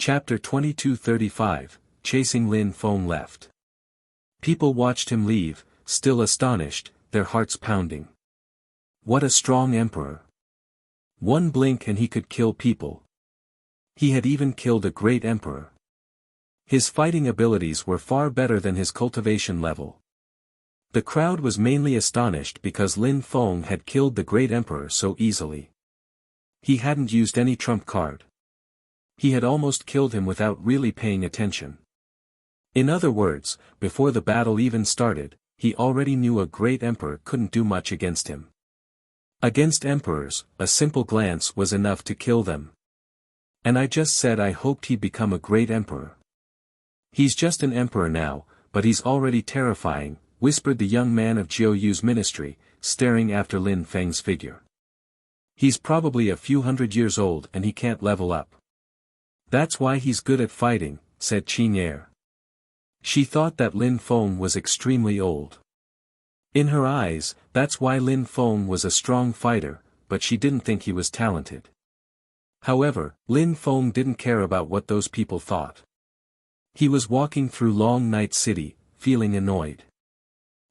Chapter 2235, Chasing Lin Feng left. People watched him leave, still astonished, their hearts pounding. What a strong emperor. One blink and he could kill people. He had even killed a great emperor. His fighting abilities were far better than his cultivation level. The crowd was mainly astonished because Lin Feng had killed the great emperor so easily. He hadn't used any trump card. He had almost killed him without really paying attention. In other words, before the battle even started, he already knew a great emperor couldn't do much against him. Against emperors, a simple glance was enough to kill them. And I just said I hoped he'd become a great emperor. He's just an emperor now, but he's already terrifying, whispered the young man of Jiu Yu's ministry, staring after Lin Feng's figure. He's probably a few hundred years old and he can't level up. That's why he's good at fighting, said Qing'er. She thought that Lin Feng was extremely old. In her eyes, that's why Lin Feng was a strong fighter, but she didn't think he was talented. However, Lin Feng didn't care about what those people thought. He was walking through Long Night City, feeling annoyed.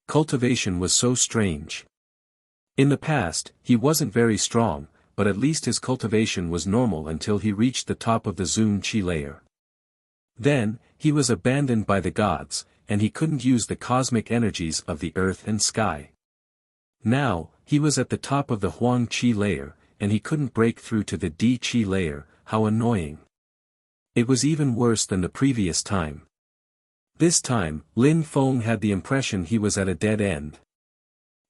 Cultivation was so strange. In the past, he wasn't very strong, but at least his cultivation was normal until he reached the top of the Zun Qi layer. Then, he was abandoned by the gods, and he couldn't use the cosmic energies of the earth and sky. Now, he was at the top of the Huang Qi layer, and he couldn't break through to the Di Qi layer. How annoying. It was even worse than the previous time. This time, Lin Feng had the impression he was at a dead end.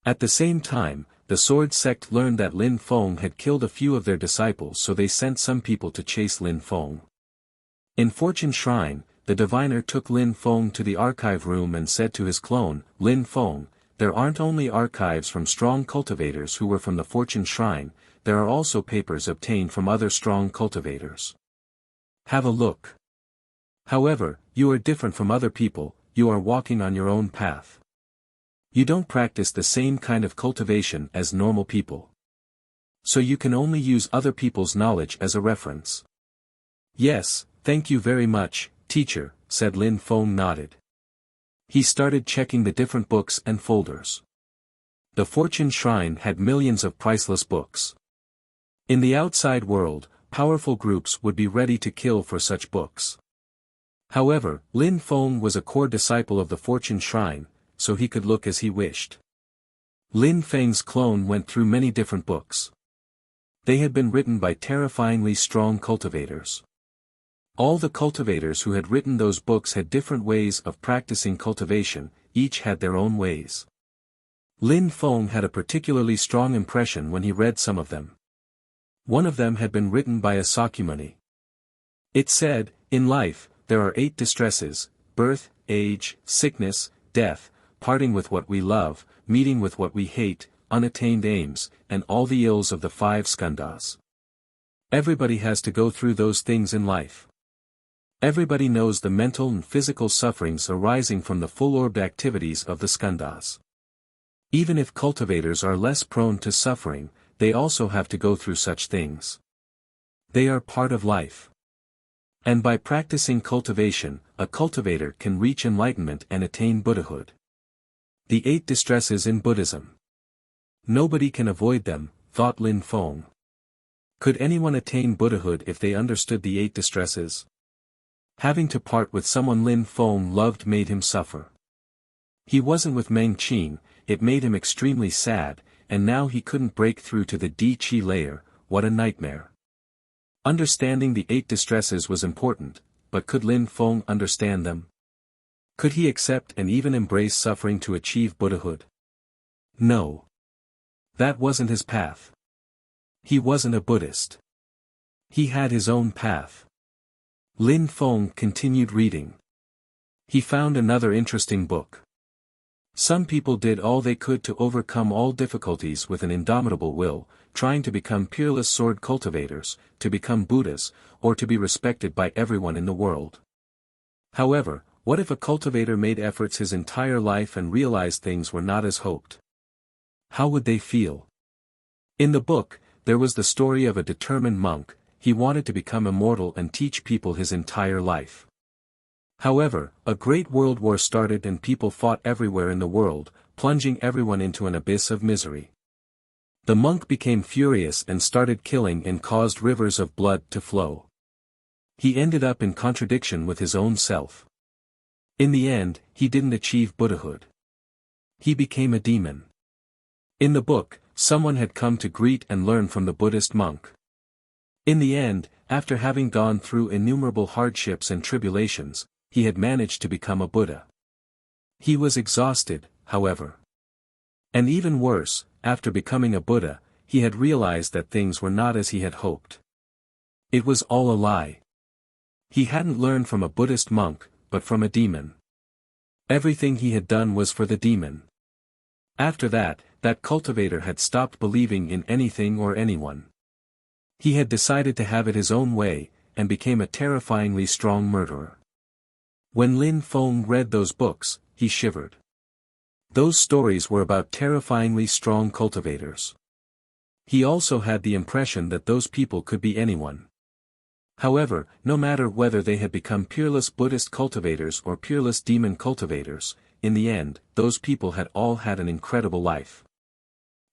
At the same time, the sword sect learned that Lin Feng had killed a few of their disciples, so they sent some people to chase Lin Feng. In Fortune Shrine, the diviner took Lin Feng to the archive room and said to his clone, Lin Feng, there aren't only archives from strong cultivators who were from the Fortune Shrine, there are also papers obtained from other strong cultivators. Have a look. However, you are different from other people, you are walking on your own path. You don't practice the same kind of cultivation as normal people. So you can only use other people's knowledge as a reference. Yes, thank you very much, teacher, said Lin Feng nodded. He started checking the different books and folders. The Fortune Shrine had millions of priceless books. In the outside world, powerful groups would be ready to kill for such books. However, Lin Feng was a core disciple of the Fortune Shrine, so he could look as he wished. Lin Feng's clone went through many different books. They had been written by terrifyingly strong cultivators. All the cultivators who had written those books had different ways of practicing cultivation, each had their own ways. Lin Feng had a particularly strong impression when he read some of them. One of them had been written by a Sakyamuni. It said, in life, there are 8 distresses: birth, age, sickness, death, parting with what we love, meeting with what we hate, unattained aims, and all the ills of the 5 skandhas. Everybody has to go through those things in life. Everybody knows the mental and physical sufferings arising from the full-orbed activities of the skandhas. Even if cultivators are less prone to suffering, they also have to go through such things. They are part of life. And by practicing cultivation, a cultivator can reach enlightenment and attain Buddhahood. The 8 distresses in Buddhism. Nobody can avoid them, thought Lin Feng. Could anyone attain Buddhahood if they understood the 8 distresses? Having to part with someone Lin Feng loved made him suffer. He wasn't with Meng Qing, it made him extremely sad, and now he couldn't break through to the Di Qi layer. What a nightmare. Understanding the 8 distresses was important, but could Lin Feng understand them? Could he accept and even embrace suffering to achieve Buddhahood? No. That wasn't his path. He wasn't a Buddhist. He had his own path. Lin Feng continued reading. He found another interesting book. Some people did all they could to overcome all difficulties with an indomitable will, trying to become peerless sword cultivators, to become Buddhas, or to be respected by everyone in the world. However, what if a cultivator made efforts his entire life and realized things were not as hoped? How would they feel? In the book, there was the story of a determined monk. he wanted to become immortal and teach people his entire life. However, a great world war started and people fought everywhere in the world, plunging everyone into an abyss of misery. The monk became furious and started killing and caused rivers of blood to flow. He ended up in contradiction with his own self. In the end, he didn't achieve Buddhahood. He became a demon. In the book, someone had come to greet and learn from the Buddhist monk. In the end, after having gone through innumerable hardships and tribulations, he had managed to become a Buddha. He was exhausted, however. And even worse, after becoming a Buddha, he had realized that things were not as he had hoped. It was all a lie. He hadn't learned from a Buddhist monk, but from a demon. Everything he had done was for the demon. After that, that cultivator had stopped believing in anything or anyone. He had decided to have it his own way, and became a terrifyingly strong murderer. When Lin Feng read those books, he shivered. Those stories were about terrifyingly strong cultivators. He also had the impression that those people could be anyone. However, no matter whether they had become peerless Buddhist cultivators or peerless demon cultivators, in the end, those people had all had an incredible life.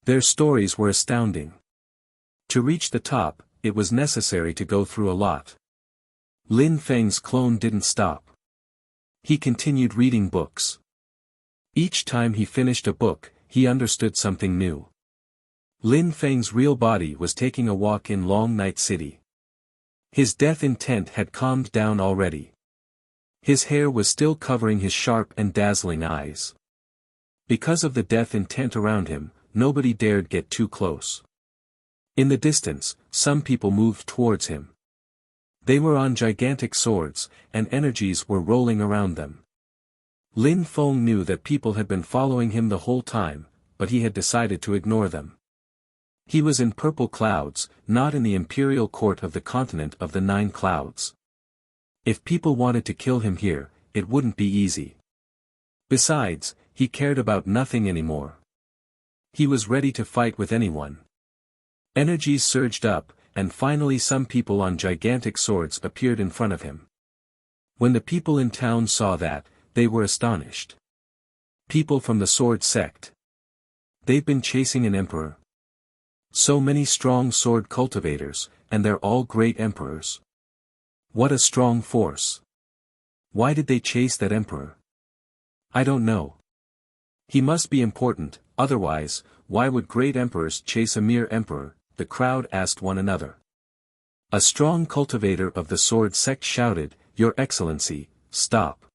Their stories were astounding. To reach the top, it was necessary to go through a lot. Lin Feng's clone didn't stop. He continued reading books. Each time he finished a book, he understood something new. Lin Feng's real body was taking a walk in Long Night City. His death intent had calmed down already. His hair was still covering his sharp and dazzling eyes. Because of the death intent around him, nobody dared get too close. In the distance, some people moved towards him. They were on gigantic swords, and energies were rolling around them. Lin Feng knew that people had been following him the whole time, but he had decided to ignore them. He was in purple clouds, not in the imperial court of the continent of the 9 clouds. If people wanted to kill him here, it wouldn't be easy. Besides, he cared about nothing anymore. He was ready to fight with anyone. Energies surged up, and finally some people on gigantic swords appeared in front of him. When the people in town saw that, they were astonished. People from the sword sect. They've been chasing an emperor. So many strong sword cultivators, and they're all great emperors. What a strong force. Why did they chase that emperor? I don't know. He must be important, otherwise, why would great emperors chase a mere emperor? The crowd asked one another. A strong cultivator of the sword sect shouted, "Your Excellency, stop."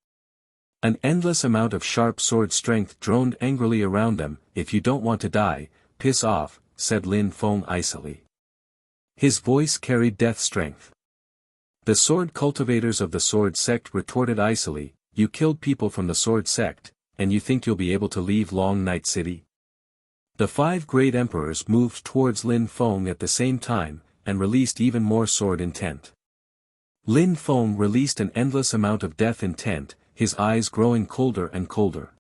An endless amount of sharp sword strength droned angrily around them. "If you don't want to die, piss off," said Lin Feng icily. His voice carried death strength. The sword cultivators of the sword sect retorted icily, "You killed people from the sword sect, and you think you'll be able to leave Long Night City?" The 5 great emperors moved towards Lin Feng at the same time, and released even more sword intent. Lin Feng released an endless amount of death intent, his eyes growing colder and colder.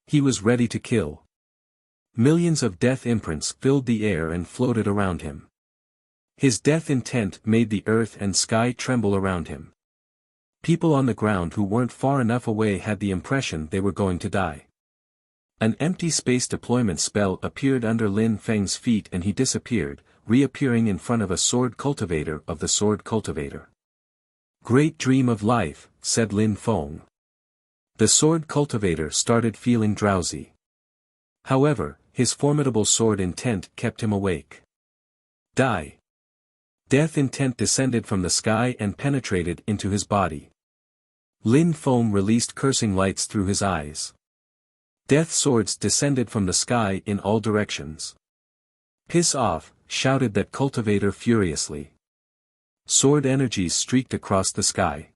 He was ready to kill. Millions of death imprints filled the air and floated around him. His death intent made the earth and sky tremble around him. People on the ground who weren't far enough away had the impression they were going to die. An empty space deployment spell appeared under Lin Feng's feet and he disappeared, reappearing in front of a sword cultivator of the sword cultivator. "Great dream of life," said Lin Feng. The sword cultivator started feeling drowsy. However, his formidable sword intent kept him awake. Die. Death intent descended from the sky and penetrated into his body. Lin Feng released cursing lights through his eyes. Death swords descended from the sky in all directions. "Piss off," shouted that cultivator furiously. Sword energies streaked across the sky.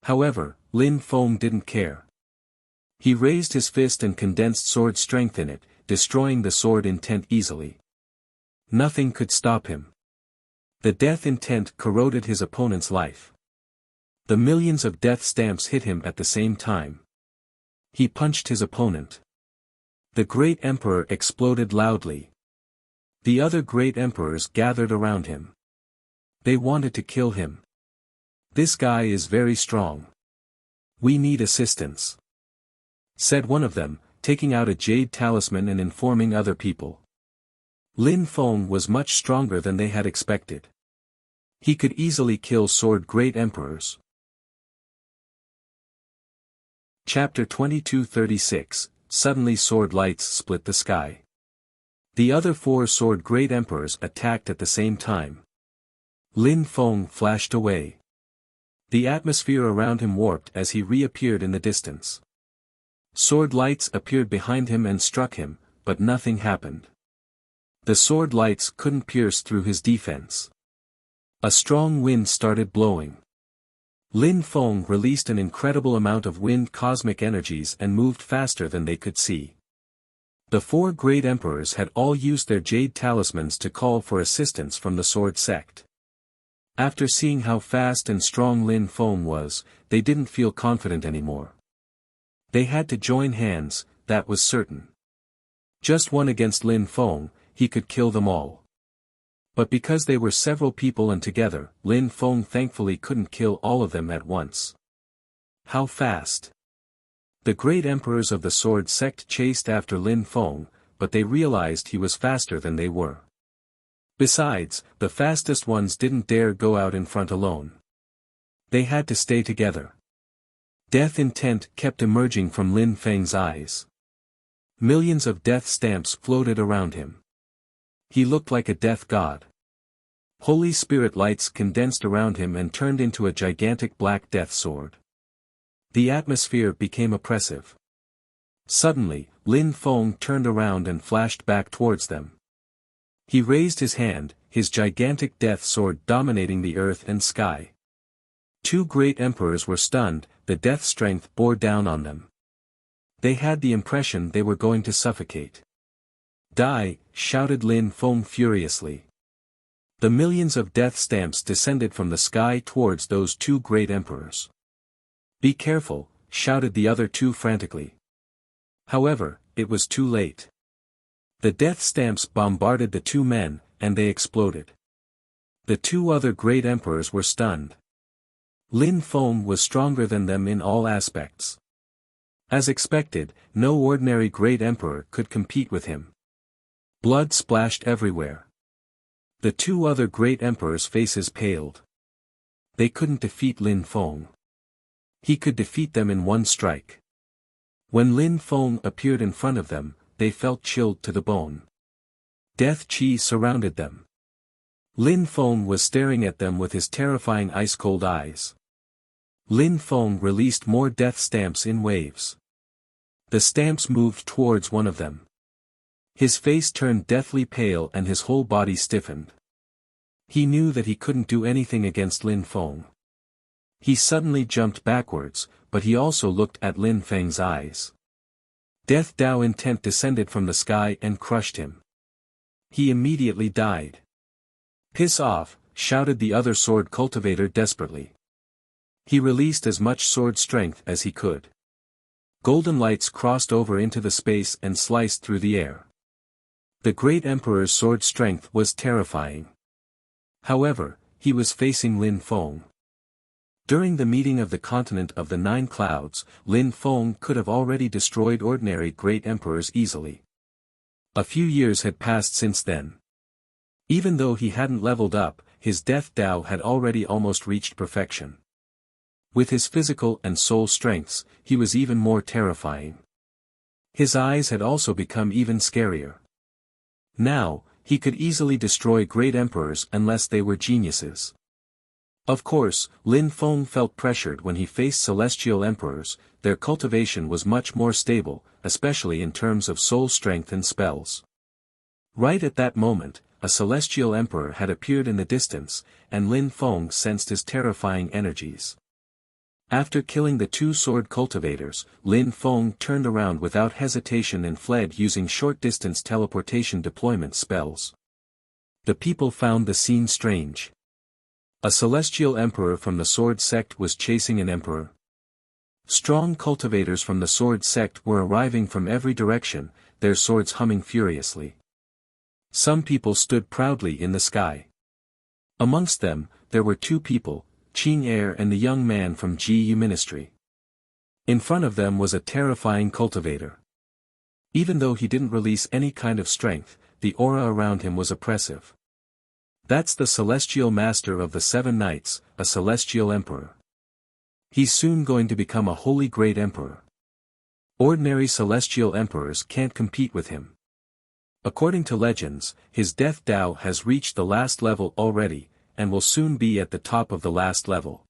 However, Lin Feng didn't care. He raised his fist and condensed sword strength in it, destroying the sword intent easily. Nothing could stop him. The death intent corroded his opponent's life. The millions of death stamps hit him at the same time. He punched his opponent. The great emperor exploded loudly. The other great emperors gathered around him. They wanted to kill him. "This guy is very strong. We need assistance," said one of them, taking out a jade talisman and informing other people. Lin Feng was much stronger than they had expected. He could easily kill Sword Great Emperors. Chapter 2236, Suddenly sword lights split the sky. The other 4 Sword Great Emperors attacked at the same time. Lin Feng flashed away. The atmosphere around him warped as he reappeared in the distance. Sword lights appeared behind him and struck him, but nothing happened. The sword lights couldn't pierce through his defense. A strong wind started blowing. Lin Feng released an incredible amount of wind cosmic energies and moved faster than they could see. The 4 great emperors had all used their jade talismans to call for assistance from the sword sect. After seeing how fast and strong Lin Feng was, they didn't feel confident anymore. They had to join hands, that was certain. Just one against Lin Feng, he could kill them all. But because they were several people and together, Lin Feng thankfully couldn't kill all of them at once. How fast! The great emperors of the sword sect chased after Lin Feng, but they realized he was faster than they were. Besides, the fastest ones didn't dare go out in front alone. They had to stay together. Death intent kept emerging from Lin Feng's eyes. Millions of death stamps floated around him. He looked like a death god. Holy spirit lights condensed around him and turned into a gigantic black death sword. The atmosphere became oppressive. Suddenly, Lin Feng turned around and flashed back towards them. He raised his hand, his gigantic death sword dominating the earth and sky. 2 great emperors were stunned, the death strength bore down on them. They had the impression they were going to suffocate. "Die!" shouted Lin Feng furiously. The millions of death stamps descended from the sky towards those 2 great emperors. "Be careful!" shouted the other 2 frantically. However, it was too late. The death stamps bombarded the 2 men, and they exploded. The 2 other great emperors were stunned. Lin Feng was stronger than them in all aspects. As expected, no ordinary great emperor could compete with him. Blood splashed everywhere. The 2 other great emperors' faces paled. They couldn't defeat Lin Feng. He could defeat them in one strike. When Lin Feng appeared in front of them, they felt chilled to the bone. Death chi surrounded them. Lin Feng was staring at them with his terrifying ice-cold eyes. Lin Feng released more death stamps in waves. The stamps moved towards one of them. His face turned deathly pale and his whole body stiffened. He knew that he couldn't do anything against Lin Feng. He suddenly jumped backwards, but he also looked at Lin Feng's eyes. Death Dao intent descended from the sky and crushed him. He immediately died. "Piss off!" shouted the other sword cultivator desperately. He released as much sword strength as he could. Golden lights crossed over into the space and sliced through the air. The great emperor's sword strength was terrifying. However, he was facing Lin Feng. During the meeting of the continent of the 9 clouds, Lin Feng could have already destroyed ordinary great emperors easily. A few years had passed since then. Even though he hadn't leveled up, his death Dao had already almost reached perfection. With his physical and soul strengths, he was even more terrifying. His eyes had also become even scarier. Now, he could easily destroy great emperors unless they were geniuses. Of course, Lin Feng felt pressured when he faced celestial emperors. Their cultivation was much more stable, especially in terms of soul strength and spells. Right at that moment, a celestial emperor had appeared in the distance, and Lin Feng sensed his terrifying energies. After killing the 2 sword cultivators, Lin Feng turned around without hesitation and fled using short-distance teleportation deployment spells. The people found the scene strange. A celestial emperor from the sword sect was chasing an emperor. Strong cultivators from the sword sect were arriving from every direction, their swords humming furiously. Some people stood proudly in the sky. Amongst them, there were two people, Qing Er and the young man from GU Ministry. In front of them was a terrifying cultivator. Even though he didn't release any kind of strength, the aura around him was oppressive. That's the celestial master of the 7 knights, a celestial emperor. He's soon going to become a holy great emperor. Ordinary celestial emperors can't compete with him. According to legends, his death Dao has reached the last level already, and will soon be at the top of the last level.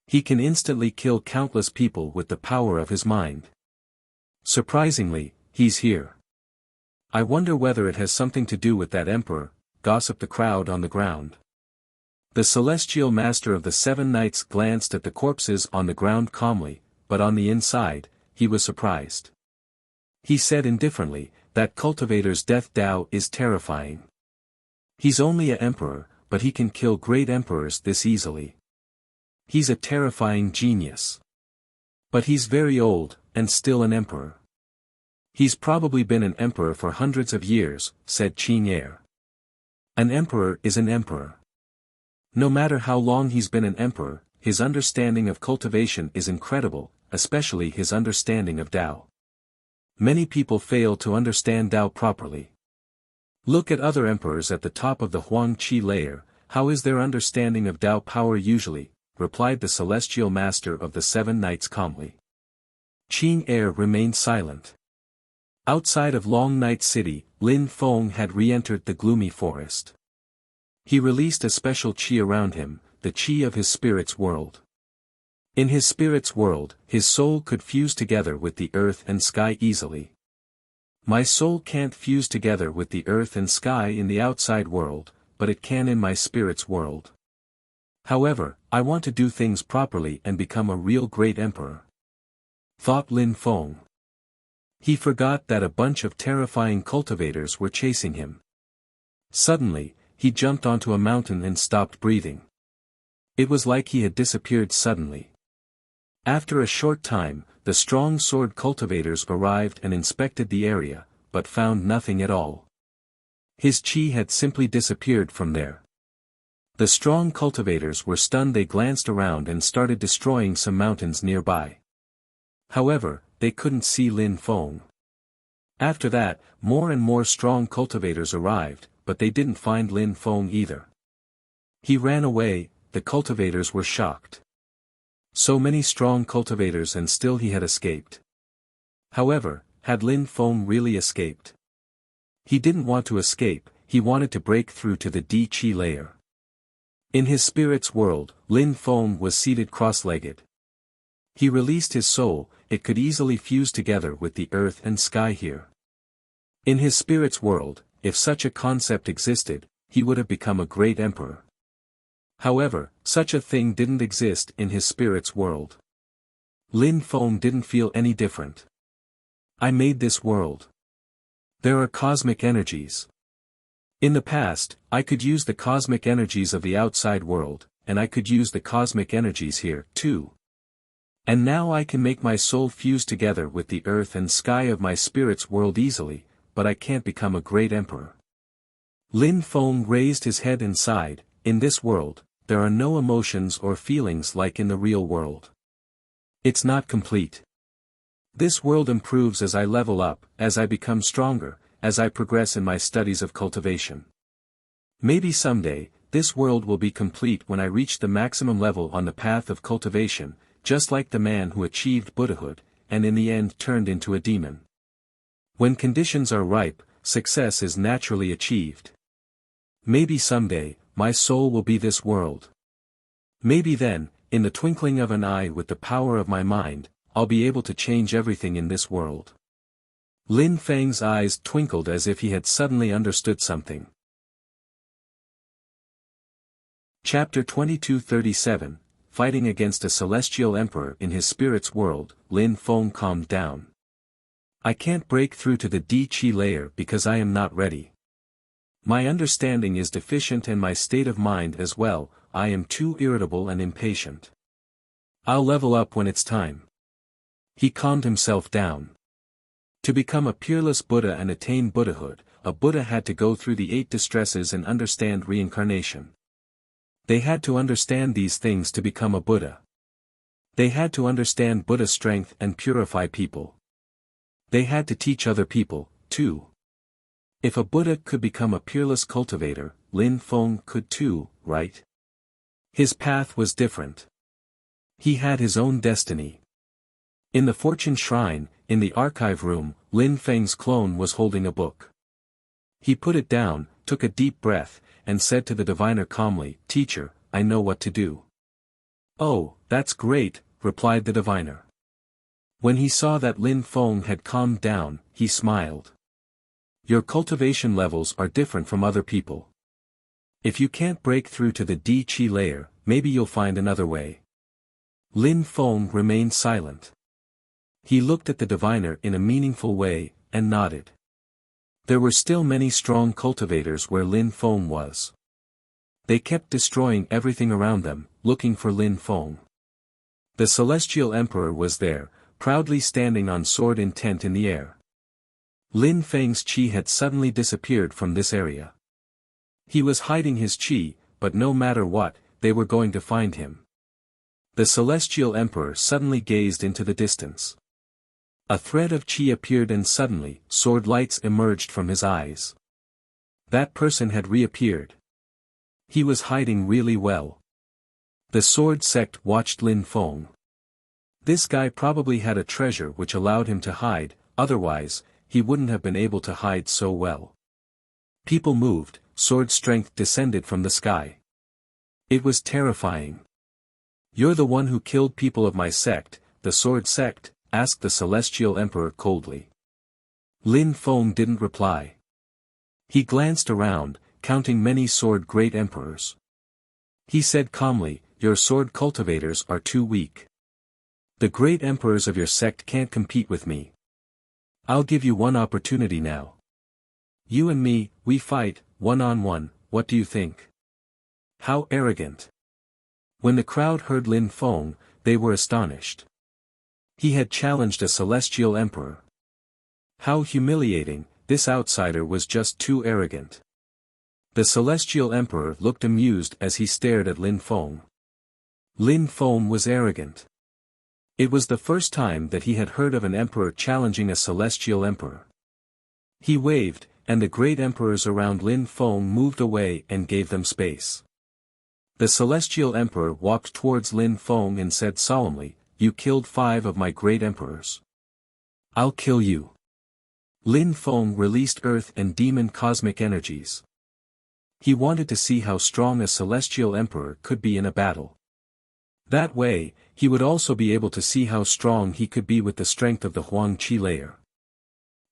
He can instantly kill countless people with the power of his mind. Surprisingly, he's here. I wonder whether it has something to do with that emperor, gossiped the crowd on the ground. The celestial master of the 7 knights glanced at the corpses on the ground calmly, but on the inside, he was surprised. He said indifferently, that cultivator's death Dao is terrifying. He's only an emperor, but he can kill great emperors this easily. He's a terrifying genius. But he's very old, and still an emperor. He's probably been an emperor for hundreds of years, said Qing Er. An emperor is an emperor. No matter how long he's been an emperor, his understanding of cultivation is incredible, especially his understanding of Dao. Many people fail to understand Dao properly. Look at other emperors at the top of the Huang Qi layer, how is their understanding of Dao power usually, replied the celestial master of the 7 knights calmly. Qing Er remained silent. Outside of Long Night City, Lin Feng had re-entered the gloomy forest. He released a special qi around him, the qi of his spirit's world. In his spirit's world, his soul could fuse together with the earth and sky easily. My soul can't fuse together with the earth and sky in the outside world, but it can in my spirit's world. However, I want to do things properly and become a real great emperor, thought Lin Feng. He forgot that a bunch of terrifying cultivators were chasing him. Suddenly, he jumped onto a mountain and stopped breathing. It was like he had disappeared suddenly. After a short time, the strong sword cultivators arrived and inspected the area, but found nothing at all. His qi had simply disappeared from there. The strong cultivators were stunned. They glanced around and started destroying some mountains nearby. However, they couldn't see Lin Feng. After that, more and more strong cultivators arrived, but they didn't find Lin Feng either. He ran away. The cultivators were shocked. So many strong cultivators and still he had escaped. However, had Lin Feng really escaped? He didn't want to escape, he wanted to break through to the D Qi layer. In his spirit's world, Lin Feng was seated cross-legged. He released his soul, it could easily fuse together with the earth and sky here. In his spirit's world, if such a concept existed, he would have become a great emperor. However, such a thing didn't exist in his spirit's world. Lin Feng didn't feel any different. I made this world. There are cosmic energies. In the past, I could use the cosmic energies of the outside world, and I could use the cosmic energies here, too. And now I can make my soul fuse together with the earth and sky of my spirit's world easily, but I can't become a great emperor. Lin Feng raised his head and sighed. In this world, there are no emotions or feelings like in the real world. It's not complete. This world improves as I level up, as I become stronger, as I progress in my studies of cultivation. Maybe someday, this world will be complete when I reach the maximum level on the path of cultivation, just like the man who achieved Buddhahood, and in the end turned into a demon. When conditions are ripe, success is naturally achieved. Maybe someday, my soul will be this world. Maybe then, in the twinkling of an eye with the power of my mind, I'll be able to change everything in this world. Lin Feng's eyes twinkled as if he had suddenly understood something. Chapter 2237, Fighting against a celestial emperor in his spirit's world. Lin Feng calmed down. I can't break through to the D Qi layer because I am not ready. My understanding is deficient and my state of mind as well. I am too irritable and impatient. I'll level up when it's time. He calmed himself down. To become a peerless Buddha and attain Buddhahood, a Buddha had to go through the 8 distresses and understand reincarnation. They had to understand these things to become a Buddha. They had to understand Buddha's strength and purify people. They had to teach other people, too. If a Buddha could become a peerless cultivator, Lin Feng could too, right? His path was different. He had his own destiny. In the Fortune Shrine, in the archive room, Lin Feng's clone was holding a book. He put it down, took a deep breath, and said to the diviner calmly, "Teacher, I know what to do." "Oh, that's great," replied the diviner. When he saw that Lin Feng had calmed down, he smiled. "Your cultivation levels are different from other people. If you can't break through to the Di Qi layer, maybe you'll find another way." Lin Feng remained silent. He looked at the diviner in a meaningful way, and nodded. There were still many strong cultivators where Lin Feng was. They kept destroying everything around them, looking for Lin Feng. The Celestial Emperor was there, proudly standing on sword intent in the air. Lin Feng's qi had suddenly disappeared from this area. He was hiding his qi, but no matter what, they were going to find him. The Celestial Emperor suddenly gazed into the distance. A thread of qi appeared and suddenly, sword lights emerged from his eyes. That person had reappeared. He was hiding really well. The sword sect watched Lin Feng. This guy probably had a treasure which allowed him to hide, otherwise, he wouldn't have been able to hide so well. People moved, sword strength descended from the sky. It was terrifying. "You're the one who killed people of my sect, the sword sect?" asked the Celestial Emperor coldly. Lin Feng didn't reply. He glanced around, counting many sword great emperors. He said calmly, "Your sword cultivators are too weak. The great emperors of your sect can't compete with me. I'll give you one opportunity now. You and me, we fight, one-on-one, what do you think?" How arrogant. When the crowd heard Lin Feng, they were astonished. He had challenged a Celestial Emperor. How humiliating, this outsider was just too arrogant. The Celestial Emperor looked amused as he stared at Lin Feng. Lin Feng was arrogant. It was the first time that he had heard of an emperor challenging a Celestial Emperor. He waved, and the great emperors around Lin Feng moved away and gave them space. The Celestial Emperor walked towards Lin Feng and said solemnly, "You killed 5 of my great emperors. I'll kill you." Lin Feng released earth and demon cosmic energies. He wanted to see how strong a Celestial Emperor could be in a battle. That way, he would also be able to see how strong he could be with the strength of the Huang Qi layer.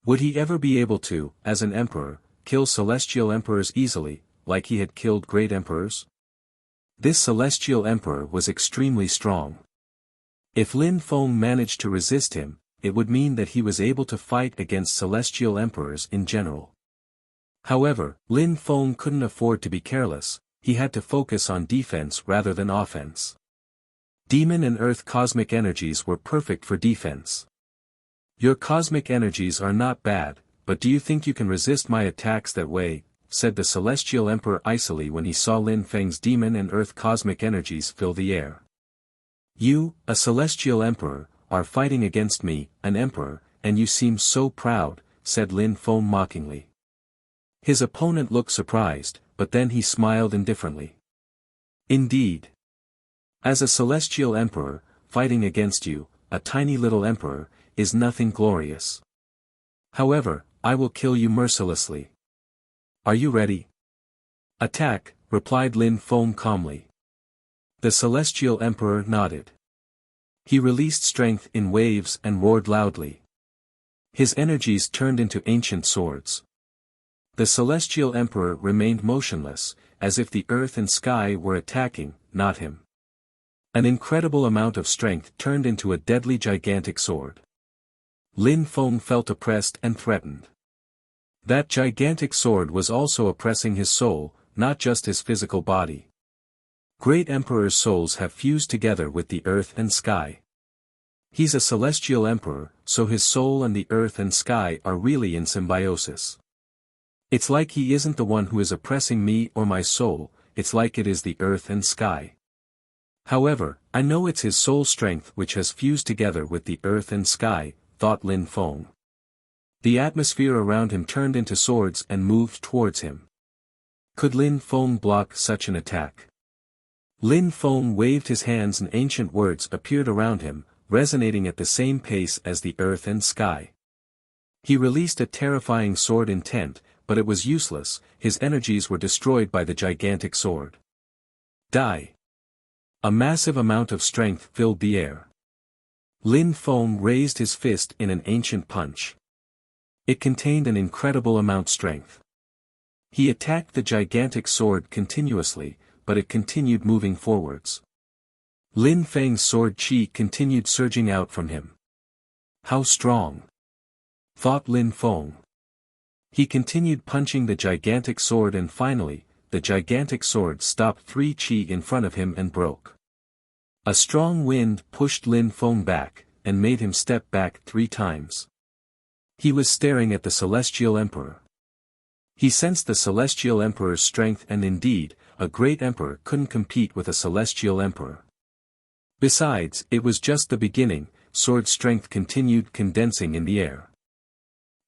Would he ever be able to, as an emperor, kill Celestial Emperors easily, like he had killed great emperors? This Celestial Emperor was extremely strong. If Lin Feng managed to resist him, it would mean that he was able to fight against Celestial Emperors in general. However, Lin Feng couldn't afford to be careless, he had to focus on defense rather than offense. Demon and earth cosmic energies were perfect for defense. "Your cosmic energies are not bad, but do you think you can resist my attacks that way?" said the Celestial Emperor icily when he saw Lin Feng's demon and earth cosmic energies fill the air. "You, a Celestial Emperor, are fighting against me, an emperor, and you seem so proud," said Lin Feng mockingly. His opponent looked surprised, but then he smiled indifferently. "Indeed. As a Celestial Emperor, fighting against you, a tiny little emperor, is nothing glorious. However, I will kill you mercilessly. Are you ready?" "Attack," replied Lin Feng calmly. The Celestial Emperor nodded. He released strength in waves and roared loudly. His energies turned into ancient swords. The Celestial Emperor remained motionless, as if the earth and sky were attacking, not him. An incredible amount of strength turned into a deadly gigantic sword. Lin Feng felt oppressed and threatened. That gigantic sword was also oppressing his soul, not just his physical body. Great Emperor's souls have fused together with the earth and sky. He's a Celestial Emperor, so his soul and the earth and sky are really in symbiosis. It's like he isn't the one who is oppressing me or my soul, it's like it is the earth and sky. However, I know it's his soul strength which has fused together with the earth and sky, thought Lin Feng. The atmosphere around him turned into swords and moved towards him. Could Lin Feng block such an attack? Lin Feng waved his hands and ancient words appeared around him, resonating at the same pace as the earth and sky. He released a terrifying sword intent, but it was useless, his energies were destroyed by the gigantic sword. Die! A massive amount of strength filled the air. Lin Feng raised his fist in an ancient punch. It contained an incredible amount of strength. He attacked the gigantic sword continuously, but it continued moving forwards. Lin Feng's sword chi continued surging out from him. How strong! Thought Lin Feng. He continued punching the gigantic sword and finally, the gigantic sword stopped 3 chi in front of him and broke. A strong wind pushed Lin Feng back, and made him step back 3 times. He was staring at the Celestial Emperor. He sensed the Celestial Emperor's strength and indeed, a great emperor couldn't compete with a Celestial Emperor. Besides, it was just the beginning, sword strength continued condensing in the air.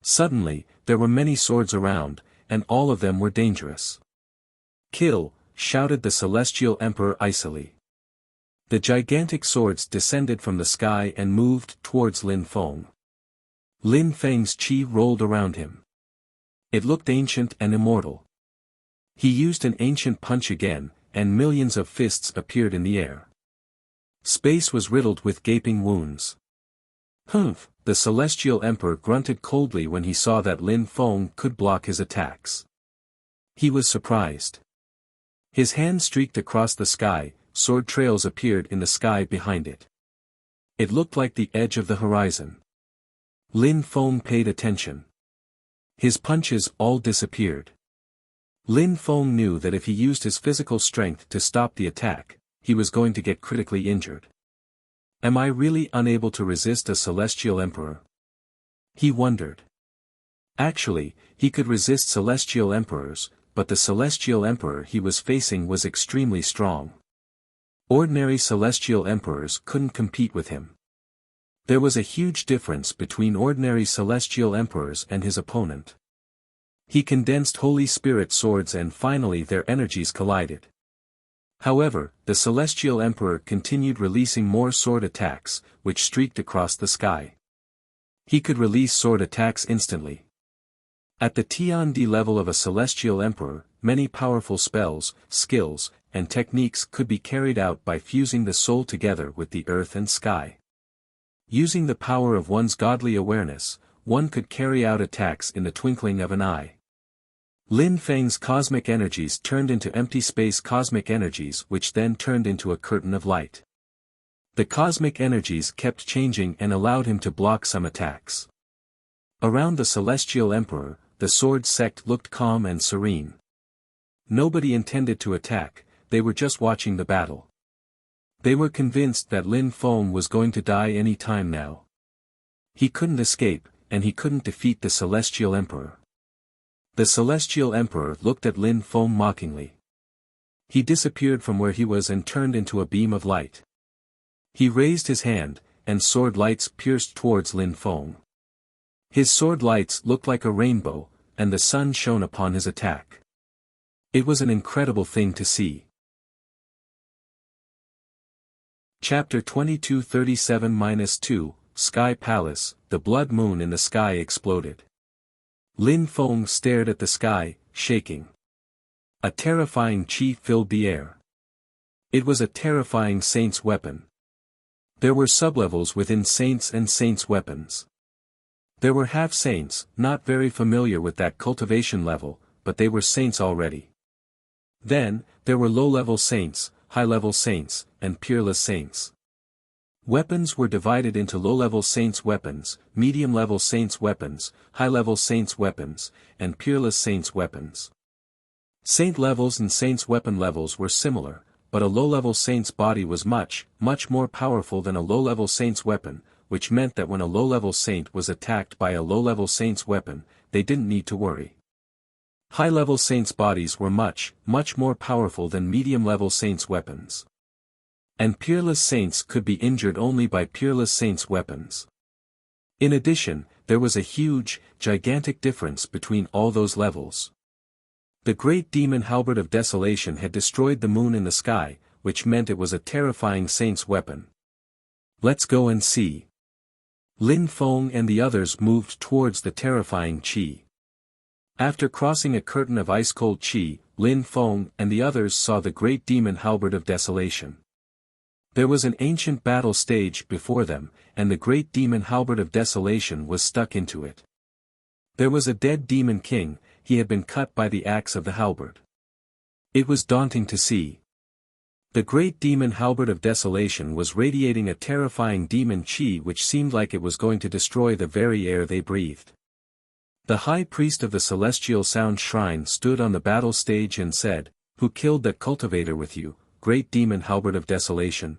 Suddenly, there were many swords around, and all of them were dangerous. Kill, shouted the Celestial Emperor icily. The gigantic swords descended from the sky and moved towards Lin Feng. Lin Feng's chi rolled around him. It looked ancient and immortal. He used an ancient punch again, and millions of fists appeared in the air. Space was riddled with gaping wounds. Humph! The Celestial Emperor grunted coldly when he saw that Lin Feng could block his attacks. He was surprised. His hand streaked across the sky, sword trails appeared in the sky behind it. It looked like the edge of the horizon. Lin Feng paid attention. His punches all disappeared. Lin Feng knew that if he used his physical strength to stop the attack, he was going to get critically injured. Am I really unable to resist a Celestial Emperor? He wondered. Actually, he could resist Celestial Emperors, but the Celestial Emperor he was facing was extremely strong. Ordinary Celestial Emperors couldn't compete with him. There was a huge difference between ordinary Celestial Emperors and his opponent. He condensed Holy Spirit swords and finally their energies collided. However, the Celestial Emperor continued releasing more sword attacks, which streaked across the sky. He could release sword attacks instantly. At the Tiandi level of a Celestial Emperor, many powerful spells, skills, and techniques could be carried out by fusing the soul together with the earth and sky. Using the power of one's godly awareness, one could carry out attacks in the twinkling of an eye. Lin Feng's cosmic energies turned into empty space cosmic energies which then turned into a curtain of light. The cosmic energies kept changing and allowed him to block some attacks. Around the Celestial Emperor, the sword sect looked calm and serene. Nobody intended to attack, they were just watching the battle. They were convinced that Lin Feng was going to die any time now. He couldn't escape, and he couldn't defeat the Celestial Emperor. The Celestial Emperor looked at Lin Feng mockingly. He disappeared from where he was and turned into a beam of light. He raised his hand, and sword lights pierced towards Lin Feng. His sword lights looked like a rainbow, and the sun shone upon his attack. It was an incredible thing to see. Chapter 2237-2, Sky Palace. The blood moon in the sky exploded. Lin Feng stared at the sky, shaking. A terrifying chi filled the air. It was a terrifying saint's weapon. There were sublevels within saints and saints' weapons. There were half-saints, not very familiar with that cultivation level, but they were saints already. Then, there were low-level saints, high-level saints, and peerless saints. Weapons were divided into low-level saints' weapons, medium-level saints' weapons, high-level saints' weapons, and peerless saints' weapons. Saint levels and saints' weapon levels were similar, but a low-level saint's body was much more powerful than a low-level saint's weapon, which meant that when a low-level saint was attacked by a low-level saint's weapon, they didn't need to worry. High-level saints' bodies were much, much more powerful than medium-level saints' weapons. And peerless saints could be injured only by peerless saints' weapons. In addition, there was a huge, gigantic difference between all those levels. The great demon halberd of desolation had destroyed the moon in the sky, which meant it was a terrifying saint's weapon. Let's go and see. Lin Feng and the others moved towards the terrifying Qi. After crossing a curtain of ice-cold Qi, Lin Feng and the others saw the great demon halberd of desolation. There was an ancient battle stage before them, and the great demon halberd of desolation was stuck into it. There was a dead demon king, he had been cut by the axe of the halberd. It was daunting to see. The great demon halberd of desolation was radiating a terrifying demon Qi which seemed like it was going to destroy the very air they breathed. The high priest of the celestial sound shrine stood on the battle stage and said, "Who killed that cultivator with you, great demon halberd of desolation?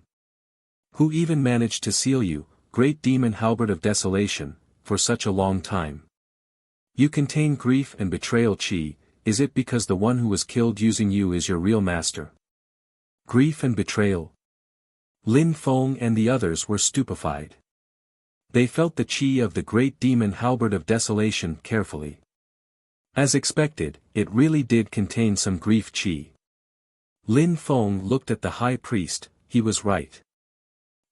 Who even managed to seal you, great demon halberd of desolation, for such a long time? You contain grief and betrayal Qi, is it because the one who was killed using you is your real master? Grief and betrayal?" Lin Feng and the others were stupefied. They felt the Qi of the great demon halberd of desolation carefully. As expected, it really did contain some grief Qi. Lin Feng looked at the high priest, he was right.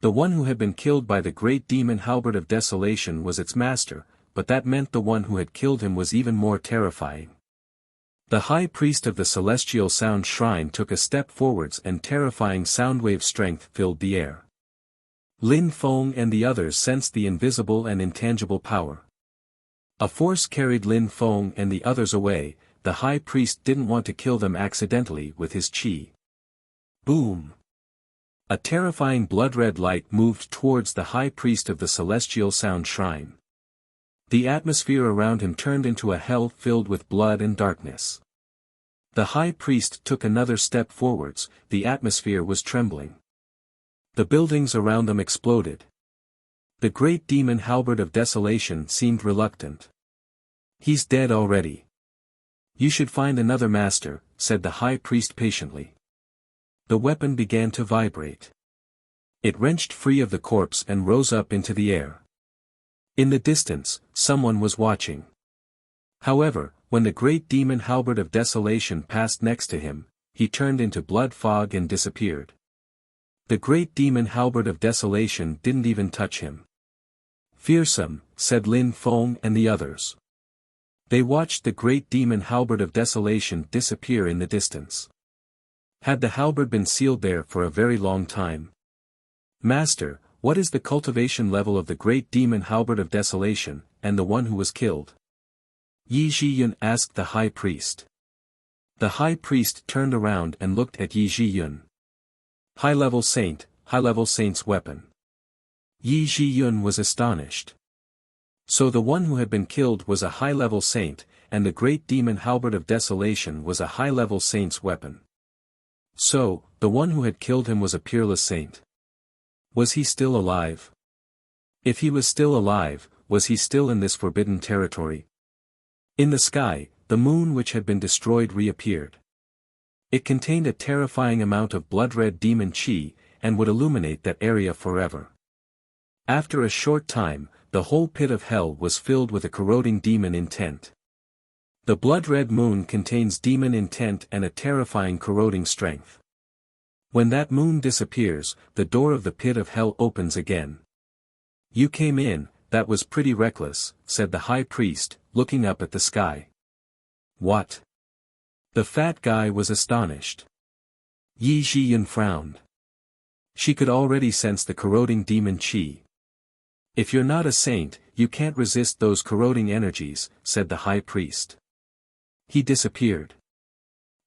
The one who had been killed by the great demon halberd of desolation was its master, but that meant the one who had killed him was even more terrifying. The high priest of the celestial sound shrine took a step forwards and terrifying soundwave strength filled the air. Lin Feng and the others sensed the invisible and intangible power. A force carried Lin Feng and the others away, the high priest didn't want to kill them accidentally with his Qi. Boom! A terrifying blood-red light moved towards the high priest of the celestial sound shrine. The atmosphere around him turned into a hell filled with blood and darkness. The high priest took another step forwards, the atmosphere was trembling. The buildings around them exploded. The great demon halberd of desolation seemed reluctant. "He's dead already. You should find another master," said the high priest patiently. The weapon began to vibrate. It wrenched free of the corpse and rose up into the air. In the distance, someone was watching. However, when the great demon halberd of desolation passed next to him, he turned into blood fog and disappeared. The great demon halberd of desolation didn't even touch him. "Fearsome," said Lin Feng and the others. They watched the great demon halberd of desolation disappear in the distance. Had the halberd been sealed there for a very long time? "Master, what is the cultivation level of the great demon halberd of desolation, and the one who was killed?" Yi Zhiyun asked the high priest. The high priest turned around and looked at Yi Zhiyun. High-level saint's weapon. Yi Zhiyun was astonished. So the one who had been killed was a high-level saint, and the great demon halberd of desolation was a high-level saint's weapon. So, the one who had killed him was a peerless saint. Was he still alive? If he was still alive, was he still in this forbidden territory? In the sky, the moon which had been destroyed reappeared. It contained a terrifying amount of blood-red demon Qi, and would illuminate that area forever. After a short time, the whole pit of hell was filled with a corroding demon intent. The blood-red moon contains demon intent and a terrifying corroding strength. When that moon disappears, the door of the pit of hell opens again. "You came in, that was pretty reckless," said the high priest, looking up at the sky. "What?" The fat guy was astonished. Yi Zhiyun frowned. She could already sense the corroding demon Qi. "If you're not a saint, you can't resist those corroding energies," said the high priest. He disappeared.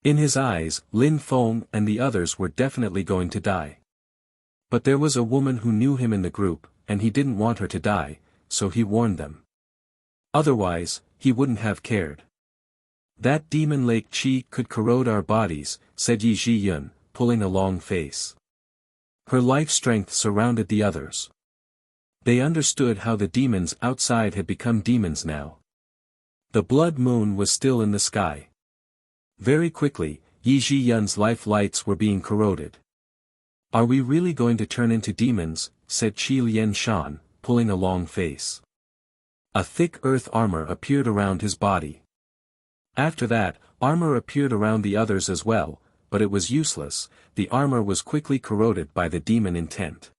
In his eyes, Lin Feng and the others were definitely going to die. But there was a woman who knew him in the group, and he didn't want her to die, so he warned them. Otherwise, he wouldn't have cared. "That demon lake Qi could corrode our bodies," said Yi Zhiyun, pulling a long face. Her life strength surrounded the others. They understood how the demons outside had become demons now. The blood moon was still in the sky. Very quickly, Yi Zhiyun's life lights were being corroded. "Are we really going to turn into demons?" said Qi Lianshan, pulling a long face. A thick earth armor appeared around his body. After that, armor appeared around the others as well, but it was useless. The armor was quickly corroded by the demon intent.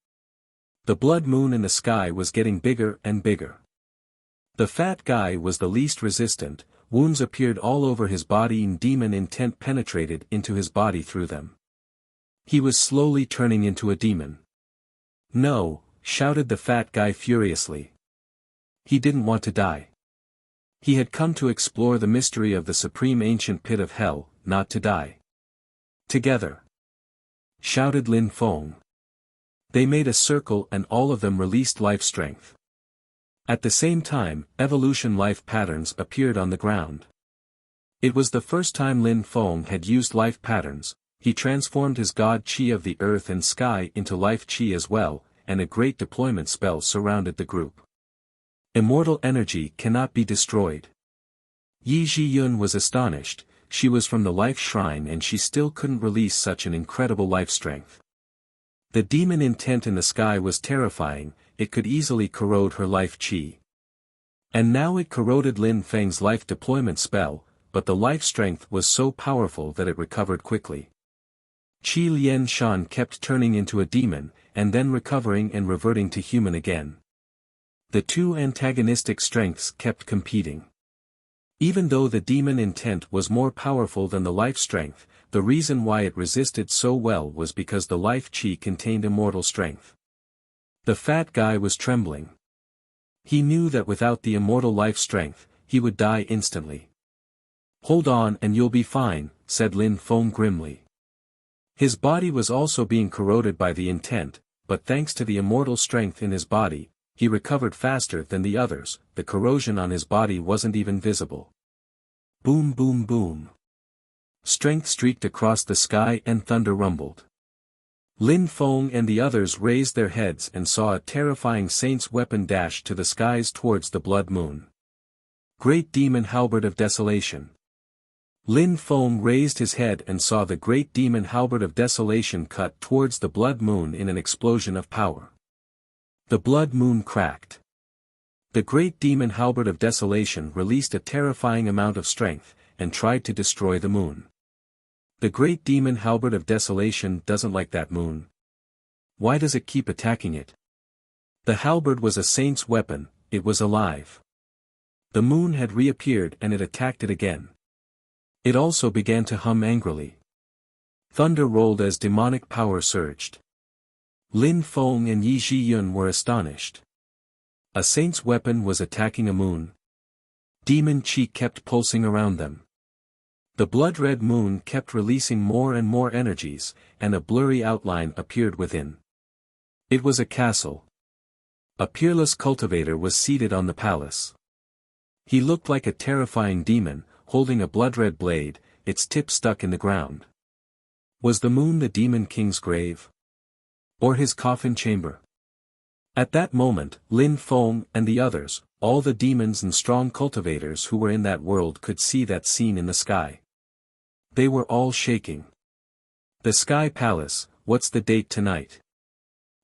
The blood moon in the sky was getting bigger and bigger. The fat guy was the least resistant. Wounds appeared all over his body and demon intent penetrated into his body through them. He was slowly turning into a demon. "No," shouted the fat guy furiously. He didn't want to die. He had come to explore the mystery of the supreme ancient pit of hell, not to die. "Together!" shouted Lin Feng. They made a circle and all of them released life strength. At the same time, evolution life patterns appeared on the ground. It was the first time Lin Feng had used life patterns. He transformed his god Qi of the earth and sky into life Qi as well, and a great deployment spell surrounded the group. Immortal energy cannot be destroyed. Yi Zhiyun was astonished. She was from the life shrine and she still couldn't release such an incredible life strength. The demon intent in the sky was terrifying. It could easily corrode her life Qi. And now it corroded Lin Feng's life deployment spell, but the life strength was so powerful that it recovered quickly. Qi Lianshan kept turning into a demon, and then recovering and reverting to human again. The two antagonistic strengths kept competing. Even though the demon intent was more powerful than the life strength, the reason why it resisted so well was because the life Qi contained immortal strength. The fat guy was trembling. He knew that without the immortal life strength, he would die instantly. "Hold on and you'll be fine," said Lin Feng grimly. His body was also being corroded by the intent, but thanks to the immortal strength in his body, he recovered faster than the others. The corrosion on his body wasn't even visible. Boom boom boom. Strength streaked across the sky and thunder rumbled. Lin Feng and the others raised their heads and saw a terrifying saint's weapon dash to the skies towards the blood moon. Great demon halberd of desolation. Lin Feng raised his head and saw the great demon halberd of desolation cut towards the blood moon in an explosion of power. The blood moon cracked. The great demon halberd of desolation released a terrifying amount of strength, and tried to destroy the moon. The great demon halberd of desolation doesn't like that moon. Why does it keep attacking it? The halberd was a saint's weapon, it was alive. The moon had reappeared and it attacked it again. It also began to hum angrily. Thunder rolled as demonic power surged. Lin Feng and Yi Zhiyun were astonished. A saint's weapon was attacking a moon. Demon Qi kept pulsing around them. The blood-red moon kept releasing more and more energies, and a blurry outline appeared within. It was a castle. A peerless cultivator was seated on the palace. He looked like a terrifying demon, holding a blood-red blade, its tip stuck in the ground. Was the moon the demon king's grave? Or his coffin chamber? At that moment, Lin Feng and the others, all the demons and strong cultivators who were in that world could see that scene in the sky. They were all shaking. The Sky Palace, what's the date tonight?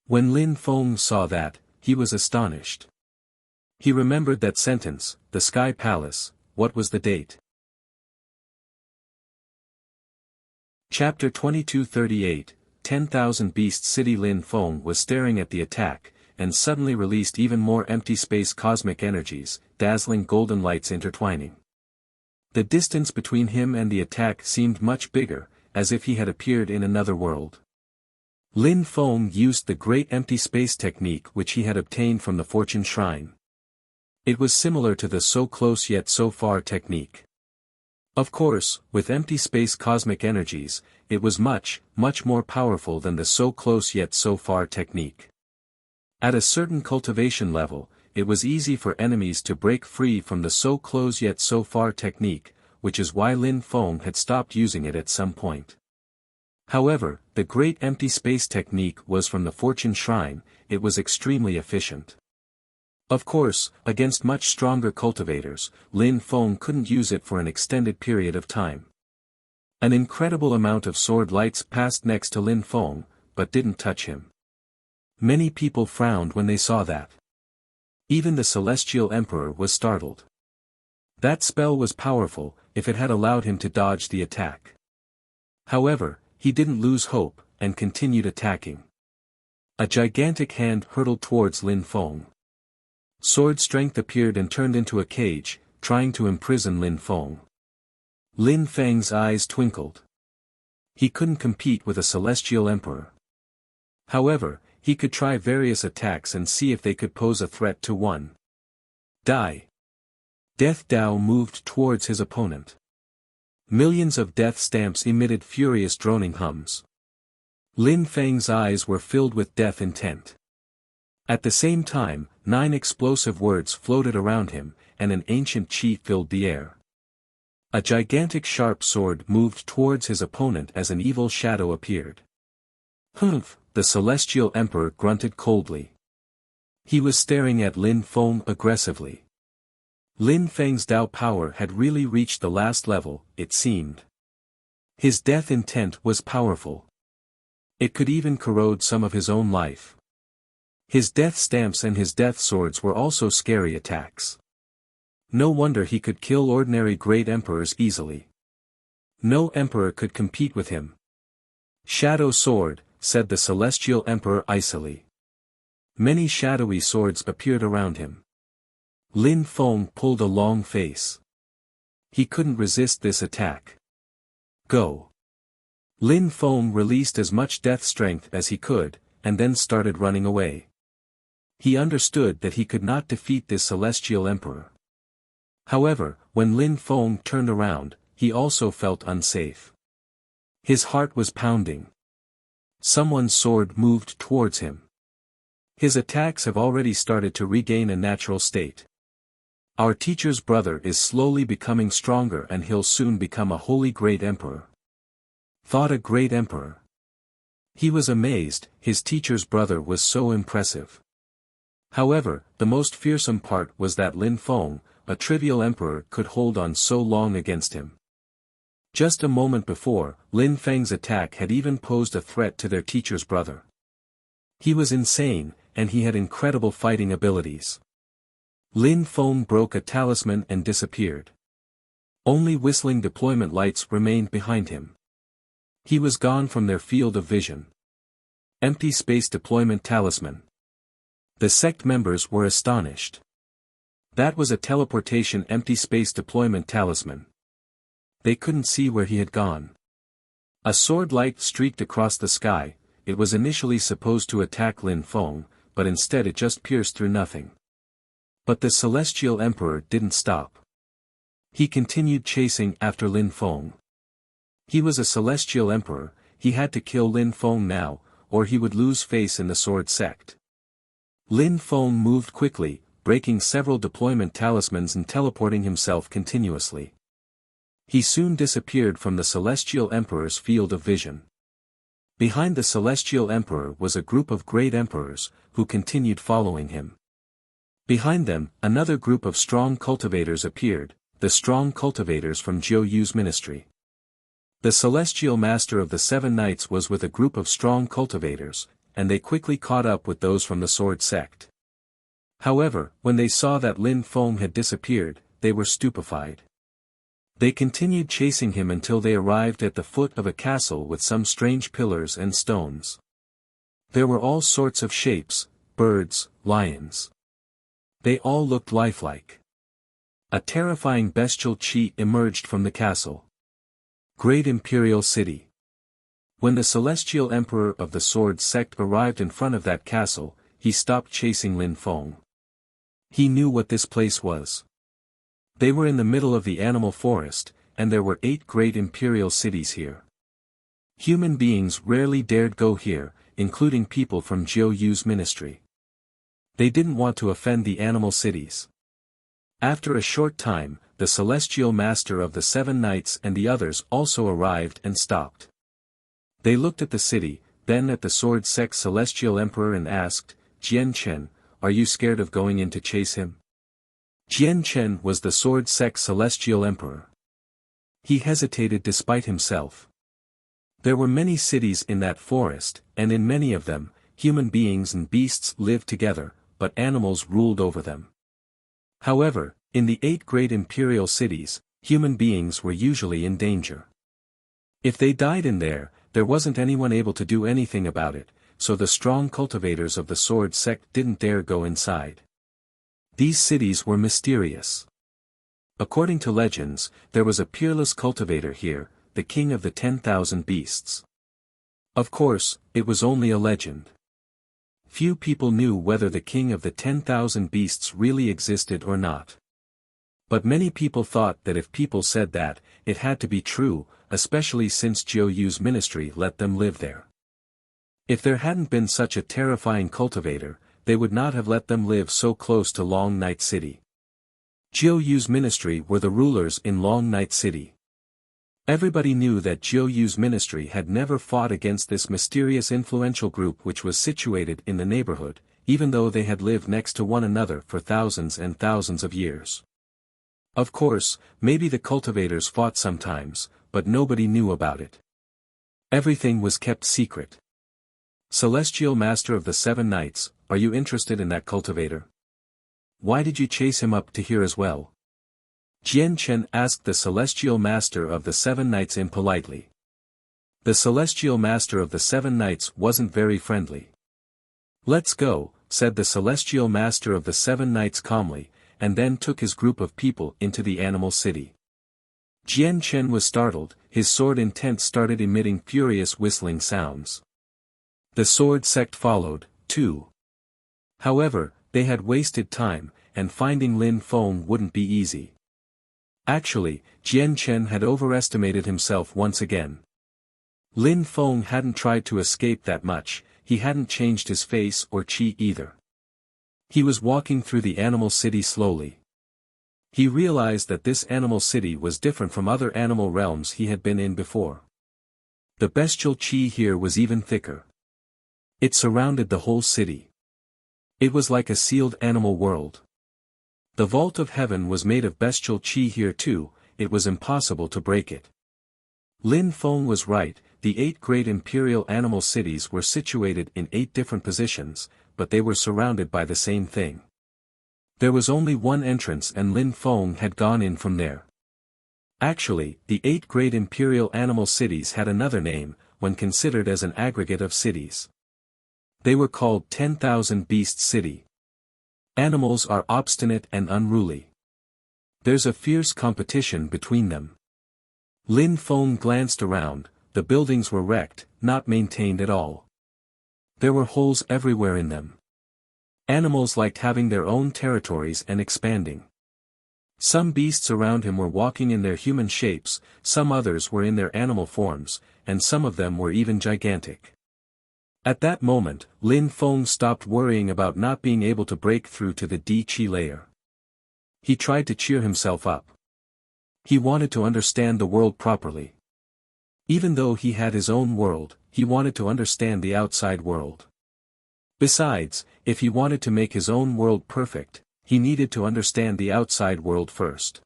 When Lin Feng saw that, he was astonished. He remembered that sentence, the Sky Palace, what was the date? Chapter 2238, 10,000 Beast City. Lin Feng was staring at the attack, and suddenly released even more empty space cosmic energies, dazzling golden lights intertwining. The distance between him and the attack seemed much bigger, as if he had appeared in another world. Lin Feng used the great empty space technique which he had obtained from the Fortune Shrine. It was similar to the so close yet so far technique. Of course, with empty space cosmic energies, it was much, much more powerful than the so close yet so far technique. At a certain cultivation level, it was easy for enemies to break free from the so close yet so far technique, which is why Lin Feng had stopped using it at some point. However, the great empty space technique was from the Fortune Shrine. It was extremely efficient. Of course, against much stronger cultivators, Lin Feng couldn't use it for an extended period of time. An incredible amount of sword lights passed next to Lin Feng, but didn't touch him. Many people frowned when they saw that. Even the Celestial Emperor was startled. That spell was powerful, if it had allowed him to dodge the attack. However, he didn't lose hope, and continued attacking. A gigantic hand hurtled towards Lin Feng. Sword strength appeared and turned into a cage, trying to imprison Lin Feng. Lin Feng's eyes twinkled. He couldn't compete with a Celestial Emperor. However, he could try various attacks and see if they could pose a threat to one. Die. Death Dao moved towards his opponent. Millions of death stamps emitted furious droning hums. Lin Feng's eyes were filled with death intent. At the same time, 9 explosive words floated around him, and an ancient chi filled the air. A gigantic sharp sword moved towards his opponent as an evil shadow appeared. Humph, the Celestial Emperor grunted coldly. He was staring at Lin Feng aggressively. Lin Feng's Dao power had really reached the last level, it seemed. His death intent was powerful. It could even corrode some of his own life. His death stamps and his death swords were also scary attacks. No wonder he could kill ordinary great emperors easily. No emperor could compete with him. Shadow sword, said the Celestial Emperor icily. Many shadowy swords appeared around him. Lin Feng pulled a long face. He couldn't resist this attack. Go. Lin Feng released as much death strength as he could, and then started running away. He understood that he could not defeat this Celestial Emperor. However, when Lin Feng turned around, he also felt unsafe. His heart was pounding. Someone's sword moved towards him. His attacks have already started to regain a natural state. Our teacher's brother is slowly becoming stronger and he'll soon become a holy great emperor. Thought a great emperor. He was amazed, his teacher's brother was so impressive. However, the most fearsome part was that Lin Feng, a trivial emperor, could hold on so long against him. Just a moment before, Lin Feng's attack had even posed a threat to their teacher's brother. He was insane, and he had incredible fighting abilities. Lin Feng broke a talisman and disappeared. Only whistling deployment lights remained behind him. He was gone from their field of vision. Empty space deployment talisman. The sect members were astonished. That was a teleportation empty space deployment talisman. They couldn't see where he had gone. A sword light streaked across the sky. It was initially supposed to attack Lin Feng, but instead it just pierced through nothing. But the Celestial Emperor didn't stop. He continued chasing after Lin Feng. He was a Celestial Emperor, he had to kill Lin Feng now, or he would lose face in the sword sect. Lin Feng moved quickly, breaking several deployment talismans and teleporting himself continuously. He soon disappeared from the Celestial Emperor's field of vision. Behind the Celestial Emperor was a group of great emperors, who continued following him. Behind them, another group of strong cultivators appeared, the strong cultivators from Jiu Yu's ministry. The Celestial Master of the Seven Knights was with a group of strong cultivators, and they quickly caught up with those from the sword sect. However, when they saw that Lin Feng had disappeared, they were stupefied. They continued chasing him until they arrived at the foot of a castle with some strange pillars and stones. There were all sorts of shapes, birds, lions. They all looked lifelike. A terrifying bestial chi emerged from the castle. Great Imperial City. When the Celestial Emperor of the Sword Sect arrived in front of that castle, he stopped chasing Lin Feng. He knew what this place was. They were in the middle of the animal forest, and there were 8 great imperial cities here. Human beings rarely dared go here, including people from Jiu Yu's ministry. They didn't want to offend the animal cities. After a short time, the Celestial Master of the Seven Knights and the others also arrived and stopped. They looked at the city, then at the Sword Sect Celestial Emperor and asked, "Jian Chen, are you scared of going in to chase him?" Jian Chen was the Sword Sect Celestial Emperor. He hesitated despite himself. There were many cities in that forest, and in many of them, human beings and beasts lived together, but animals ruled over them. However, in the 8 great imperial cities, human beings were usually in danger. If they died in there wasn't anyone able to do anything about it, so the strong cultivators of the sword sect didn't dare go inside. These cities were mysterious. According to legends, there was a peerless cultivator here, the king of the 10,000 beasts. Of course, it was only a legend. Few people knew whether the king of the 10,000 beasts really existed or not. But many people thought that if people said that, it had to be true, especially since Jiu Yu's ministry let them live there. If there hadn't been such a terrifying cultivator, they would not have let them live so close to Long Night City. Jiu Yu's ministry were the rulers in Long Night City. Everybody knew that Jiu Yu's ministry had never fought against this mysterious influential group which was situated in the neighborhood, even though they had lived next to one another for thousands and thousands of years. Of course, maybe the cultivators fought sometimes, but nobody knew about it. Everything was kept secret. Celestial Master of the 7 Knights, are you interested in that cultivator? Why did you chase him up to here as well? Jian Chen asked the Celestial Master of the 7 Knights impolitely. The Celestial Master of the 7 Knights wasn't very friendly. Let's go, said the Celestial Master of the 7 Knights calmly, and then took his group of people into the animal city. Jian Chen was startled, his sword intent started emitting furious whistling sounds. The sword sect followed, too. However, they had wasted time, and finding Lin Feng wouldn't be easy. Actually, Jian Chen had overestimated himself once again. Lin Feng hadn't tried to escape that much, he hadn't changed his face or chi either. He was walking through the animal city slowly. He realized that this animal city was different from other animal realms he had been in before. The bestial chi here was even thicker. It surrounded the whole city. It was like a sealed animal world. The vault of heaven was made of bestial chi here too, it was impossible to break it. Lin Feng was right, the 8 great imperial animal cities were situated in 8 different positions, but they were surrounded by the same thing. There was only one entrance and Lin Feng had gone in from there. Actually, the 8 great imperial animal cities had another name, when considered as an aggregate of cities. They were called 10,000 Beast City. Animals are obstinate and unruly. There's a fierce competition between them. Lin Feng glanced around, the buildings were wrecked, not maintained at all. There were holes everywhere in them. Animals liked having their own territories and expanding. Some beasts around him were walking in their human shapes, some others were in their animal forms, and some of them were even gigantic. At that moment, Lin Feng stopped worrying about not being able to break through to the Di-Chi layer. He tried to cheer himself up. He wanted to understand the world properly. Even though he had his own world, he wanted to understand the outside world. Besides, if he wanted to make his own world perfect, he needed to understand the outside world first.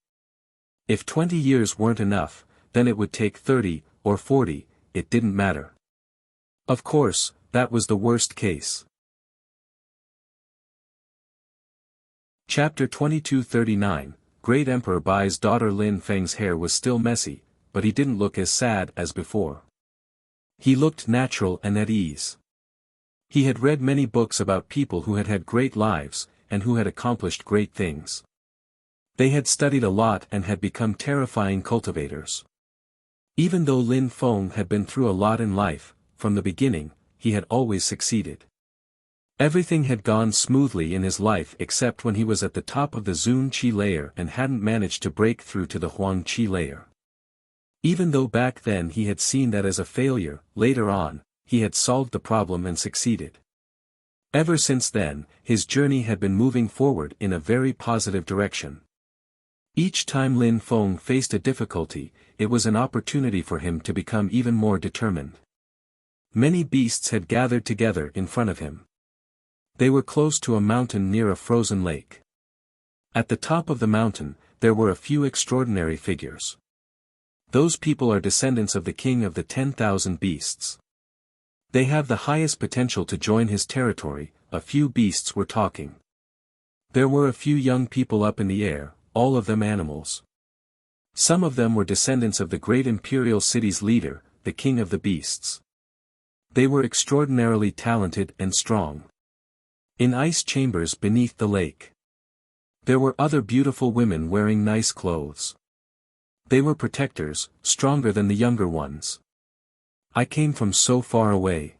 If 20 years weren't enough, then it would take 30, or 40, it didn't matter. Of course, that was the worst case. Chapter 2239, Great Emperor Bai's daughter Lin Feng's hair was still messy, but he didn't look as sad as before. He looked natural and at ease. He had read many books about people who had had great lives, and who had accomplished great things. They had studied a lot and had become terrifying cultivators. Even though Lin Feng had been through a lot in life, from the beginning, he had always succeeded. Everything had gone smoothly in his life except when he was at the top of the Zun Qi layer and hadn't managed to break through to the Huang Qi layer. Even though back then he had seen that as a failure, later on, he had solved the problem and succeeded. Ever since then, his journey had been moving forward in a very positive direction. Each time Lin Feng faced a difficulty, it was an opportunity for him to become even more determined. Many beasts had gathered together in front of him. They were close to a mountain near a frozen lake. At the top of the mountain, there were a few extraordinary figures. Those people are descendants of the king of the 10,000 beasts. They have the highest potential to join his territory. A few beasts were talking. There were a few young people up in the air, all of them animals. Some of them were descendants of the great imperial city's leader, the king of the beasts. They were extraordinarily talented and strong. In ice chambers beneath the lake, there were other beautiful women wearing nice clothes. They were protectors, stronger than the younger ones. I came from so far away.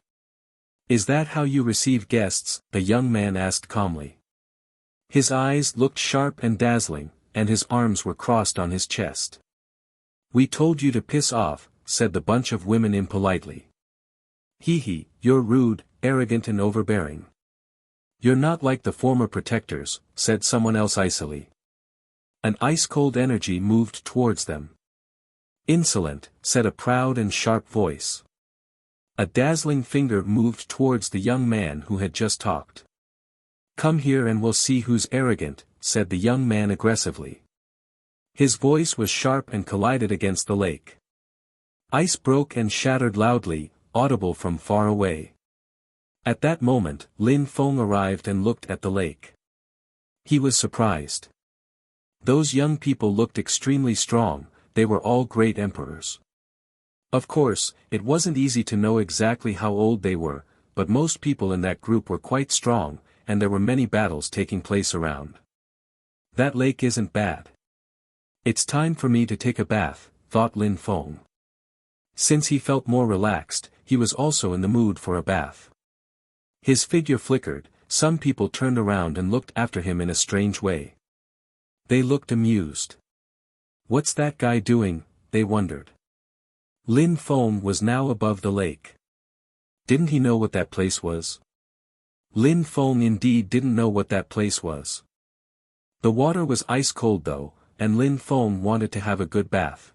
Is that how you receive guests? The young man asked calmly. His eyes looked sharp and dazzling, and his arms were crossed on his chest. We told you to piss off, said the bunch of women impolitely. Hee, you're rude, arrogant and overbearing. You're not like the former protectors, said someone else icily. An ice-cold energy moved towards them. Insolent, said a proud and sharp voice. A dazzling finger moved towards the young man who had just talked. Come here and we'll see who's arrogant, said the young man aggressively. His voice was sharp and collided against the lake. Ice broke and shattered loudly, audible from far away. At that moment, Lin Feng arrived and looked at the lake. He was surprised. Those young people looked extremely strong. They were all great emperors. Of course, it wasn't easy to know exactly how old they were, but most people in that group were quite strong, and there were many battles taking place around. That lake isn't bad. It's time for me to take a bath, thought Lin Feng. Since he felt more relaxed, he was also in the mood for a bath. His figure flickered, some people turned around and looked after him in a strange way. They looked amused. What's that guy doing? They wondered. Lin Feng was now above the lake. Didn't he know what that place was? Lin Feng indeed didn't know what that place was. The water was ice cold though, and Lin Feng wanted to have a good bath.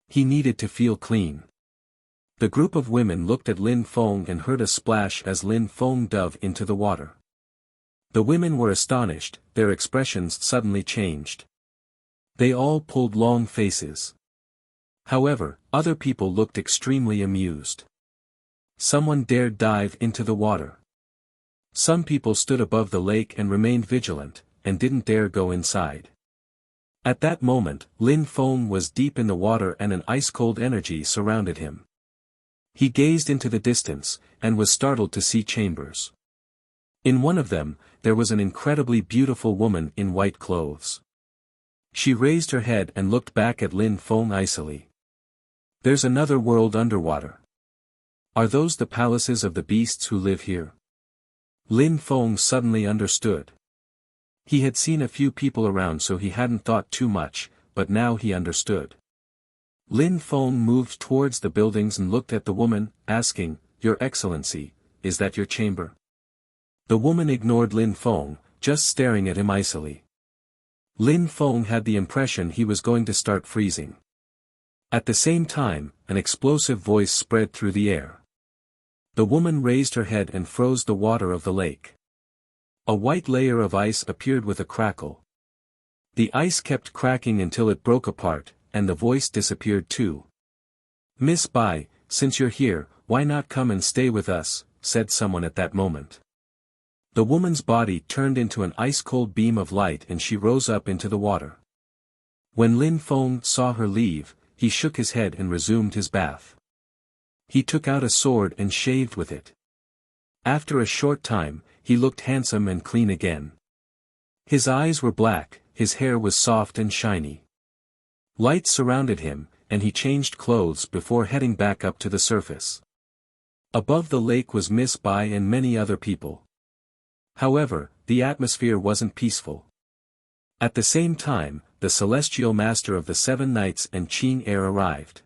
He needed to feel clean. The group of women looked at Lin Feng and heard a splash as Lin Feng dove into the water. The women were astonished, their expressions suddenly changed. They all pulled long faces. However, other people looked extremely amused. Someone dared dive into the water. Some people stood above the lake and remained vigilant, and didn't dare go inside. At that moment, Lin Feng was deep in the water and an ice-cold energy surrounded him. He gazed into the distance, and was startled to see chambers. In one of them, there was an incredibly beautiful woman in white clothes. She raised her head and looked back at Lin Feng icily. There's another world underwater. Are those the palaces of the beasts who live here? Lin Feng suddenly understood. He had seen a few people around so he hadn't thought too much, but now he understood. Lin Feng moved towards the buildings and looked at the woman, asking, Your Excellency, is that your chamber? The woman ignored Lin Feng, just staring at him icily. Lin Feng had the impression he was going to start freezing. At the same time, an explosive voice spread through the air. The woman raised her head and froze the water of the lake. A white layer of ice appeared with a crackle. The ice kept cracking until it broke apart, and the voice disappeared too. Miss Bai, since you're here, why not come and stay with us, said someone at that moment. The woman's body turned into an ice-cold beam of light and she rose up into the water. When Lin Feng saw her leave, he shook his head and resumed his bath. He took out a sword and shaved with it. After a short time, he looked handsome and clean again. His eyes were black, his hair was soft and shiny. Light surrounded him, and he changed clothes before heading back up to the surface. Above the lake was Miss Bai and many other people. However, the atmosphere wasn't peaceful. At the same time, the celestial master of the 7 knights and Qin Air arrived.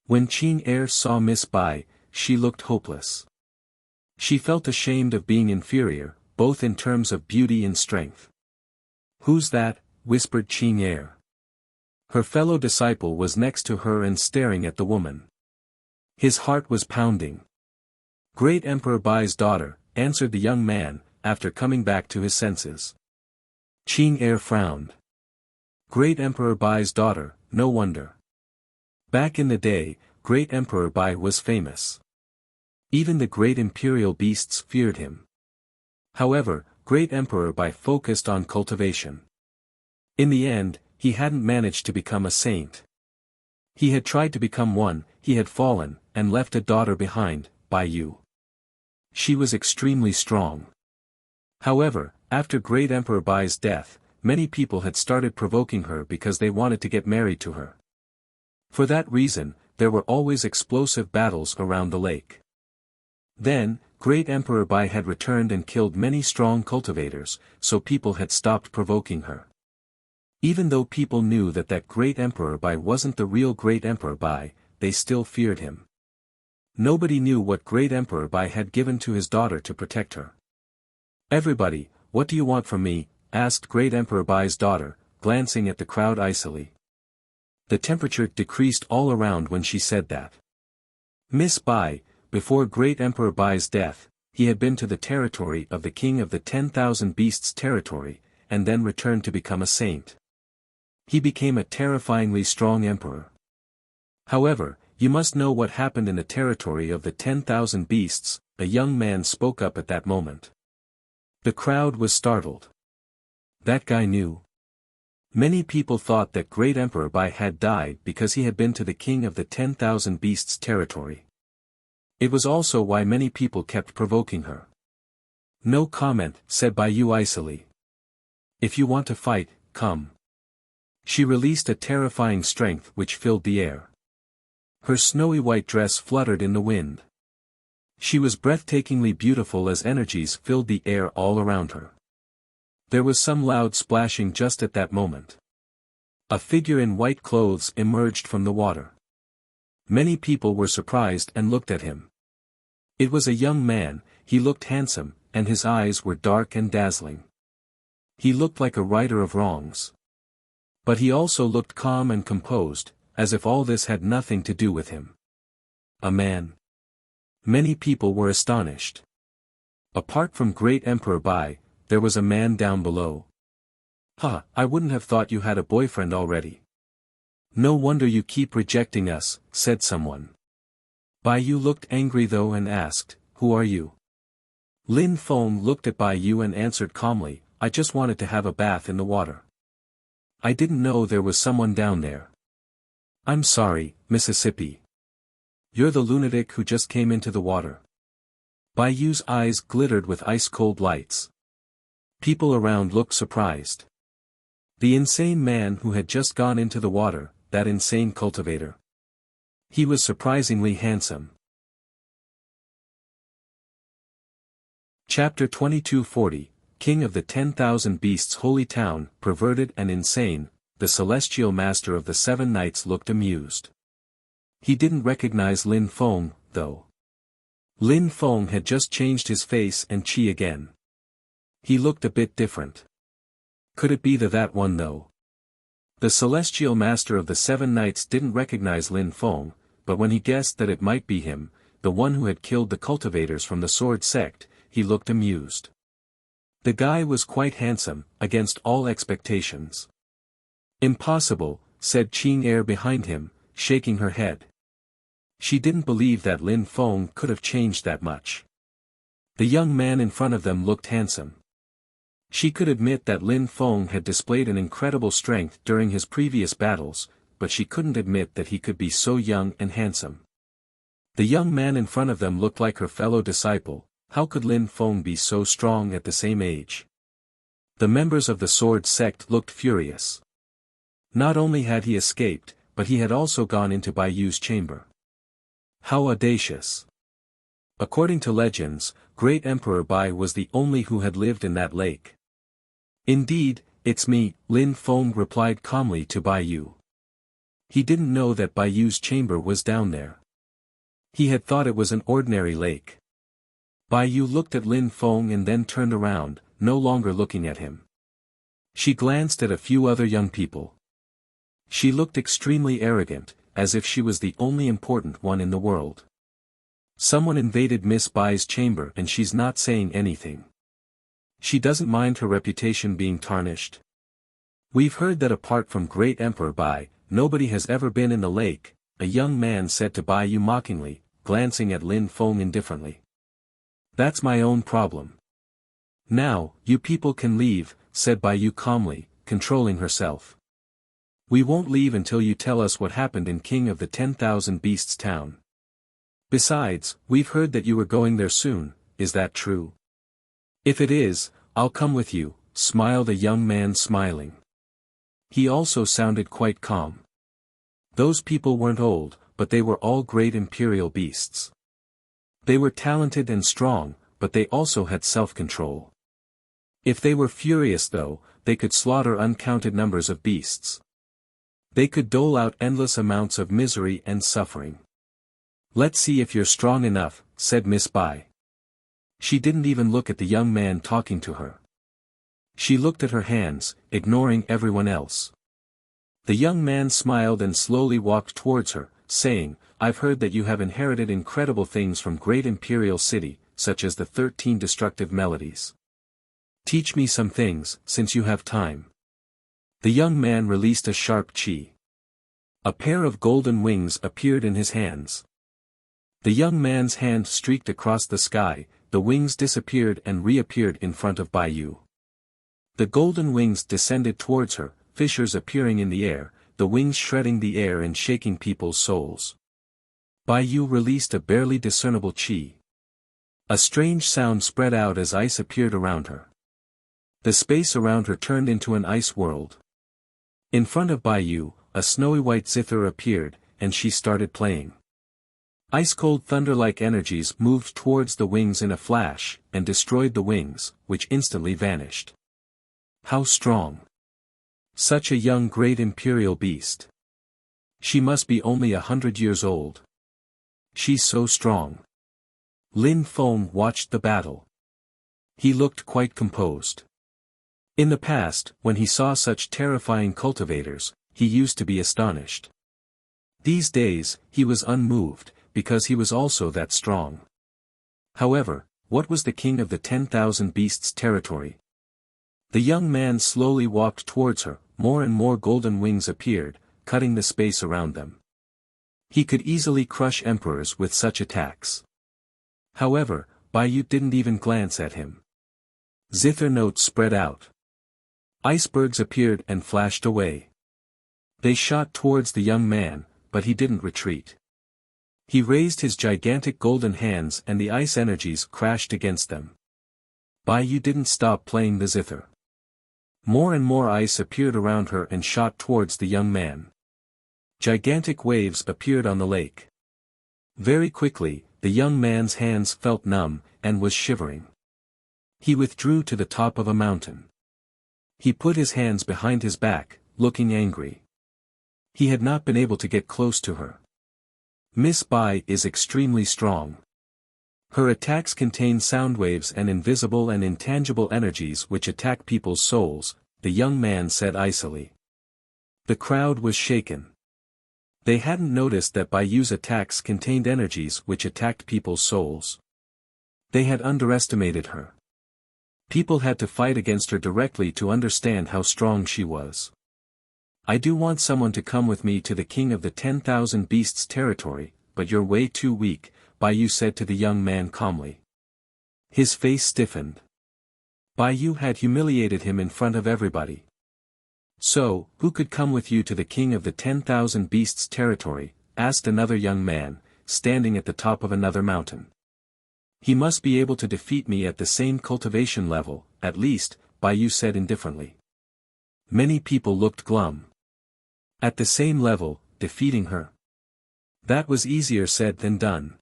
When Qin Air saw Miss Bai, she looked hopeless. She felt ashamed of being inferior, both in terms of beauty and strength. Who's that? Whispered Qin Air. Her fellow disciple was next to her and staring at the woman. His heart was pounding. Great Emperor Bai's daughter, answered the young man, after coming back to his senses. Qin Air frowned. Great Emperor Bai's daughter, no wonder. Back in the day, Great Emperor Bai was famous. Even the great imperial beasts feared him. However, Great Emperor Bai focused on cultivation. In the end, he hadn't managed to become a saint. He had tried to become one, he had fallen, and left a daughter behind, Bai Yu. She was extremely strong. However, after Great Emperor Bai's death, many people had started provoking her because they wanted to get married to her. For that reason, there were always explosive battles around the lake. Then, Great Emperor Bai had returned and killed many strong cultivators, so people had stopped provoking her. Even though people knew that Great Emperor Bai wasn't the real Great Emperor Bai, they still feared him. Nobody knew what Great Emperor Bai had given to his daughter to protect her. "Everybody, what do you want from me?" asked Great Emperor Bai's daughter, glancing at the crowd icily. The temperature decreased all around when she said that. Miss Bai, before Great Emperor Bai's death, he had been to the territory of the King of the 10,000 Beasts territory, and then returned to become a saint. He became a terrifyingly strong emperor. However, you must know what happened in the territory of the 10,000 Beasts, a young man spoke up at that moment. The crowd was startled. That guy knew. Many people thought that Great Emperor Bai had died because he had been to the King of the 10,000 Beasts territory. It was also why many people kept provoking her. "No comment," said Bai Yu icily. "If you want to fight, come." She released a terrifying strength which filled the air. Her snowy white dress fluttered in the wind. She was breathtakingly beautiful as energies filled the air all around her. There was some loud splashing just at that moment. A figure in white clothes emerged from the water. Many people were surprised and looked at him. It was a young man, he looked handsome, and his eyes were dark and dazzling. He looked like a righter of wrongs. But he also looked calm and composed, as if all this had nothing to do with him. A man. Many people were astonished. Apart from Great Emperor Bai, there was a man down below. "Ha, I wouldn't have thought you had a boyfriend already." "No wonder you keep rejecting us," said someone. Bai Yu looked angry though and asked, "Who are you?" Lin Feng looked at Bai Yu and answered calmly, "I just wanted to have a bath in the water. I didn't know there was someone down there." "I'm sorry, Mississippi. You're the lunatic who just came into the water." Bai Yu's eyes glittered with ice-cold lights. People around looked surprised. The insane man who had just gone into the water, that insane cultivator. He was surprisingly handsome. Chapter 2240, King of the 10,000 Beasts Holy Town, perverted and insane. The celestial master of the 7 knights looked amused. He didn't recognize Lin Feng, though. Lin Feng had just changed his face and chi again. He looked a bit different. Could it be that one though? The celestial master of the 7 knights didn't recognize Lin Feng, but when he guessed that it might be him, the one who had killed the cultivators from the sword sect, he looked amused. The guy was quite handsome, against all expectations. "Impossible," said Qing Er behind him, shaking her head. She didn't believe that Lin Feng could have changed that much. The young man in front of them looked handsome. She could admit that Lin Feng had displayed an incredible strength during his previous battles, but she couldn't admit that he could be so young and handsome. The young man in front of them looked like her fellow disciple. How could Lin Feng be so strong at the same age? The members of the sword sect looked furious. Not only had he escaped, but he had also gone into Bai Yu's chamber. How audacious! According to legends, Great Emperor Bai was the only who had lived in that lake. "Indeed, it's me," Lin Feng replied calmly to Bai Yu. He didn't know that Bai Yu's chamber was down there. He had thought it was an ordinary lake. Bai Yu looked at Lin Feng and then turned around, no longer looking at him. She glanced at a few other young people. She looked extremely arrogant, as if she was the only important one in the world. Someone invaded Miss Bai's chamber and she's not saying anything. She doesn't mind her reputation being tarnished. "We've heard that apart from Great Emperor Bai, nobody has ever been in the lake," a young man said to Bai Yu mockingly, glancing at Lin Feng indifferently. That's my own problem. Now, you people can leave, said Bai Yu calmly, controlling herself. We won't leave until you tell us what happened in King of the 10,000 Beasts town. Besides, we've heard that you were going there soon, is that true? If it is, I'll come with you, smiled a young man smiling. He also sounded quite calm. Those people weren't old, but they were all great imperial beasts. They were talented and strong, but they also had self-control. If they were furious though, they could slaughter uncounted numbers of beasts. They could dole out endless amounts of misery and suffering. Let's see if you're strong enough, said Miss Bai. She didn't even look at the young man talking to her. She looked at her hands, ignoring everyone else. The young man smiled and slowly walked towards her, saying, I've heard that you have inherited incredible things from great imperial city, such as the 13 destructive melodies. Teach me some things, since you have time. The young man released a sharp chi. A pair of golden wings appeared in his hands. The young man's hand streaked across the sky, the wings disappeared and reappeared in front of Bai Yu. The golden wings descended towards her, fissures appearing in the air, the wings shredding the air and shaking people's souls. Bai Yu released a barely discernible chi. A strange sound spread out as ice appeared around her. The space around her turned into an ice world. In front of Bai Yu, a snowy white zither appeared, and she started playing. Ice-cold thunder-like energies moved towards the wings in a flash, and destroyed the wings, which instantly vanished. How strong! Such a young great imperial beast. She must be only 100 years old. She's so strong. Lin Feng watched the battle. He looked quite composed. In the past, when he saw such terrifying cultivators, he used to be astonished. These days, he was unmoved, because he was also that strong. However, what was the king of the 10,000 beasts territory? The young man slowly walked towards her, more and more golden wings appeared, cutting the space around them. He could easily crush emperors with such attacks. However, Bai Yu didn't even glance at him. Zither notes spread out. Icebergs appeared and flashed away. They shot towards the young man, but he didn't retreat. He raised his gigantic golden hands and the ice energies crashed against them. Bai Yu didn't stop playing the zither. More and more ice appeared around her and shot towards the young man. Gigantic waves appeared on the lake. Very quickly, the young man's hands felt numb, and was shivering. He withdrew to the top of a mountain. He put his hands behind his back, looking angry. He had not been able to get close to her. Miss Bai is extremely strong. Her attacks contain sound waves and invisible and intangible energies which attack people's souls, the young man said icily. The crowd was shaken. They hadn't noticed that Bai Yu's attacks contained energies which attacked people's souls. They had underestimated her. People had to fight against her directly to understand how strong she was. I do want someone to come with me to the king of the 10,000 beasts territory, but you're way too weak, Bai Yu said to the young man calmly. His face stiffened. Bai Yu had humiliated him in front of everybody. So, who could come with you to the king of the 10,000 beasts territory? Asked another young man, standing at the top of another mountain. He must be able to defeat me at the same cultivation level, at least, Bai Yu said indifferently. Many people looked glum. At the same level, defeating her. That was easier said than done.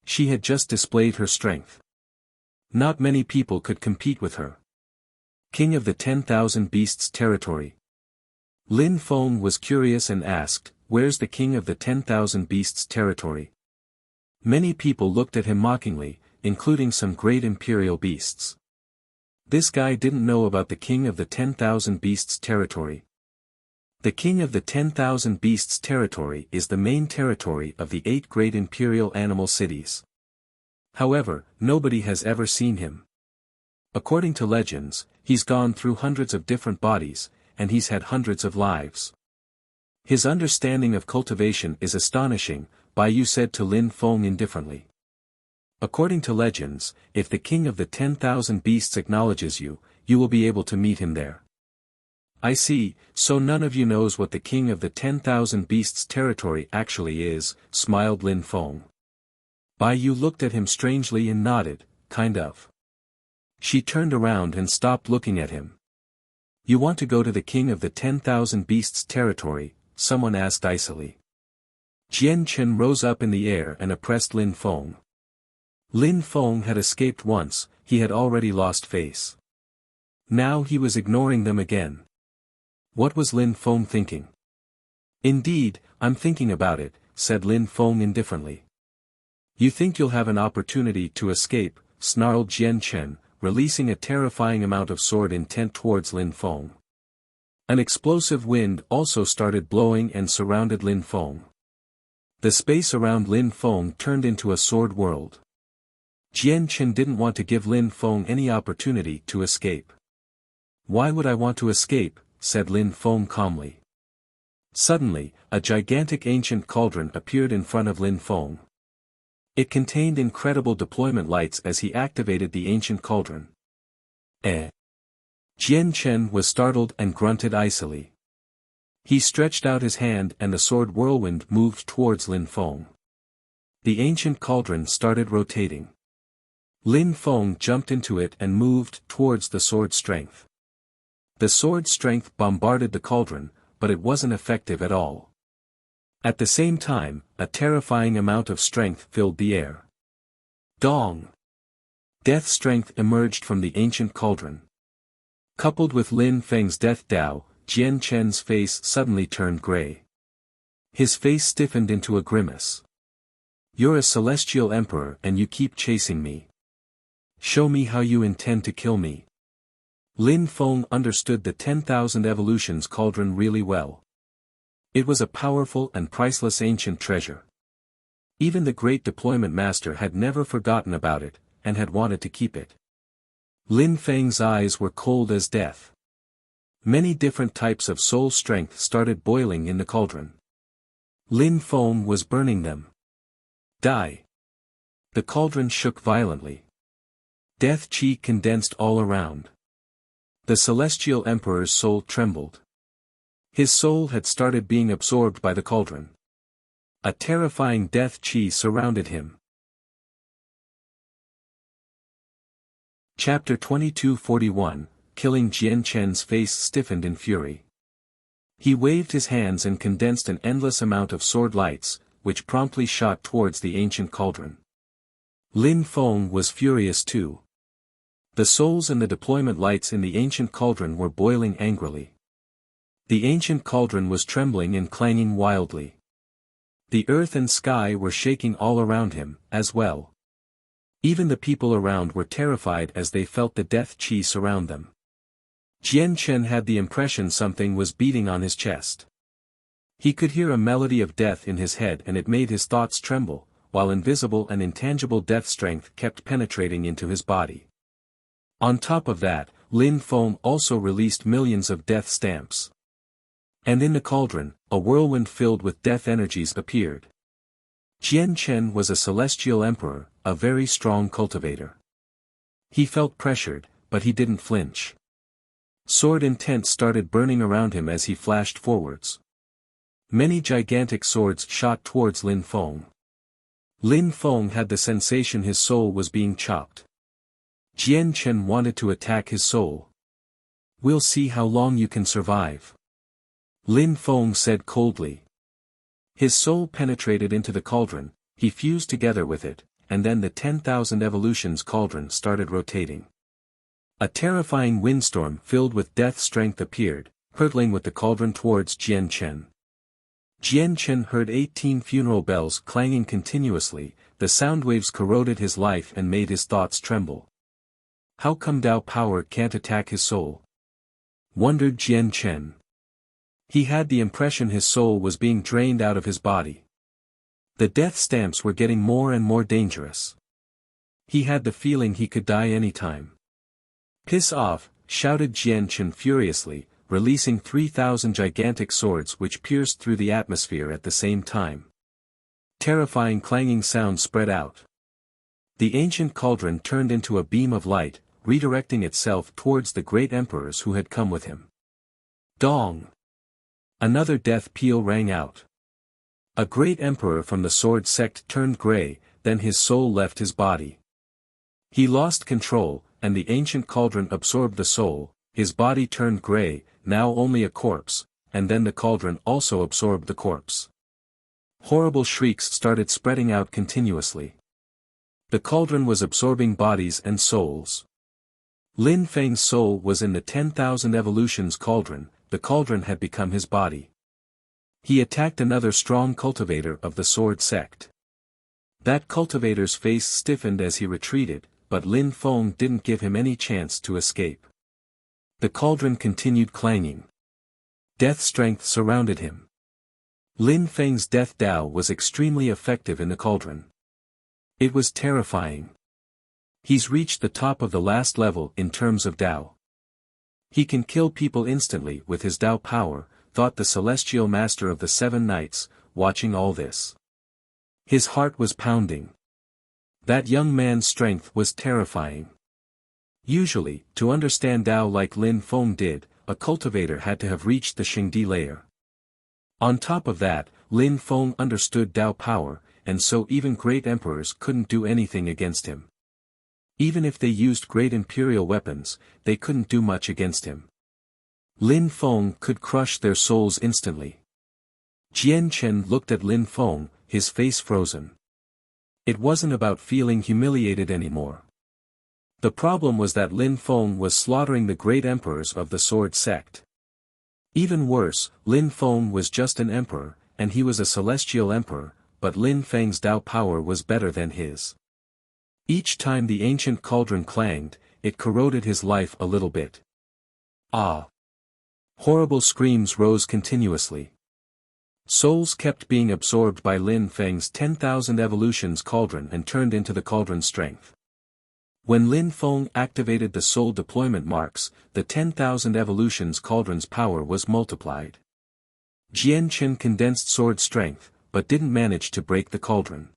She had just displayed her strength. Not many people could compete with her. King of the 10,000 beasts territory. Lin Feng was curious and asked, where's the king of the 10,000 beasts territory? Many people looked at him mockingly, including some great imperial beasts. This guy didn't know about the king of the 10,000 beasts territory. The king of the 10,000 beasts territory is the main territory of the 8 great imperial animal cities. However, nobody has ever seen him. According to legends, he's gone through hundreds of different bodies, and he's had hundreds of lives. His understanding of cultivation is astonishing, Bai Yu said to Lin Feng indifferently. According to legends, if the king of the 10,000 beasts acknowledges you, you will be able to meet him there. I see, so none of you knows what the king of the 10,000 beasts territory actually is, smiled Lin Feng. Bai Yu looked at him strangely and nodded, kind of. She turned around and stopped looking at him. You want to go to the king of the 10,000 beasts territory? Someone asked icily. Jian Chen rose up in the air and oppressed Lin Feng. Lin Feng had escaped once, he had already lost face. Now he was ignoring them again. What was Lin Feng thinking? Indeed, I'm thinking about it, said Lin Feng indifferently. You think you'll have an opportunity to escape, snarled Jian Chen, releasing a terrifying amount of sword intent towards Lin Feng. An explosive wind also started blowing and surrounded Lin Feng. The space around Lin Feng turned into a sword world. Jian Chen didn't want to give Lin Feng any opportunity to escape. Why would I want to escape? Said Lin Feng calmly. Suddenly, a gigantic ancient cauldron appeared in front of Lin Feng. It contained incredible deployment lights as he activated the ancient cauldron. Jian Chen was startled and grunted icily. He stretched out his hand and the sword whirlwind moved towards Lin Feng. The ancient cauldron started rotating. Lin Feng jumped into it and moved towards the sword strength. The sword strength bombarded the cauldron, but it wasn't effective at all. At the same time, a terrifying amount of strength filled the air. Dong! Death strength emerged from the ancient cauldron. Coupled with Lin Feng's death Dao, Jian Chen's face suddenly turned gray. His face stiffened into a grimace. You're a celestial emperor and you keep chasing me. Show me how you intend to kill me. Lin Feng understood the 10,000 evolutions cauldron really well. It was a powerful and priceless ancient treasure. Even the great deployment master had never forgotten about it, and had wanted to keep it. Lin Feng's eyes were cold as death. Many different types of soul strength started boiling in the cauldron. Lin Feng was burning them. Die! The cauldron shook violently. Death chi condensed all around. The celestial emperor's soul trembled. His soul had started being absorbed by the cauldron. A terrifying death chi surrounded him. Chapter 2241, Killing Jian Chen's face stiffened in fury. He waved his hands and condensed an endless amount of sword lights, which promptly shot towards the ancient cauldron. Lin Feng was furious too. The souls and the deployment lights in the ancient cauldron were boiling angrily. The ancient cauldron was trembling and clanging wildly. The earth and sky were shaking all around him, as well. Even the people around were terrified as they felt the death chi surround them. Jian Chen had the impression something was beating on his chest. He could hear a melody of death in his head and it made his thoughts tremble, while invisible and intangible death strength kept penetrating into his body. On top of that, Lin Feng also released millions of death stamps. And in the cauldron, a whirlwind filled with death energies appeared. Jian Chen was a celestial emperor, a very strong cultivator. He felt pressured, but he didn't flinch. Sword intent started burning around him as he flashed forwards. Many gigantic swords shot towards Lin Feng. Lin Feng had the sensation his soul was being chopped. Jian Chen wanted to attack his soul. We'll see how long you can survive. Lin Feng said coldly. His soul penetrated into the cauldron, he fused together with it, and then the 10,000 evolutions cauldron started rotating. A terrifying windstorm filled with death strength appeared, hurtling with the cauldron towards Jian Chen. Jian Chen heard 18 funeral bells clanging continuously, the sound waves corroded his life and made his thoughts tremble. How come Dao power can't attack his soul? Wondered Jian Chen. He had the impression his soul was being drained out of his body. The death stamps were getting more and more dangerous. He had the feeling he could die anytime. Piss off, shouted Jian Chen furiously, releasing 3,000 gigantic swords which pierced through the atmosphere at the same time. Terrifying clanging sounds spread out. The ancient cauldron turned into a beam of light, redirecting itself towards the great emperors who had come with him. Dong! Another death peal rang out. A great emperor from the sword sect turned grey, then his soul left his body. He lost control, and the ancient cauldron absorbed the soul. His body turned grey, now only a corpse, and then the cauldron also absorbed the corpse. Horrible shrieks started spreading out continuously. The cauldron was absorbing bodies and souls. Lin Feng's soul was in the 10,000 evolutions cauldron, the cauldron had become his body. He attacked another strong cultivator of the sword sect. That cultivator's face stiffened as he retreated, but Lin Feng didn't give him any chance to escape. The cauldron continued clanging. Death strength surrounded him. Lin Feng's death Dao was extremely effective in the cauldron. It was terrifying. He's reached the top of the last level in terms of Dao. He can kill people instantly with his Dao power, thought the celestial master of the 7 knights, watching all this. His heart was pounding. That young man's strength was terrifying. Usually, to understand Dao like Lin Feng did, a cultivator had to have reached the Xingdi layer. On top of that, Lin Feng understood Dao power, and so even great emperors couldn't do anything against him. Even if they used great imperial weapons, they couldn't do much against him. Lin Feng could crush their souls instantly. Jian Chen looked at Lin Feng, his face frozen. It wasn't about feeling humiliated anymore. The problem was that Lin Feng was slaughtering the great emperors of the sword sect. Even worse, Lin Feng was just an emperor, and he was a celestial emperor, but Lin Feng's Dao power was better than his. Each time the ancient cauldron clanged, it corroded his life a little bit. Ah! Horrible screams rose continuously. Souls kept being absorbed by Lin Feng's 10,000 evolutions cauldron and turned into the cauldron's strength. When Lin Feng activated the soul deployment marks, the 10,000 evolutions cauldron's power was multiplied. Jian Chen condensed sword strength, but didn't manage to break the cauldron.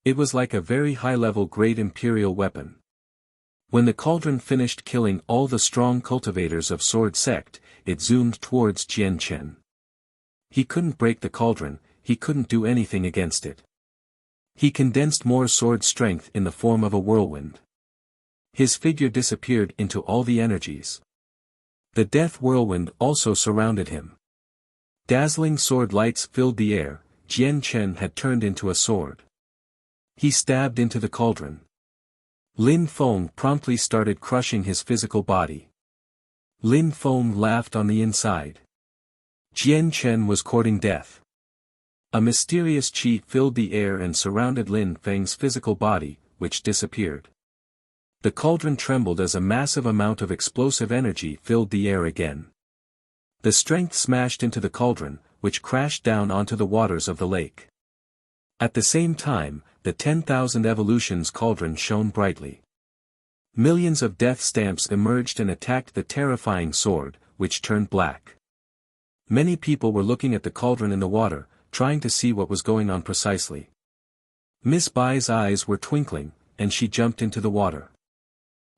It was like a very high-level great imperial weapon. When the cauldron finished killing all the strong cultivators of sword sect, it zoomed towards Jian Chen. He couldn't break the cauldron, he couldn't do anything against it. He condensed more sword strength in the form of a whirlwind. His figure disappeared into all the energies. The death whirlwind also surrounded him. Dazzling sword lights filled the air. Jian Chen had turned into a sword. He stabbed into the cauldron. Lin Feng promptly started crushing his physical body. Lin Feng laughed on the inside. Jian Chen was courting death. A mysterious qi filled the air and surrounded Lin Feng's physical body, which disappeared. The cauldron trembled as a massive amount of explosive energy filled the air again. The strength smashed into the cauldron, which crashed down onto the waters of the lake. At the same time, the 10,000 evolutions cauldron shone brightly. Millions of death stamps emerged and attacked the terrifying sword, which turned black. Many people were looking at the cauldron in the water, trying to see what was going on precisely. Miss Bai's eyes were twinkling, and she jumped into the water.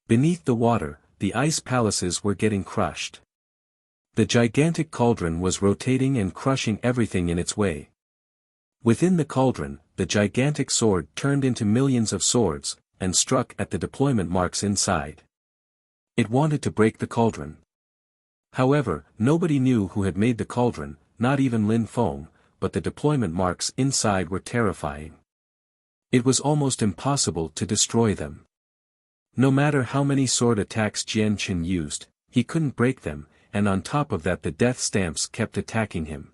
Beneath the water, the ice palaces were getting crushed. The gigantic cauldron was rotating and crushing everything in its way. Within the cauldron, the gigantic sword turned into millions of swords, and struck at the deployment marks inside. It wanted to break the cauldron. However, nobody knew who had made the cauldron, not even Lin Feng, but the deployment marks inside were terrifying. It was almost impossible to destroy them. No matter how many sword attacks Jian Chen used, he couldn't break them, and on top of that the death stamps kept attacking him.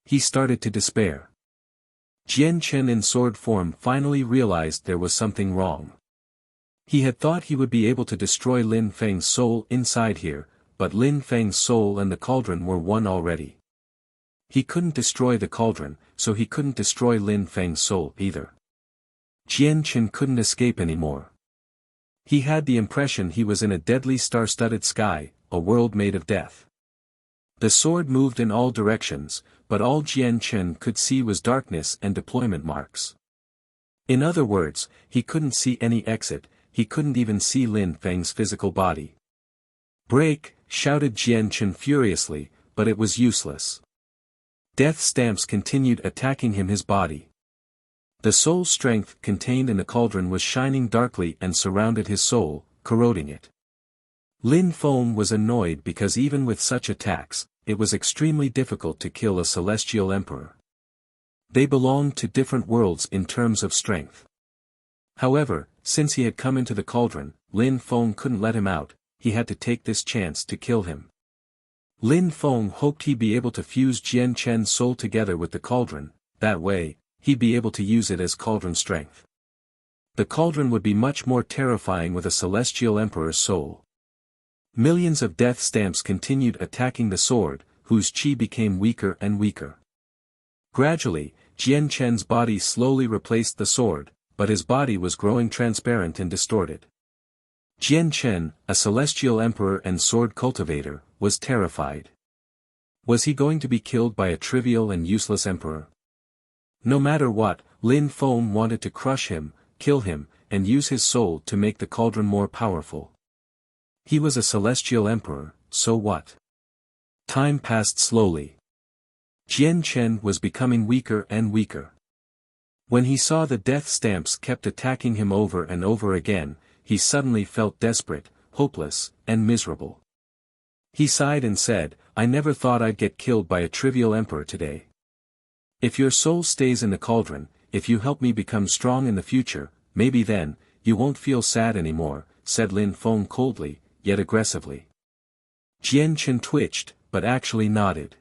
He started to despair. Jian Chen in sword form finally realized there was something wrong. He had thought he would be able to destroy Lin Feng's soul inside here, but Lin Feng's soul and the cauldron were one already. He couldn't destroy the cauldron, so he couldn't destroy Lin Feng's soul either. Jian Chen couldn't escape anymore. He had the impression he was in a deadly star-studded sky, a world made of death. The sword moved in all directions, but all Jian Chen could see was darkness and deployment marks. In other words, he couldn't see any exit, he couldn't even see Lin Feng's physical body. "Break!" shouted Jian Chen furiously, but it was useless. Death stamps continued attacking his body. The soul strength contained in the cauldron was shining darkly and surrounded his soul, corroding it. Lin Feng was annoyed because even with such attacks, it was extremely difficult to kill a celestial emperor. They belonged to different worlds in terms of strength. However, since he had come into the cauldron, Lin Feng couldn't let him out, he had to take this chance to kill him. Lin Feng hoped he'd be able to fuse Jian Chen's soul together with the cauldron, that way, he'd be able to use it as cauldron strength. The cauldron would be much more terrifying with a celestial emperor's soul. Millions of death stamps continued attacking the sword, whose chi became weaker and weaker. Gradually, Jian Chen's body slowly replaced the sword, but his body was growing transparent and distorted. Jian Chen, a celestial emperor and sword cultivator, was terrified. Was he going to be killed by a trivial and useless emperor? No matter what, Lin Feng wanted to crush him, kill him, and use his soul to make the cauldron more powerful. He was a celestial emperor, so what? Time passed slowly. Jian Chen was becoming weaker and weaker. When he saw the death stamps kept attacking him over and over again, he suddenly felt desperate, hopeless, and miserable. He sighed and said, "I never thought I'd get killed by a trivial emperor today. If your soul stays in the cauldron, if you help me become strong in the future, maybe then, you won't feel sad anymore," said Lin Feng coldly, yet aggressively. Jian Chen twitched, but actually nodded.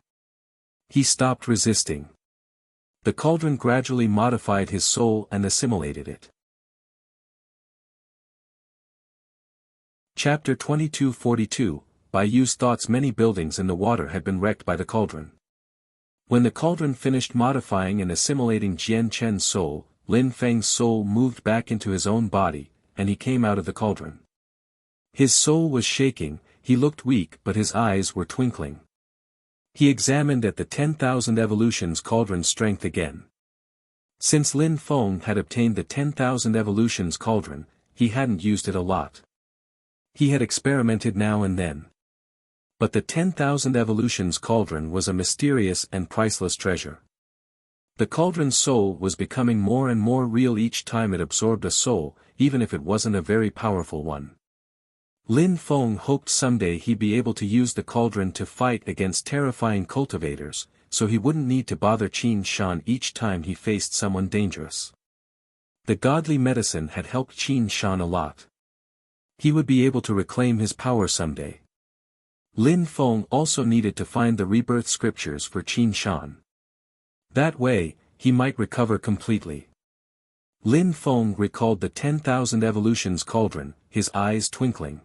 He stopped resisting. The cauldron gradually modified his soul and assimilated it. Chapter 2242, By Yu's thoughts many buildings in the water had been wrecked by the cauldron. When the cauldron finished modifying and assimilating Jian Chen's soul, Lin Feng's soul moved back into his own body, and he came out of the cauldron. His soul was shaking, he looked weak but his eyes were twinkling. He examined at the 10,000 evolutions cauldron strength again. Since Lin Feng had obtained the 10,000 evolutions cauldron, he hadn't used it a lot. He had experimented now and then. But the 10,000 evolutions cauldron was a mysterious and priceless treasure. The cauldron's soul was becoming more and more real each time it absorbed a soul, even if it wasn't a very powerful one. Lin Feng hoped someday he'd be able to use the cauldron to fight against terrifying cultivators, so he wouldn't need to bother Qin Shan each time he faced someone dangerous. The godly medicine had helped Qin Shan a lot. He would be able to reclaim his power someday. Lin Feng also needed to find the rebirth scriptures for Qin Shan. That way, he might recover completely. Lin Feng recalled the 10,000 evolutions cauldron, his eyes twinkling.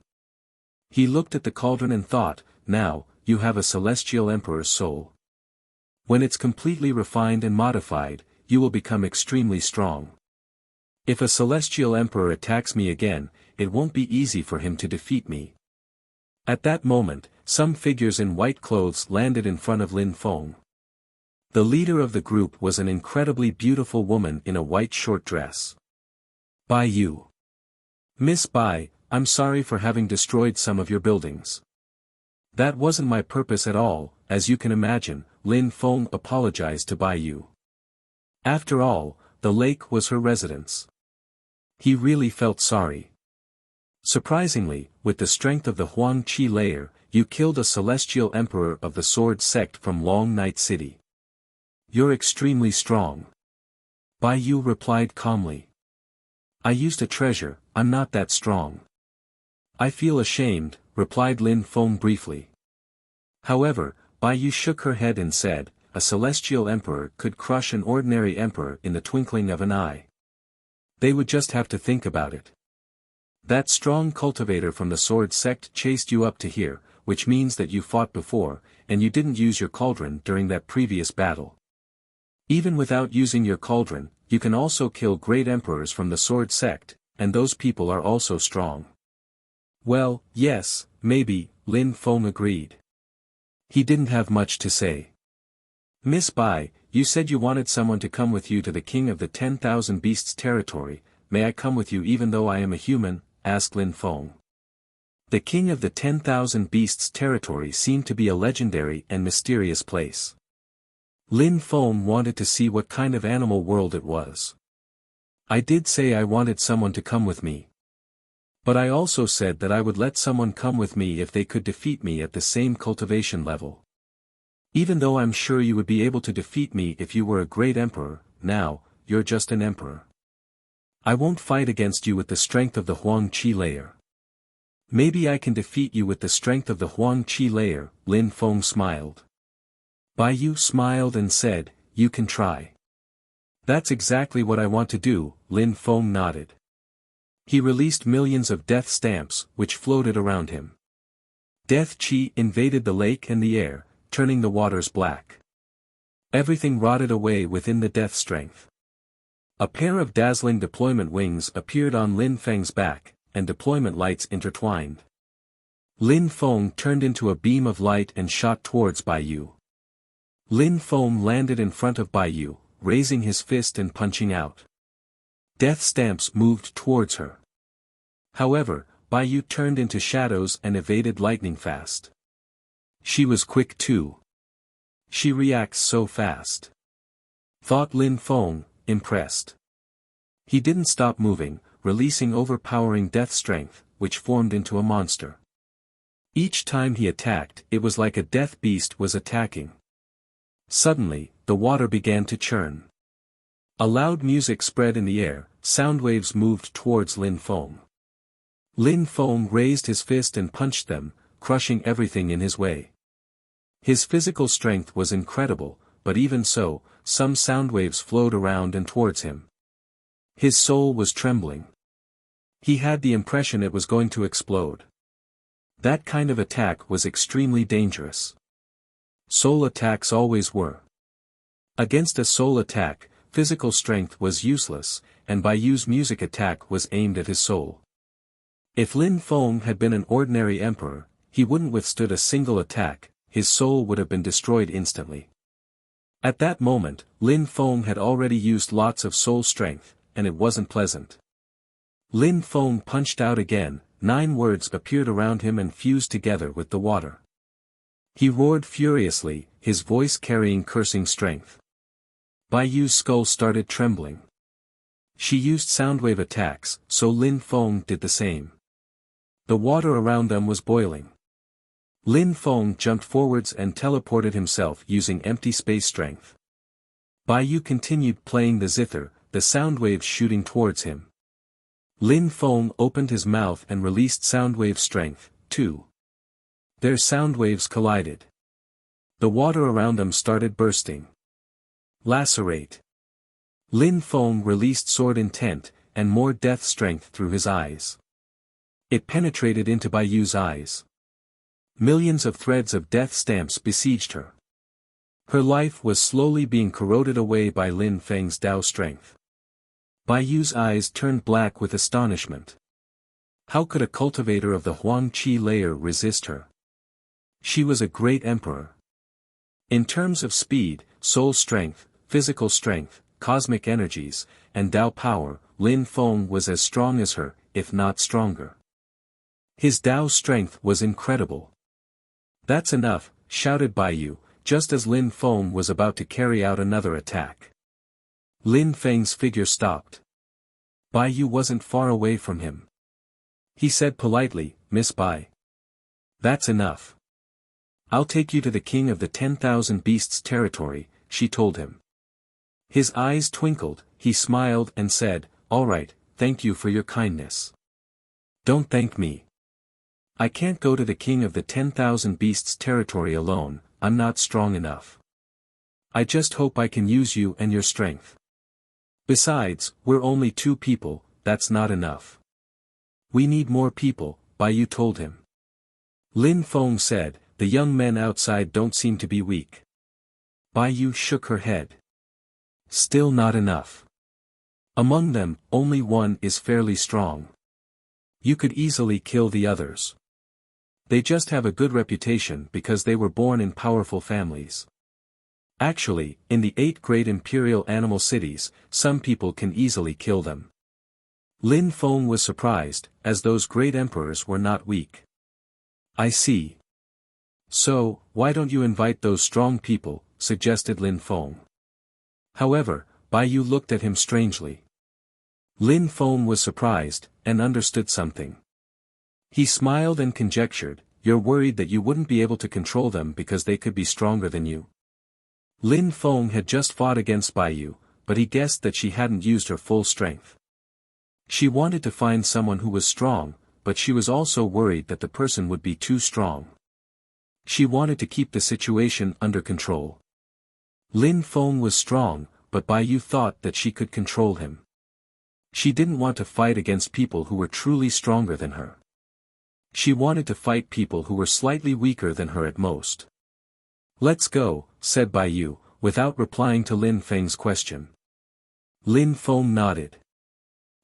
He looked at the cauldron and thought, now, you have a celestial emperor's soul. When it's completely refined and modified, you will become extremely strong. If a celestial emperor attacks me again, it won't be easy for him to defeat me. At that moment, some figures in white clothes landed in front of Lin Feng. The leader of the group was an incredibly beautiful woman in a white short dress. Bai Yu. Miss Bai, I'm sorry for having destroyed some of your buildings. That wasn't my purpose at all, as you can imagine, Lin Feng apologized to Bai Yu. After all, the lake was her residence. He really felt sorry. Surprisingly, with the strength of the Huang Qi layer, you killed a celestial emperor of the sword sect from Long Night City. You're extremely strong. Bai Yu replied calmly. I used a treasure, I'm not that strong. I feel ashamed, replied Lin Feng briefly. However, Bai Yu shook her head and said, a celestial emperor could crush an ordinary emperor in the twinkling of an eye. They would just have to think about it. That strong cultivator from the sword sect chased you up to here, which means that you fought before, and you didn't use your cauldron during that previous battle. Even without using your cauldron, you can also kill great emperors from the sword sect, and those people are also strong. Well, yes, maybe, Lin Feng agreed. He didn't have much to say. Miss Bai, you said you wanted someone to come with you to the king of the 10,000 beasts territory. May I come with you even though I am a human? Asked Lin Feng. The king of the 10,000 beasts territory seemed to be a legendary and mysterious place. Lin Feng wanted to see what kind of animal world it was. I did say I wanted someone to come with me. But I also said that I would let someone come with me if they could defeat me at the same cultivation level. Even though I'm sure you would be able to defeat me if you were a great emperor, now, you're just an emperor. I won't fight against you with the strength of the Huang Qi layer. Maybe I can defeat you with the strength of the Huang Qi layer, Lin Feng smiled. Bai Yu smiled and said, you can try. That's exactly what I want to do, Lin Feng nodded. He released millions of death stamps, which floated around him. Death Qi invaded the lake and the air, turning the waters black. Everything rotted away within the death strength. A pair of dazzling deployment wings appeared on Lin Feng's back, and deployment lights intertwined. Lin Feng turned into a beam of light and shot towards Bai Yu. Lin Feng landed in front of Bai Yu, raising his fist and punching out. Death stamps moved towards her. However, Bai Yu turned into shadows and evaded lightning fast. She was quick too. She reacts so fast. Thought Lin Feng, impressed. He didn't stop moving, releasing overpowering death strength, which formed into a monster. Each time he attacked, it was like a death beast was attacking. Suddenly, the water began to churn. A loud music spread in the air, sound waves moved towards Lin Feng. Lin Feng raised his fist and punched them, crushing everything in his way. His physical strength was incredible, but even so, some sound waves flowed around and towards him. His soul was trembling. He had the impression it was going to explode. That kind of attack was extremely dangerous. Soul attacks always were. Against a soul attack, physical strength was useless, and Bai Yu's music attack was aimed at his soul. If Lin Feng had been an ordinary emperor, he wouldn't withstood a single attack, his soul would have been destroyed instantly. At that moment, Lin Feng had already used lots of soul strength, and it wasn't pleasant. Lin Feng punched out again, 9 words appeared around him and fused together with the water. He roared furiously, his voice carrying cursing strength. Bai Yu's skull started trembling. She used soundwave attacks, so Lin Feng did the same. The water around them was boiling. Lin Feng jumped forwards and teleported himself using empty space strength. Bai Yu continued playing the zither, the sound waves shooting towards him. Lin Feng opened his mouth and released soundwave strength, too. Their sound waves collided. The water around them started bursting. Lacerate. Lin Feng released sword intent, and more death strength through his eyes. It penetrated into Bai Yu's eyes. Millions of threads of death stamps besieged her. Her life was slowly being corroded away by Lin Feng's Dao strength. Bai Yu's eyes turned black with astonishment. How could a cultivator of the Huang Qi layer resist her? She was a great emperor. In terms of speed, soul strength, physical strength, cosmic energies, and Dao power, Lin Feng was as strong as her, if not stronger. His Dao strength was incredible. That's enough, shouted Bai Yu, just as Lin Feng was about to carry out another attack. Lin Feng's figure stopped. Bai Yu wasn't far away from him. He said politely, Miss Bai. That's enough. I'll take you to the king of the 10,000 beasts territory, she told him. His eyes twinkled, he smiled and said, all right, thank you for your kindness. Don't thank me. I can't go to the king of the 10,000 beasts territory alone, I'm not strong enough. I just hope I can use you and your strength. Besides, we're only 2 people, that's not enough. We need more people, Bai Yu told him. Lin Feng said, the young men outside don't seem to be weak. Bai Yu shook her head. Still not enough. Among them, only one is fairly strong. You could easily kill the others. They just have a good reputation because they were born in powerful families. Actually, in the 8 great imperial animal cities, some people can easily kill them. Lin Feng was surprised, as those great emperors were not weak. I see. So, why don't you invite those strong people, suggested Lin Feng. However, Bai Yu looked at him strangely. Lin Feng was surprised, and understood something. He smiled and conjectured, you're worried that you wouldn't be able to control them because they could be stronger than you. Lin Feng had just fought against Bai Yu, but he guessed that she hadn't used her full strength. She wanted to find someone who was strong, but she was also worried that the person would be too strong. She wanted to keep the situation under control. Lin Feng was strong, but Bai Yu thought that she could control him. She didn't want to fight against people who were truly stronger than her. She wanted to fight people who were slightly weaker than her at most. Let's go, said Bai Yu, without replying to Lin Feng's question. Lin Feng nodded.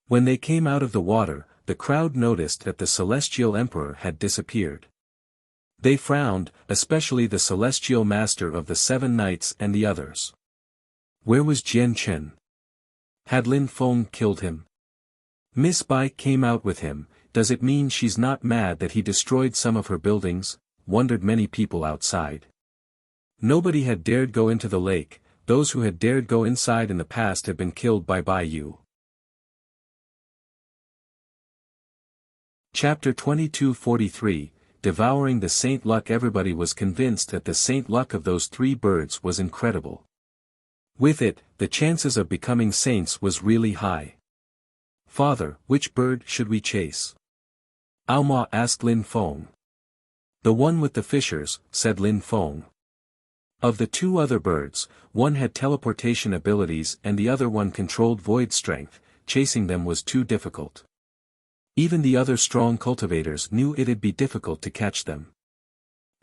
When they came out of the water, the crowd noticed that the Celestial Emperor had disappeared. They frowned, especially the Celestial Master of the 7 Knights and the others. Where was Jian Chen? Had Lin Feng killed him? Miss Bai came out with him. Does it mean she's not mad that he destroyed some of her buildings? Wondered many people outside. Nobody had dared go into the lake. Those who had dared go inside in the past had been killed by Bai Yu. Chapter 2243, Devouring the Saint Luck. Everybody was convinced that the Saint Luck of those 3 birds was incredible. With it, the chances of becoming saints was really high. Father, which bird should we chase? Aoma asked Lin Feng. The one with the fishers, said Lin Feng. Of the 2 other birds, one had teleportation abilities and the other one controlled void strength. Chasing them was too difficult. Even the other strong cultivators knew it'd be difficult to catch them.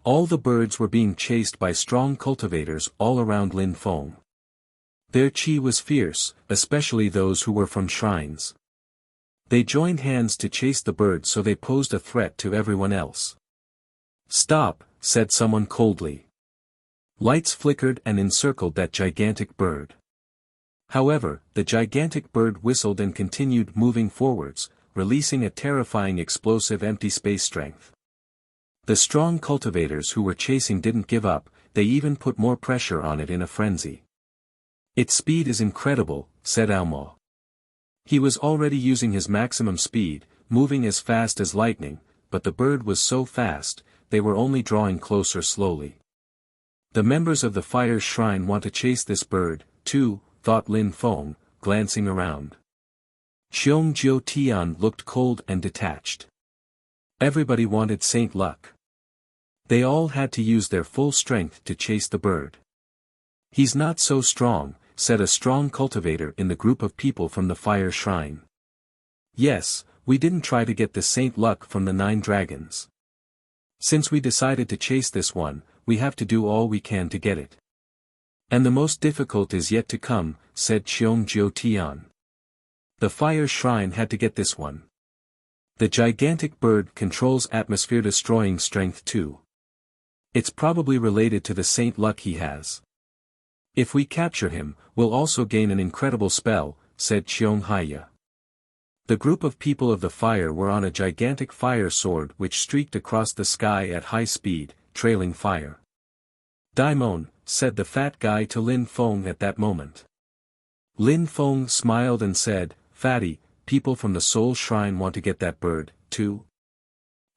All the birds were being chased by strong cultivators all around Lin Feng. Their chi was fierce, especially those who were from shrines. They joined hands to chase the birds, so they posed a threat to everyone else. Stop, said someone coldly. Lights flickered and encircled that gigantic bird. However, the gigantic bird whistled and continued moving forwards, releasing a terrifying explosive empty space strength. The strong cultivators who were chasing didn't give up, they even put more pressure on it in a frenzy. Its speed is incredible, said Aoma. He was already using his maximum speed, moving as fast as lightning, but the bird was so fast, they were only drawing closer slowly. The members of the Fire Shrine want to chase this bird, too, thought Lin Feng, glancing around. Xiong Jiu Tian looked cold and detached. Everybody wanted Saint Luck. They all had to use their full strength to chase the bird. He's not so strong, said a strong cultivator in the group of people from the Fire Shrine. Yes, we didn't try to get the Saint Luck from the 9 dragons. Since we decided to chase this one, we have to do all we can to get it. And the most difficult is yet to come, said Xiong Jiu Tian. The Fire Shrine had to get this one. The gigantic bird controls atmosphere-destroying strength too. It's probably related to the Saint Luck he has. If we capture him, we'll also gain an incredible spell, said Xiong Haiya. The group of people of the fire were on a gigantic fire sword which streaked across the sky at high speed, trailing fire. Daimon, said the fat guy to Lin Feng at that moment. Lin Feng smiled and said, Fatty, people from the Soul Shrine want to get that bird, too?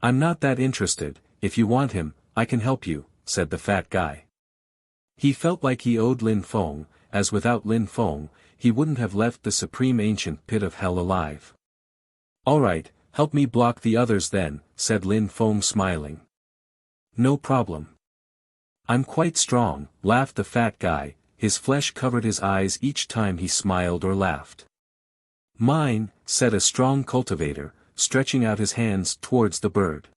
I'm not that interested. If you want him, I can help you, said the fat guy. He felt like he owed Lin Feng, as without Lin Feng, he wouldn't have left the supreme ancient pit of hell alive. Alright, help me block the others then, said Lin Feng smiling. No problem. I'm quite strong, laughed the fat guy, his flesh covered his eyes each time he smiled or laughed. Mine, said a strong cultivator, stretching out his hands towards the bird.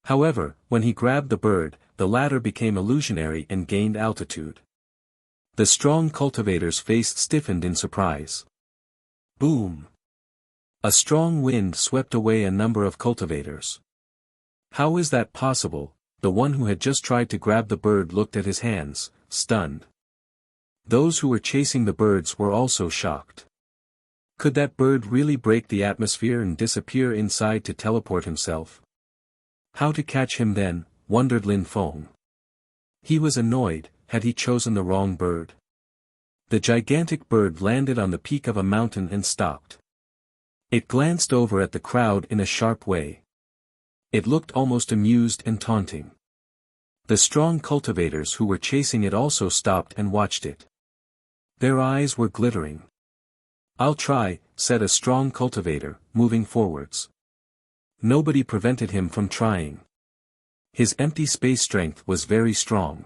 However, when he grabbed the bird, the latter became illusionary and gained altitude. The strong cultivator's face stiffened in surprise. Boom! A strong wind swept away a number of cultivators. How is that possible? The one who had just tried to grab the bird looked at his hands, stunned. Those who were chasing the birds were also shocked. Could that bird really break the atmosphere and disappear inside to teleport himself? How to catch him then, wondered Lin Feng. He was annoyed. Had he chosen the wrong bird? The gigantic bird landed on the peak of a mountain and stopped. It glanced over at the crowd in a sharp way. It looked almost amused and taunting. The strong cultivators who were chasing it also stopped and watched it. Their eyes were glittering. "I'll try," said a strong cultivator, moving forwards. Nobody prevented him from trying. His empty space strength was very strong.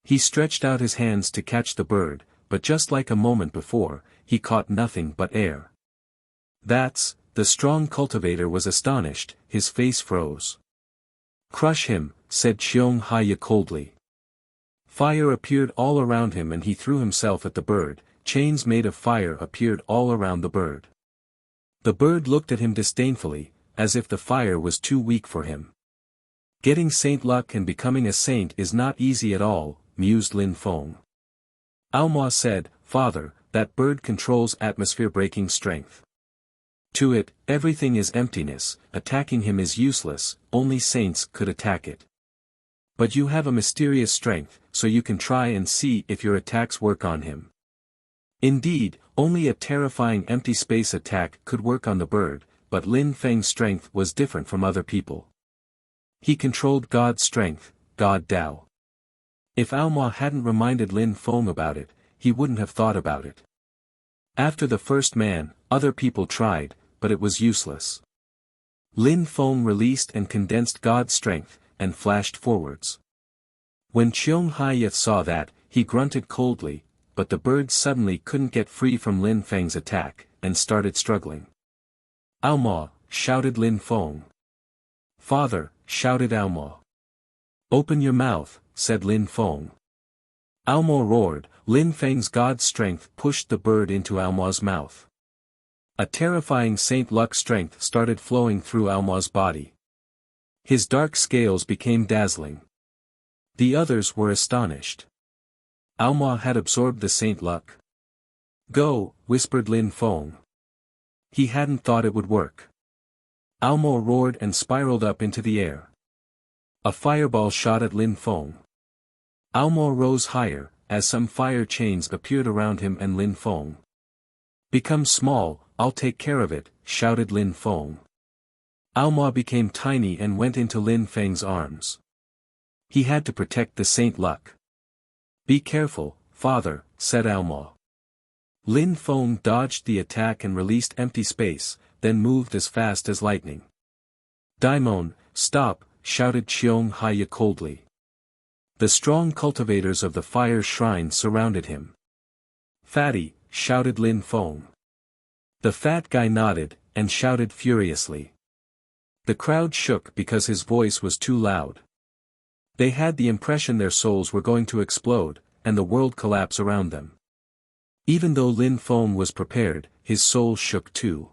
He stretched out his hands to catch the bird, but just like a moment before, he caught nothing but air. The strong cultivator was astonished, his face froze. "Crush him," said Qiong Haya coldly. Fire appeared all around him and he threw himself at the bird. Chains made of fire appeared all around the bird. The bird looked at him disdainfully, as if the fire was too weak for him. Getting saint luck and becoming a saint is not easy at all, mused Lin Feng. Auma said, "Father, that bird controls atmosphere-breaking strength. To it, everything is emptiness, attacking him is useless, only saints could attack it. But you have a mysterious strength, so you can try and see if your attacks work on him." Indeed, only a terrifying empty space attack could work on the bird, but Lin Feng's strength was different from other people. He controlled God's strength, God Tao. If Auma hadn't reminded Lin Feng about it, he wouldn't have thought about it. After the first man, other people tried, but it was useless. Lin Feng released and condensed God's strength, and flashed forwards. When Qiong Haya saw that, he grunted coldly, but the bird suddenly couldn't get free from Lin Feng's attack, and started struggling. "Auma!" shouted Lin Feng. "Father!" shouted Auma. "Open your mouth," said Lin Feng. Auma roared. Lin Feng's God's strength pushed the bird into Auma's mouth. A terrifying Saint Luck strength started flowing through Auma's body. His dark scales became dazzling. The others were astonished. Auma had absorbed the Saint Luck. "Go," whispered Lin Feng. He hadn't thought it would work. Auma roared and spiraled up into the air. A fireball shot at Lin Feng. Auma rose higher, as some fire chains appeared around him and Lin Feng. "Become small, I'll take care of it," shouted Lin Feng. Auma became tiny and went into Lin Feng's arms. He had to protect the Saint Luck. "Be careful, father," said Auma. Lin Feng dodged the attack and released empty space, then moved as fast as lightning. "Daimon, stop," shouted Qiong Haya coldly. The strong cultivators of the fire shrine surrounded him. "Fatty," shouted Lin Feng. The fat guy nodded, and shouted furiously. The crowd shook because his voice was too loud. They had the impression their souls were going to explode, and the world collapse around them. Even though Lin Feng was prepared, his soul shook too.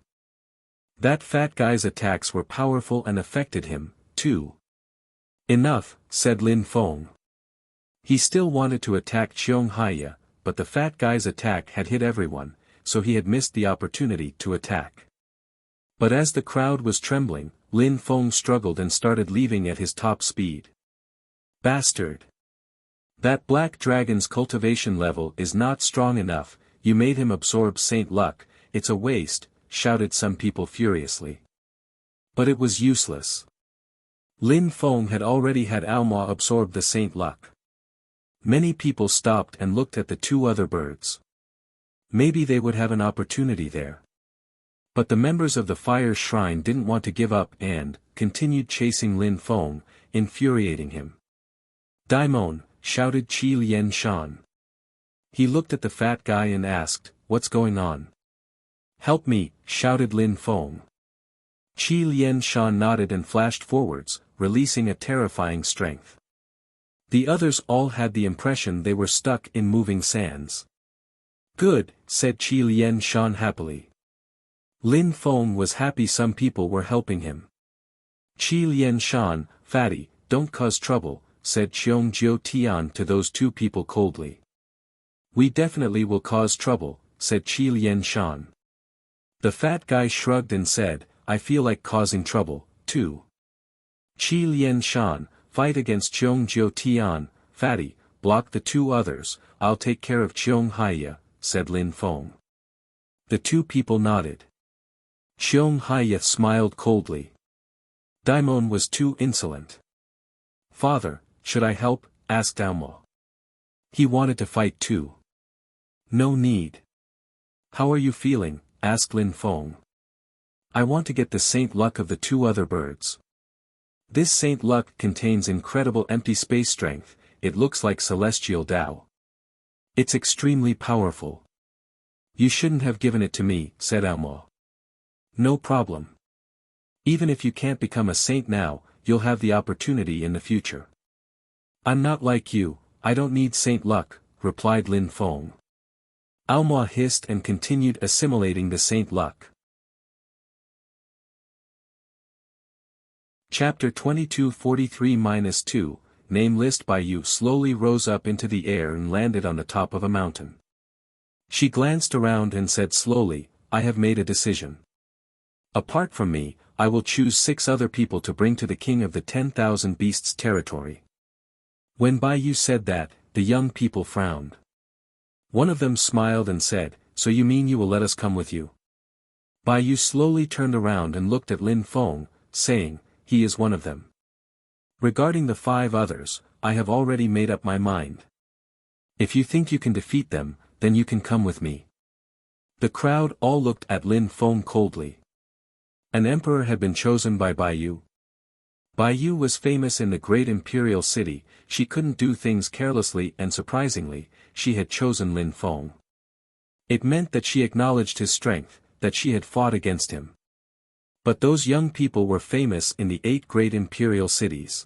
That fat guy's attacks were powerful and affected him, too. "Enough," said Lin Feng. He still wanted to attack Qiong Haya, but the fat guy's attack had hit everyone, so he had missed the opportunity to attack. But as the crowd was trembling, Lin Feng struggled and started leaving at his top speed. "Bastard! That black dragon's cultivation level is not strong enough, you made him absorb Saint Luck, it's a waste," shouted some people furiously. But it was useless. Lin Feng had already had Auma absorb the Saint Luck. Many people stopped and looked at the two other birds. Maybe they would have an opportunity there. But the members of the fire shrine didn't want to give up and continued chasing Lin Feng, infuriating him. "Daimon," shouted Qi Lian Shan. He looked at the fat guy and asked, "What's going on?" "Help me," shouted Lin Feng. Qi Lian Shan nodded and flashed forwards, releasing a terrifying strength. The others all had the impression they were stuck in moving sands. "Good," said Qi Lian Shan happily. Lin Feng was happy some people were helping him. Qi Lian Shan, fatty, don't cause trouble, said Cheong Jiu Tian to those two people coldly. We definitely will cause trouble, said Qi Lian Shan. The fat guy shrugged and said, I feel like causing trouble, too. Qi Lian Shan, fight against Cheong Jiu Tian, fatty, block the two others, I'll take care of Cheong Haiya, said Lin Feng. The two people nodded. Cheong Haiya smiled coldly. Daimon was too insolent. Father, should I help? Asked Aomo. He wanted to fight too. No need. How are you feeling? Asked Lin Feng. I want to get the Saint Luck of the two other birds. This Saint Luck contains incredible empty space strength, it looks like celestial Tao. It's extremely powerful. You shouldn't have given it to me, said Aomo. No problem. Even if you can't become a saint now, you'll have the opportunity in the future. I'm not like you, I don't need Saint Luck, replied Lin Feng. Aomo hissed and continued assimilating the Saint Luck. Chapter 2243-2, Name List by You slowly rose up into the air and landed on the top of a mountain. She glanced around and said slowly, I have made a decision. Apart from me, I will choose 6 other people to bring to the king of the 10,000 beasts territory. When Bai Yu said that, the young people frowned. One of them smiled and said, so you mean you will let us come with you? Bai Yu slowly turned around and looked at Lin Feng, saying, he is one of them. Regarding the 5 others, I have already made up my mind. If you think you can defeat them, then you can come with me. The crowd all looked at Lin Feng coldly. An emperor had been chosen by Bai Yu. Bai Yu was famous in the great imperial city, she couldn't do things carelessly and surprisingly, she had chosen Lin Feng. It meant that she acknowledged his strength, that she had fought against him. But those young people were famous in the 8 great imperial cities.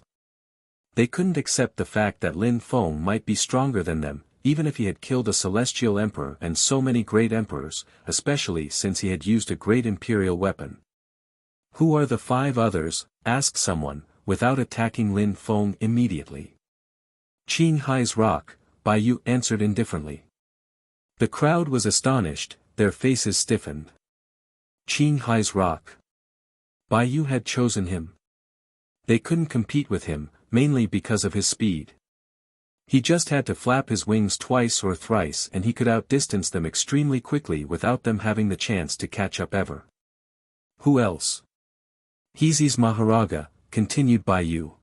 They couldn't accept the fact that Lin Feng might be stronger than them, even if he had killed a celestial emperor and so many great emperors, especially since he had used a great imperial weapon. Who are the 5 others? Asked someone, without attacking Lin Feng immediately. Qing Hai's rock, Bai Yu answered indifferently. The crowd was astonished, their faces stiffened. Qing Hai's rock. Bai Yu had chosen him. They couldn't compete with him, mainly because of his speed. He just had to flap his wings twice or thrice and he could outdistance them extremely quickly without them having the chance to catch up ever. Who else? He's Maharaga, continued Bai Yu.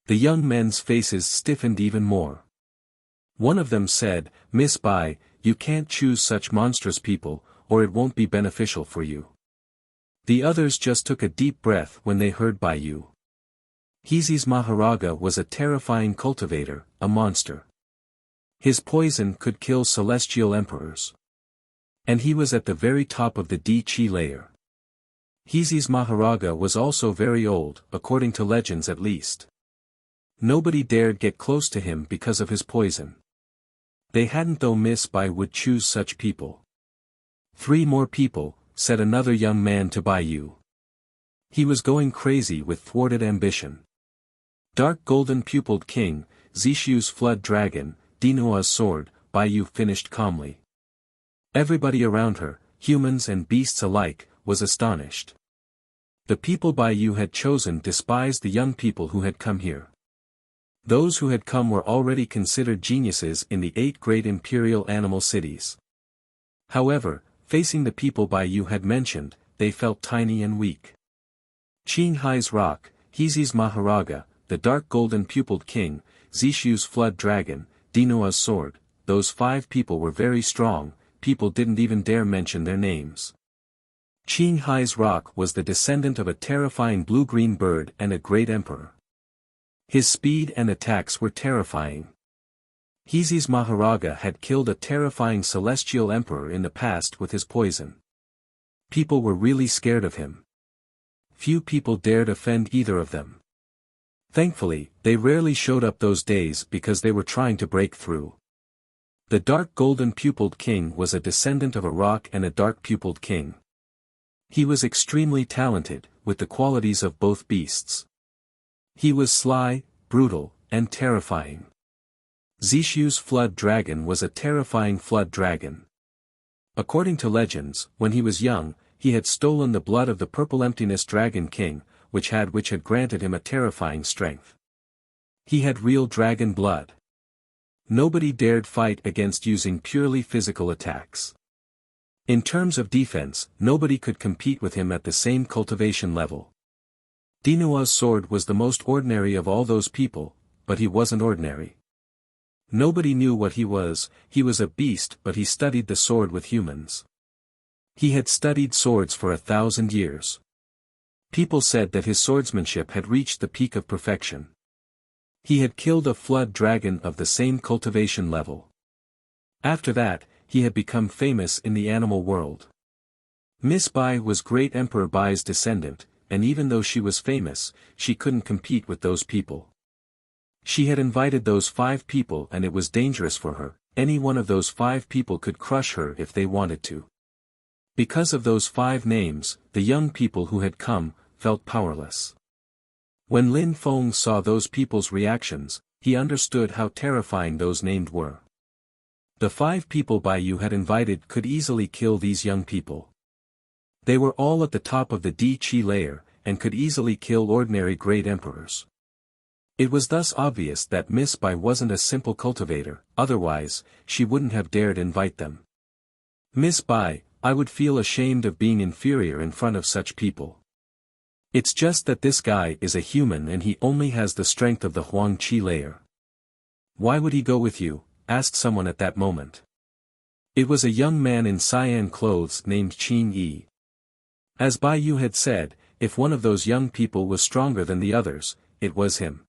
The young men's faces stiffened even more. One of them said, Miss Bai, you can't choose such monstrous people, or it won't be beneficial for you. The others just took a deep breath when they heard Bai Yu. He's Maharaga was a terrifying cultivator, a monster. His poison could kill celestial emperors. And he was at the very top of the Di-Chi layer. He's Maharaga was also very old, according to legends at least. Nobody dared get close to him because of his poison. They hadn't though Miss Bai would choose such people. 3 more people, said another young man to Bai Yu. He was going crazy with thwarted ambition. Dark golden pupiled king, Zishu's flood dragon, Dinoa's sword, Bai Yu finished calmly. Everybody around her, humans and beasts alike, was astonished. The people Bai Yu had chosen despised the young people who had come here. Those who had come were already considered geniuses in the 8 great imperial animal cities. However, facing the people Bai Yu had mentioned, they felt tiny and weak. Qing Hai's rock, He's Maharaga, the dark golden pupiled king, Zishu's flood dragon, Dinoa's sword, those 5 people were very strong, people didn't even dare mention their names. Qing Hai's rock was the descendant of a terrifying blue-green bird and a great emperor. His speed and attacks were terrifying. He's Maharaga had killed a terrifying celestial emperor in the past with his poison. People were really scared of him. Few people dared offend either of them. Thankfully, they rarely showed up those days because they were trying to break through. The dark golden pupiled king was a descendant of a rock and a dark pupiled king. He was extremely talented, with the qualities of both beasts. He was sly, brutal, and terrifying. Zishu's flood dragon was a terrifying flood dragon. According to legends, when he was young, he had stolen the blood of the purple emptiness dragon king, which had granted him a terrifying strength. He had real dragon blood. Nobody dared fight against using purely physical attacks. In terms of defense, nobody could compete with him at the same cultivation level. Dinua's sword was the most ordinary of all those people, but he wasn't ordinary. Nobody knew what he was a beast, but he studied the sword with humans. He had studied swords for 1,000 years. People said that his swordsmanship had reached the peak of perfection. He had killed a flood dragon of the same cultivation level. After that, he had become famous in the animal world. Miss Bai was great Emperor Bai's descendant, and even though she was famous, she couldn't compete with those people. She had invited those 5 people and it was dangerous for her. Any one of those 5 people could crush her if they wanted to. Because of those 5 names, the young people who had come, felt powerless. When Lin Feng saw those people's reactions, he understood how terrifying those named were. The 5 people Bai Yu had invited could easily kill these young people. They were all at the top of the Di-Chi layer, and could easily kill ordinary great emperors. It was thus obvious that Miss Bai wasn't a simple cultivator, otherwise, she wouldn't have dared invite them. Miss Bai, I would feel ashamed of being inferior in front of such people. It's just that this guy is a human and he only has the strength of the Huang Qi layer. Why would he go with you? Asked someone at that moment. It was a young man in cyan clothes named Qin Yi. As Bai Yu had said, if one of those young people was stronger than the others, it was him.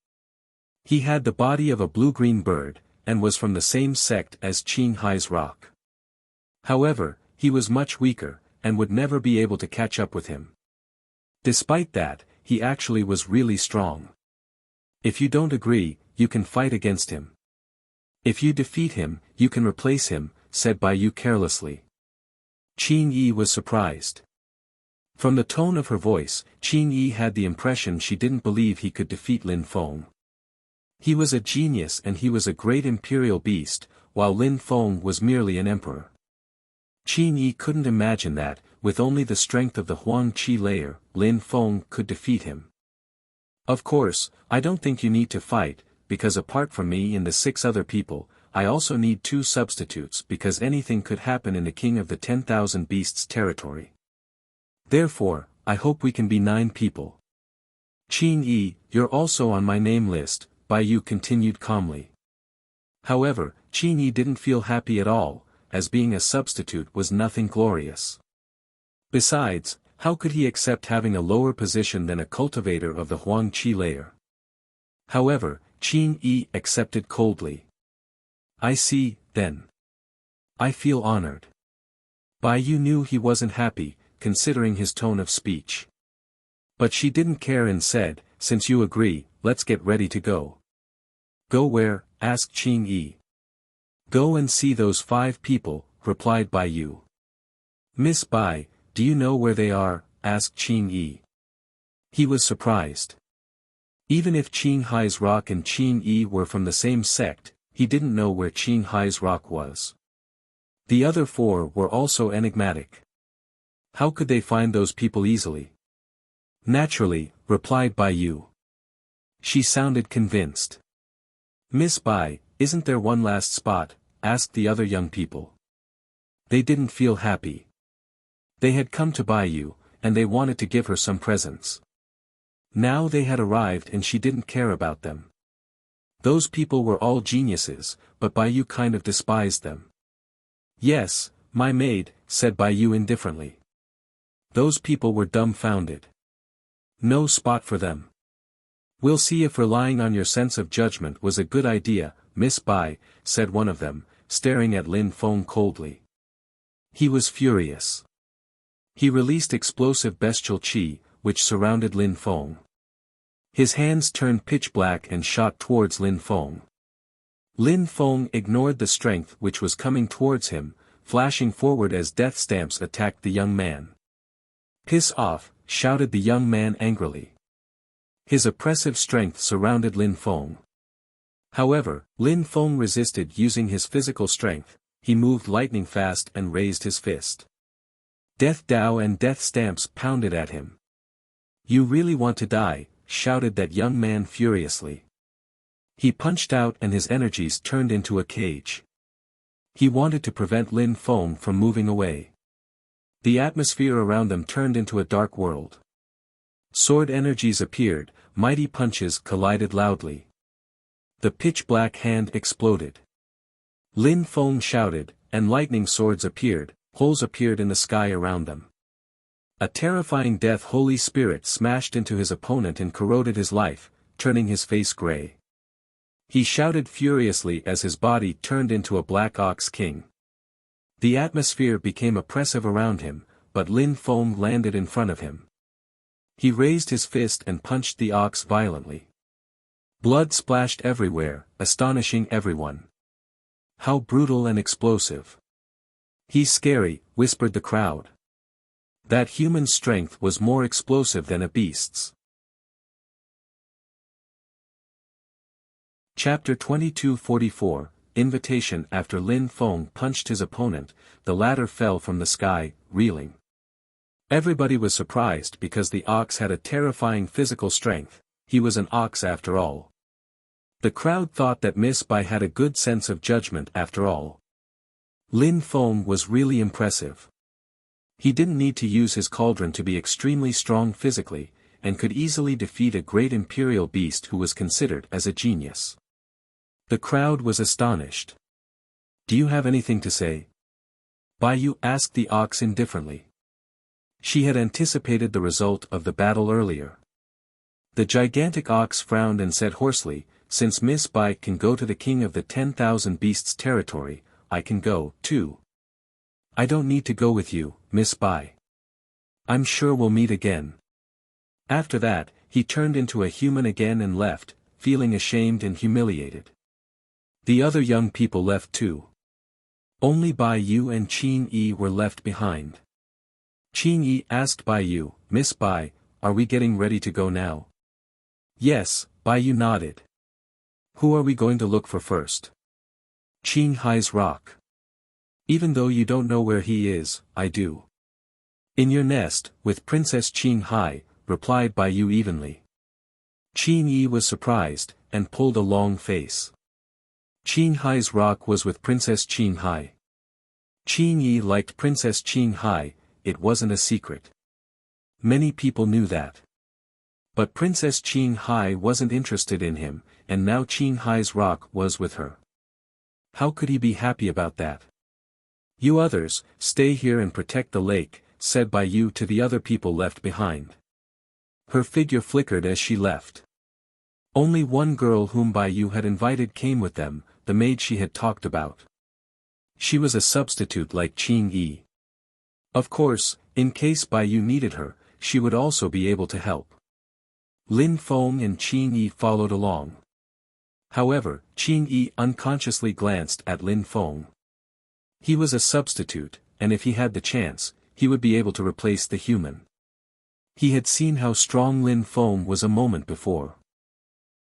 He had the body of a blue-green bird, and was from the same sect as Qin Hai's rock. However, he was much weaker, and would never be able to catch up with him. Despite that, he actually was really strong. If you don't agree, you can fight against him. If you defeat him, you can replace him, said Bai Yu carelessly. Qin Yi was surprised. From the tone of her voice, Qin Yi had the impression she didn't believe he could defeat Lin Feng. He was a genius and he was a great imperial beast, while Lin Feng was merely an emperor. Qin Yi couldn't imagine that, with only the strength of the Huang Qi layer, Lin Feng could defeat him. Of course, I don't think you need to fight, because apart from me and the 6 other people, I also need 2 substitutes because anything could happen in the King of the 10,000 Beasts territory. Therefore, I hope we can be 9 people. Qin Yi, you're also on my name list, Bai Yu continued calmly. However, Qin Yi didn't feel happy at all, as being a substitute was nothing glorious. Besides, how could he accept having a lower position than a cultivator of the Huang Qi layer? However, Qin Yi accepted coldly. I see, then. I feel honored. Bai Yu knew he wasn't happy, considering his tone of speech. But she didn't care and said, since you agree, let's get ready to go. Go where? Asked Qin Yi. Go and see those 5 people, replied Bai Yu. Miss Bai, do you know where they are? Asked Qin Yi. He was surprised. Even if Qin Hai's rock and Qin Yi were from the same sect, he didn't know where Qin Hai's rock was. The other 4 were also enigmatic. How could they find those people easily? Naturally, replied Bai Yu. She sounded convinced. Miss Bai, isn't there one last spot? Asked the other young people. They didn't feel happy. They had come to Bai Yu, and they wanted to give her some presents. Now they had arrived and she didn't care about them. Those people were all geniuses, but Bai Yu kind of despised them. Yes, my maid, said Bai Yu indifferently. Those people were dumbfounded. No spot for them. We'll see if relying on your sense of judgment was a good idea, Miss Bai, said one of them, staring at Lin Feng coldly. He was furious. He released explosive bestial qi, which surrounded Lin Feng. His hands turned pitch black and shot towards Lin Feng. Lin Feng ignored the strength which was coming towards him, flashing forward as death stamps attacked the young man. Piss off, shouted the young man angrily. His oppressive strength surrounded Lin Feng. However, Lin Feng resisted using his physical strength. He moved lightning fast and raised his fist. Death Dao and death stamps pounded at him. You really want to die, shouted that young man furiously. He punched out and his energies turned into a cage. He wanted to prevent Lin Feng from moving away. The atmosphere around them turned into a dark world. Sword energies appeared, mighty punches collided loudly. The pitch-black hand exploded. Lin Feng shouted, and lightning swords appeared, holes appeared in the sky around them. A terrifying death holy spirit smashed into his opponent and corroded his life, turning his face gray. He shouted furiously as his body turned into a black ox king. The atmosphere became oppressive around him, but Lin Feng landed in front of him. He raised his fist and punched the ox violently. Blood splashed everywhere, astonishing everyone. How brutal and explosive. He's scary, whispered the crowd. That human strength was more explosive than a beast's. Chapter 2244, Invitation. After Lin Feng punched his opponent, the latter fell from the sky, reeling. Everybody was surprised because the ox had a terrifying physical strength. He was an ox after all. The crowd thought that Miss Bai had a good sense of judgment after all. Lin Feng was really impressive. He didn't need to use his cauldron to be extremely strong physically, and could easily defeat a great imperial beast who was considered as a genius. The crowd was astonished. Do you have anything to say? Bai Yu asked the ox indifferently. She had anticipated the result of the battle earlier. The gigantic ox frowned and said hoarsely, since Miss Bai can go to the king of the 10,000 beasts territory, I can go, too. I don't need to go with you, Miss Bai. I'm sure we'll meet again. After that, he turned into a human again and left, feeling ashamed and humiliated. The other young people left too. Only Bai Yu and Qin Yi were left behind. Qin Yi asked Bai Yu, Miss Bai, are we getting ready to go now? Yes, Bai Yu nodded. Who are we going to look for first? Qin Hai's rock. Even though you don't know where he is, I do. In your nest, with Princess Qin Hai, replied Bai Yu evenly. Qin Yi was surprised, and pulled a long face. Qin Hai's rock was with Princess Qin Hai. Qin Yi liked Princess Qin Hai, it wasn't a secret. Many people knew that. But Princess Qin Hai wasn't interested in him, and now Qin Hai's rock was with her. How could he be happy about that? You others, stay here and protect the lake, said Bai Yu to the other people left behind. Her figure flickered as she left. Only one girl whom Bai Yu had invited came with them, the maid she had talked about. She was a substitute like Qin Yi. Of course, in case Bai Yu needed her, she would also be able to help. Lin Feng and Qin Yi followed along. However, Qin Yi unconsciously glanced at Lin Feng. He was a substitute, and if he had the chance, he would be able to replace the human. He had seen how strong Lin Feng was a moment before.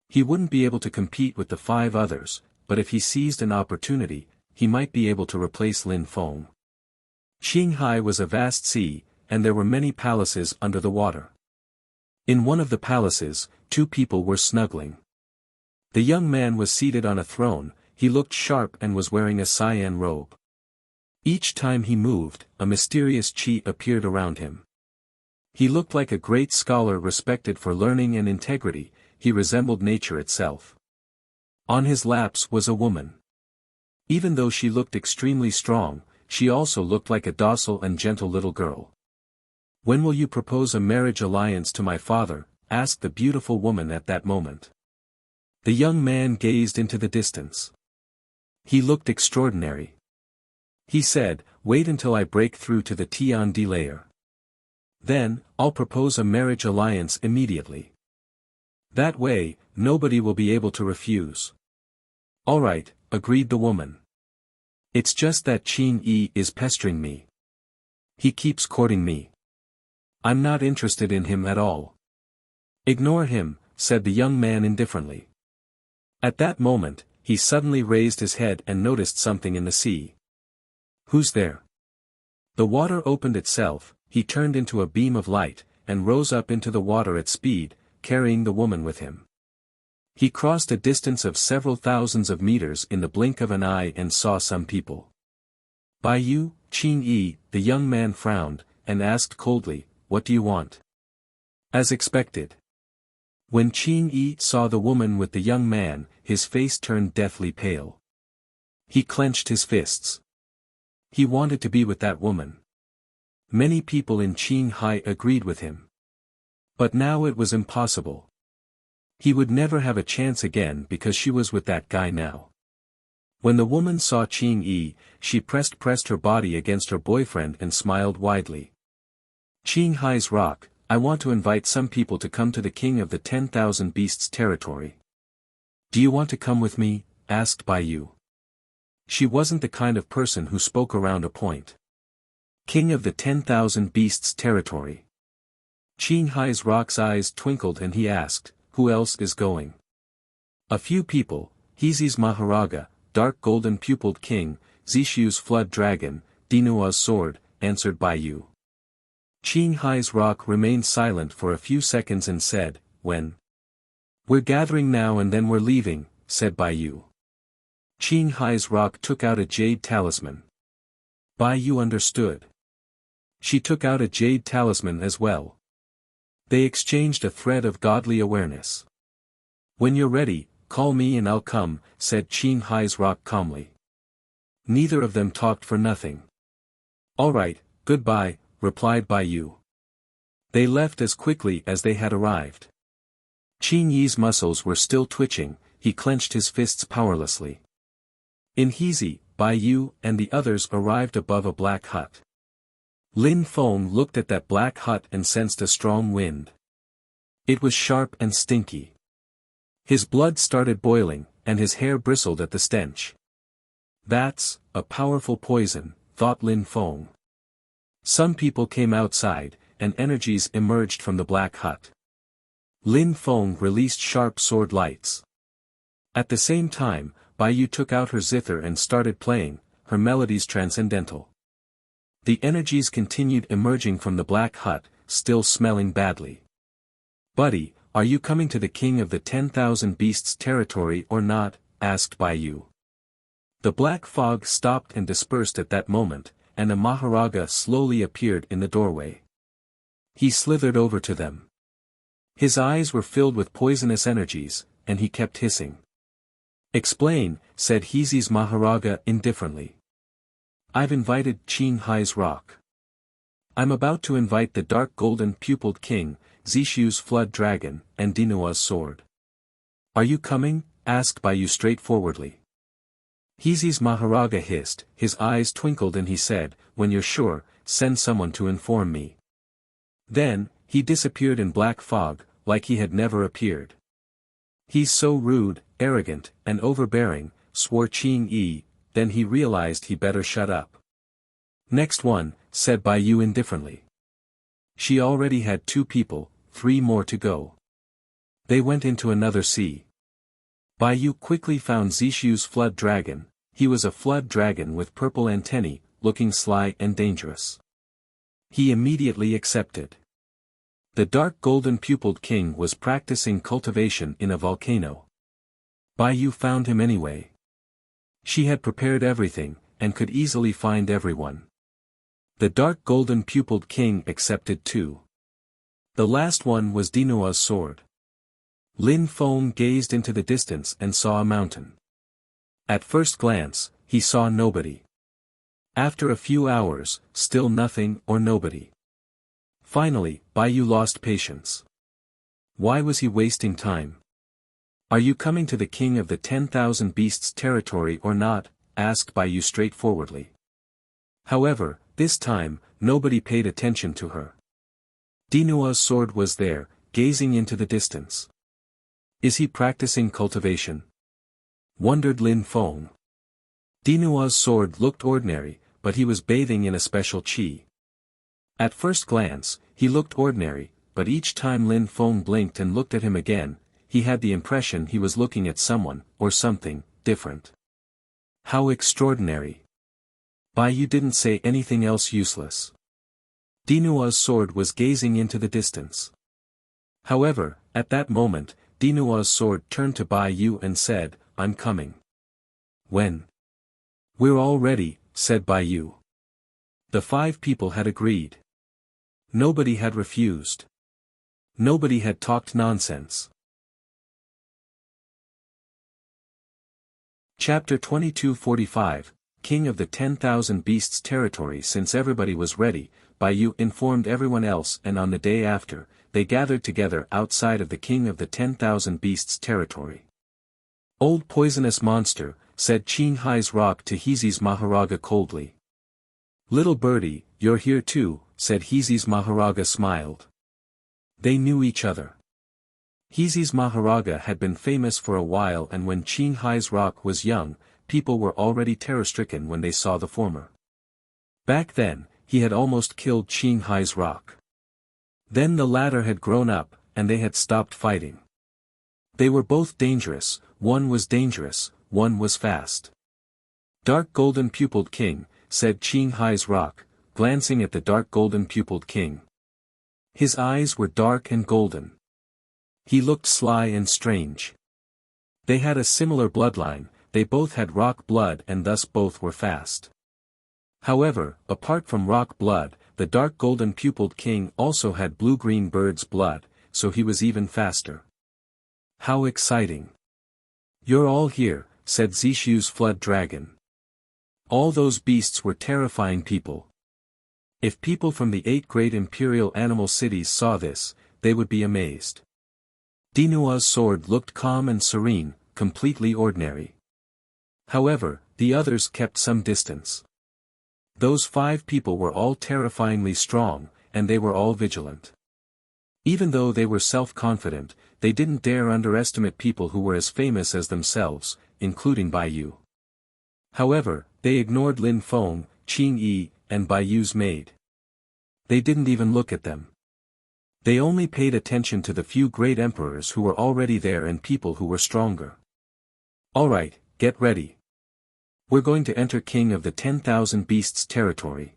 He wouldn't be able to compete with the 5 others, but if he seized an opportunity, he might be able to replace Lin Feng. Qinghai was a vast sea, and there were many palaces under the water. In one of the palaces, 2 people were snuggling. The young man was seated on a throne, he looked sharp and was wearing a cyan robe. Each time he moved, a mysterious qi appeared around him. He looked like a great scholar respected for learning and integrity, he resembled nature itself. On his laps was a woman. Even though she looked extremely strong, she also looked like a docile and gentle little girl. When will you propose a marriage alliance to my father? Asked the beautiful woman at that moment. The young man gazed into the distance. He looked extraordinary. He said, wait until I break through to the Tiandi layer. Then, I'll propose a marriage alliance immediately. That way, nobody will be able to refuse. All right, agreed the woman. It's just that Qin Yi is pestering me. He keeps courting me. I'm not interested in him at all. Ignore him, said the young man indifferently. At that moment, he suddenly raised his head and noticed something in the sea. Who's there? The water opened itself, he turned into a beam of light, and rose up into the water at speed, carrying the woman with him. He crossed a distance of several thousands of meters in the blink of an eye and saw some people. By you, Qing-yi, the young man frowned, and asked coldly, what do you want? As expected. When Qing-yi saw the woman with the young man, his face turned deathly pale. He clenched his fists. He wanted to be with that woman. Many people in Qinghai agreed with him. But now it was impossible. He would never have a chance again because she was with that guy now. When the woman saw Qing-yi, she pressed her body against her boyfriend and smiled widely. Qinghai's rock, I want to invite some people to come to the king of the 10,000 beasts territory. Do you want to come with me? Asked Bai Yu. She wasn't the kind of person who spoke around a point. King of the 10,000 beasts territory. Qinghai's rock's eyes twinkled and he asked, who else is going? A few people, Heezi's Maharaga, dark golden pupiled king, Zishu's flood dragon, Dinua's sword, answered Bai Yu. Qinghai's rock remained silent for a few seconds and said, when? We're gathering now and then we're leaving, said Bai Yu. Qinghai's rock took out a jade talisman. Bai Yu understood. She took out a jade talisman as well. They exchanged a thread of godly awareness. When you're ready, call me and I'll come, said Qinghai's rock calmly. Neither of them talked for nothing. All right, goodbye, replied Bai Yu. They left as quickly as they had arrived. Qing-yi's muscles were still twitching, he clenched his fists powerlessly. In Heezy, Bai Yu and the others arrived above a black hut. Lin Feng looked at that black hut and sensed a strong wind. It was sharp and stinky. His blood started boiling, and his hair bristled at the stench. That's a powerful poison, thought Lin Feng. Some people came outside, and energies emerged from the black hut. Lin Feng released sharp sword lights. At the same time, Bai Yu took out her zither and started playing, her melodies transcendental. The energies continued emerging from the black hut, still smelling badly. Buddy, are you coming to the king of the 10,000 beasts territory or not? Asked Bai Yu. The black fog stopped and dispersed at that moment, and a Maharaga slowly appeared in the doorway. He slithered over to them. His eyes were filled with poisonous energies, and he kept hissing. Explain, said Heezy's Maharaga indifferently. I've invited Qinghai's rock. I'm about to invite the dark golden pupiled king, Zishu's flood dragon, and Dinua's sword. Are you coming? Asked Bai Yu straightforwardly. Heezy's Maharaga hissed, his eyes twinkled and he said, when you're sure, send someone to inform me. Then, he disappeared in black fog, like he had never appeared. He's so rude, arrogant, and overbearing, swore Qing-yi, then he realized he better shut up. Next one, said Bai Yu indifferently. She already had 2 people, 3 more to go. They went into another sea. Bai Yu quickly found Zishu's flood dragon. He was a flood dragon with purple antennae, looking sly and dangerous. He immediately accepted. The dark golden pupiled king was practicing cultivation in a volcano. Bai Yu found him anyway. She had prepared everything, and could easily find everyone. The dark golden pupiled king accepted too. The last one was Dinua's sword. Lin Feng gazed into the distance and saw a mountain. At first glance, he saw nobody. After a few hours, still nothing or nobody. Finally, Bai Yu lost patience. Why was he wasting time? Are you coming to the king of the 10,000 beasts territory or not? Asked Bai Yu straightforwardly. However, this time, nobody paid attention to her. Dinua's sword was there, gazing into the distance. Is he practicing cultivation? Wondered Lin Feng. Dinua's sword looked ordinary, but he was bathing in a special qi. At first glance, He looked ordinary, but each time Lin Feng blinked and looked at him again, he had the impression he was looking at someone, or something, different. How extraordinary. Bai Yu didn't say anything else useless. Dinua's sword was gazing into the distance. However, at that moment, Dinua's sword turned to Bai Yu and said, "I'm coming." When? "We're all ready," said Bai Yu. The 5 people had agreed. Nobody had refused. Nobody had talked nonsense. Chapter 2245, King of the 10,000 Beasts Territory. Since everybody was ready, Bai Yu informed everyone else, and on the day after, they gathered together outside of the King of the 10,000 Beasts Territory. "Old poisonous monster," said Qinghai's rock to Heezy's Maharaga coldly. "Little birdie, you're here too," said Heezy's Maharaga smiled. They knew each other. Heezy's Maharaga had been famous for a while, and when Qinghai's rock was young, people were already terror-stricken when they saw the former. Back then, he had almost killed Qinghai's rock. Then the latter had grown up, and they had stopped fighting. They were both dangerous, one was dangerous, one was fast. "Dark golden-pupiled king," said Qinghai's rock, glancing at the dark golden-pupiled king. His eyes were dark and golden. He looked sly and strange. They had a similar bloodline, they both had rock blood and thus both were fast. However, apart from rock blood, the dark golden-pupiled king also had blue-green bird's blood, so he was even faster. "How exciting. You're all here," said Zishu's flood dragon. All those beasts were terrifying people. If people from the 8 great imperial animal cities saw this, they would be amazed. Dinua's sword looked calm and serene, completely ordinary. However, the others kept some distance. Those 5 people were all terrifyingly strong, and they were all vigilant. Even though they were self-confident, they didn't dare underestimate people who were as famous as themselves, including Bai Yu. However, they ignored Lin Feng, Qing Yi, and Bai Yu's maid. They didn't even look at them. They only paid attention to the few great emperors who were already there and people who were stronger. "Alright, get ready. We're going to enter King of the 10,000 Beasts territory.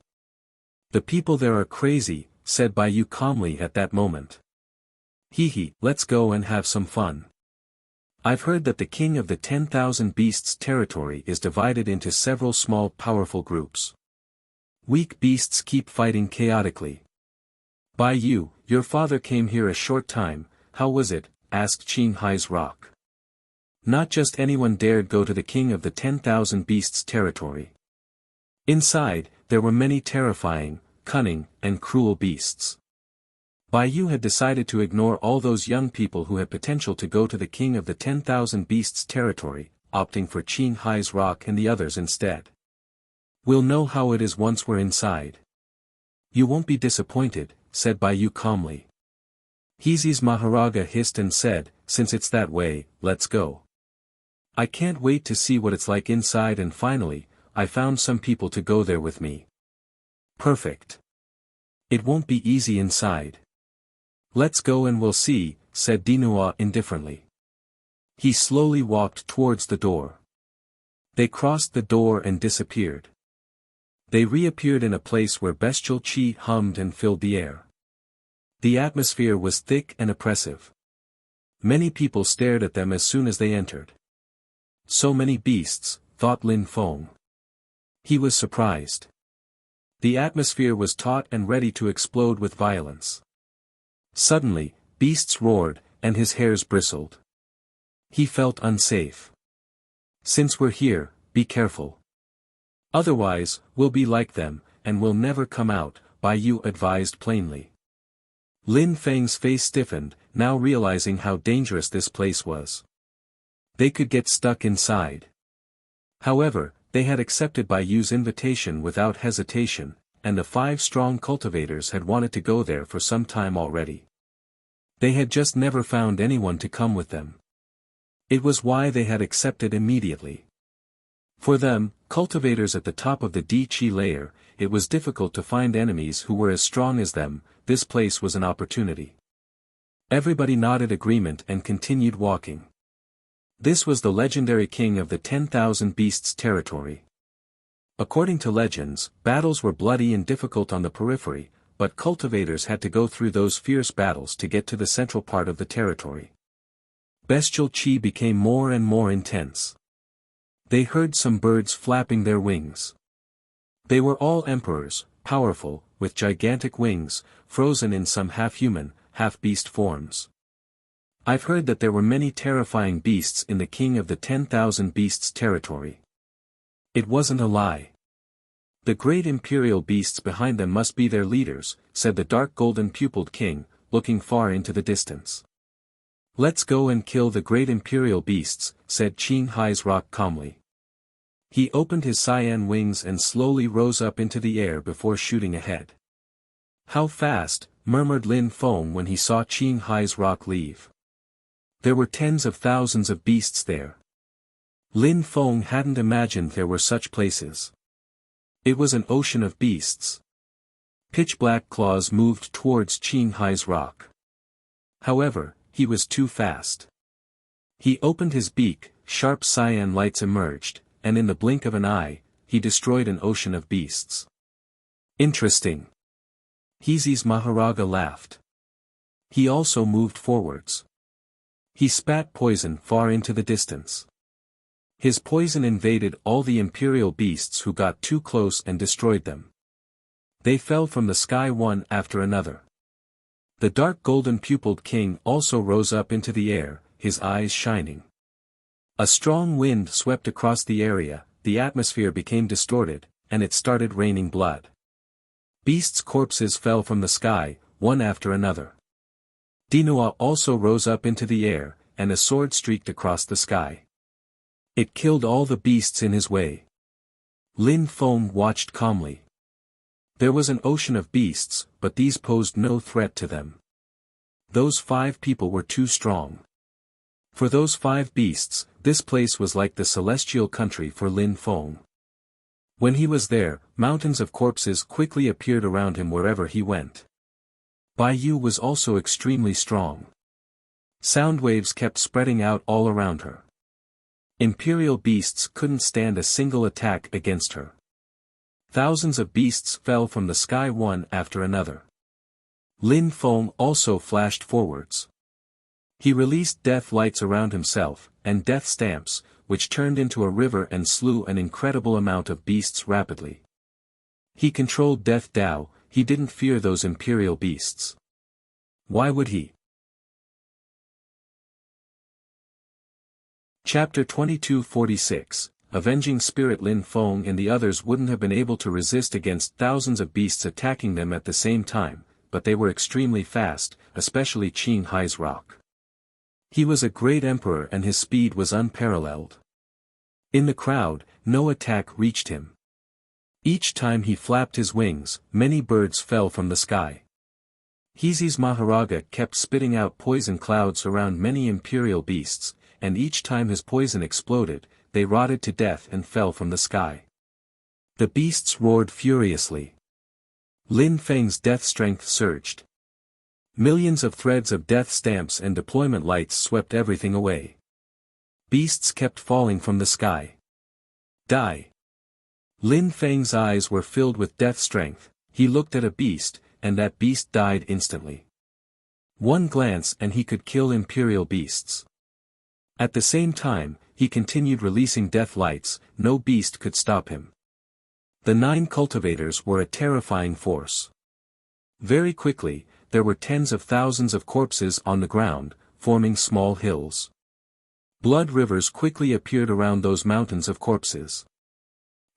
The people there are crazy," said Bai Yu calmly at that moment. "Hee, let's go and have some fun. I've heard that the King of the 10,000 Beasts territory is divided into several small powerful groups. Weak beasts keep fighting chaotically. Bai Yu, your father came here a short time, how was it?" asked Qinghai's rock. Not just anyone dared go to the King of the 10,000 Beasts territory. Inside, there were many terrifying, cunning, and cruel beasts. Bai Yu had decided to ignore all those young people who had potential to go to the King of the 10,000 Beasts territory, opting for Qinghai's rock and the others instead. "We'll know how it is once we're inside." "You won't be disappointed," said Bai Yu calmly. Heezy's Maharaga hissed and said, "Since it's that way, let's go. I can't wait to see what it's like inside, and finally, I found some people to go there with me." "Perfect. It won't be easy inside." "Let's go and we'll see," said Dinua indifferently. He slowly walked towards the door. They crossed the door and disappeared. They reappeared in a place where bestial qi hummed and filled the air. The atmosphere was thick and oppressive. Many people stared at them as soon as they entered. So many beasts, thought Lin Feng. He was surprised. The atmosphere was taut and ready to explode with violence. Suddenly, beasts roared, and his hairs bristled. He felt unsafe. "Since we're here, be careful. Otherwise, we'll be like them, and we'll never come out," Bai Yu advised plainly. Lin Feng's face stiffened, now realizing how dangerous this place was. They could get stuck inside. However, they had accepted Bai Yu's invitation without hesitation, and the 5 strong cultivators had wanted to go there for some time already. They had just never found anyone to come with them. It was why they had accepted immediately. For them, cultivators at the top of the Di Qi layer, it was difficult to find enemies who were as strong as them. This place was an opportunity. Everybody nodded agreement and continued walking. This was the legendary king of the 10,000 beasts territory. According to legends, battles were bloody and difficult on the periphery, but cultivators had to go through those fierce battles to get to the central part of the territory. Bestial chi became more and more intense. They heard some birds flapping their wings. They were all emperors, powerful, with gigantic wings, frozen in some half-human, half-beast forms. I've heard that there were many terrifying beasts in the king of the 10,000 beasts territory. It wasn't a lie. The great imperial beasts behind them must be their leaders, said the dark golden-pupiled king, looking far into the distance. Let's go and kill the great imperial beasts, said Qing Hai's rock calmly. He opened his cyan wings and slowly rose up into the air before shooting ahead. How fast, murmured Lin Feng when he saw Qing Hai's rock leave. There were tens of thousands of beasts there. Lin Feng hadn't imagined there were such places. It was an ocean of beasts. Pitch-black claws moved towards Qing Hai's rock. However, he was too fast. He opened his beak, sharp cyan lights emerged, and in the blink of an eye, he destroyed an ocean of beasts. Interesting. Heezy's Maharaja laughed. He also moved forwards. He spat poison far into the distance. His poison invaded all the imperial beasts who got too close and destroyed them. They fell from the sky one after another. The dark golden-pupiled king also rose up into the air, his eyes shining. A strong wind swept across the area, the atmosphere became distorted, and it started raining blood. Beasts' corpses fell from the sky, one after another. Dinua also rose up into the air, and a sword streaked across the sky. It killed all the beasts in his way. Lin Feng watched calmly. There was an ocean of beasts, but these posed no threat to them. Those 5 people were too strong. For those 5 beasts, this place was like the celestial country for Lin Feng. When he was there, mountains of corpses quickly appeared around him wherever he went. Bai Yu was also extremely strong. Sound waves kept spreading out all around her. Imperial beasts couldn't stand a single attack against her. Thousands of beasts fell from the sky one after another. Lin Feng also flashed forwards. He released death lights around himself, and death stamps, which turned into a river and slew an incredible amount of beasts rapidly. He controlled Death Dao, he didn't fear those imperial beasts. Why would he? Chapter 2246, Avenging Spirit. Lin Feng and the others wouldn't have been able to resist against thousands of beasts attacking them at the same time, but they were extremely fast, especially Qing Hai's rock. He was a great emperor and his speed was unparalleled. In the crowd, no attack reached him. Each time he flapped his wings, many birds fell from the sky. Heezy's Maharaja kept spitting out poison clouds around many imperial beasts, and each time his poison exploded, they rotted to death and fell from the sky. The beasts roared furiously. Lin Feng's death strength surged. Millions of threads of death stamps and deployment lights swept everything away. Beasts kept falling from the sky. Die. Lin Feng's eyes were filled with death strength, he looked at a beast, and that beast died instantly. One glance and he could kill imperial beasts. At the same time, he continued releasing death lights, no beast could stop him. The 9 cultivators were a terrifying force. Very quickly, there were tens of thousands of corpses on the ground, forming small hills. Blood rivers quickly appeared around those mountains of corpses.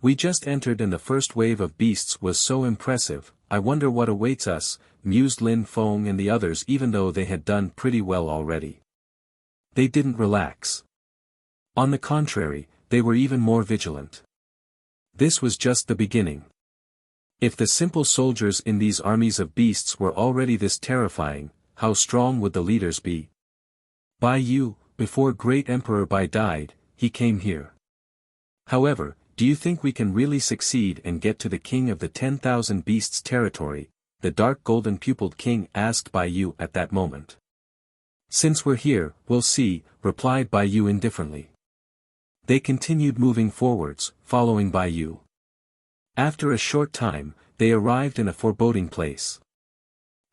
We just entered and the first wave of beasts was so impressive, I wonder what awaits us, mused Lin Feng and the others even though they had done pretty well already. They didn't relax. On the contrary, they were even more vigilant. This was just the beginning. If the simple soldiers in these armies of beasts were already this terrifying, how strong would the leaders be? Bai Yu, before great Emperor Bai died, he came here. However, "Do you think we can really succeed and get to the king of the 10,000 beasts territory?" the dark golden pupiled king asked Bai Yu at that moment. "Since we're here, we'll see," replied Bai Yu indifferently. They continued moving forwards, following Bai Yu. After a short time, they arrived in a foreboding place.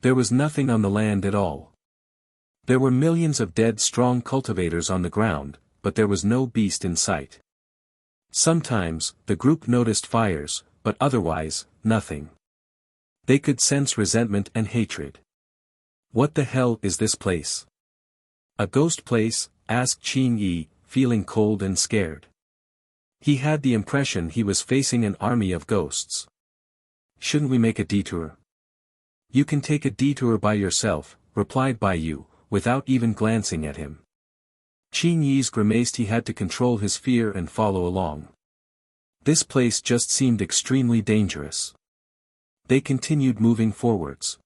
There was nothing on the land at all. There were millions of dead strong cultivators on the ground, but there was no beast in sight. Sometimes, the group noticed fires, but otherwise, nothing. They could sense resentment and hatred. "What the hell is this place? A ghost place?" asked Qing Yi, feeling cold and scared. He had the impression he was facing an army of ghosts. "Shouldn't we make a detour?" "You can take a detour by yourself," replied Bai Yu, without even glancing at him. Qing Yi's grimaced. He had to control his fear and follow along. This place just seemed extremely dangerous. They continued moving forwards.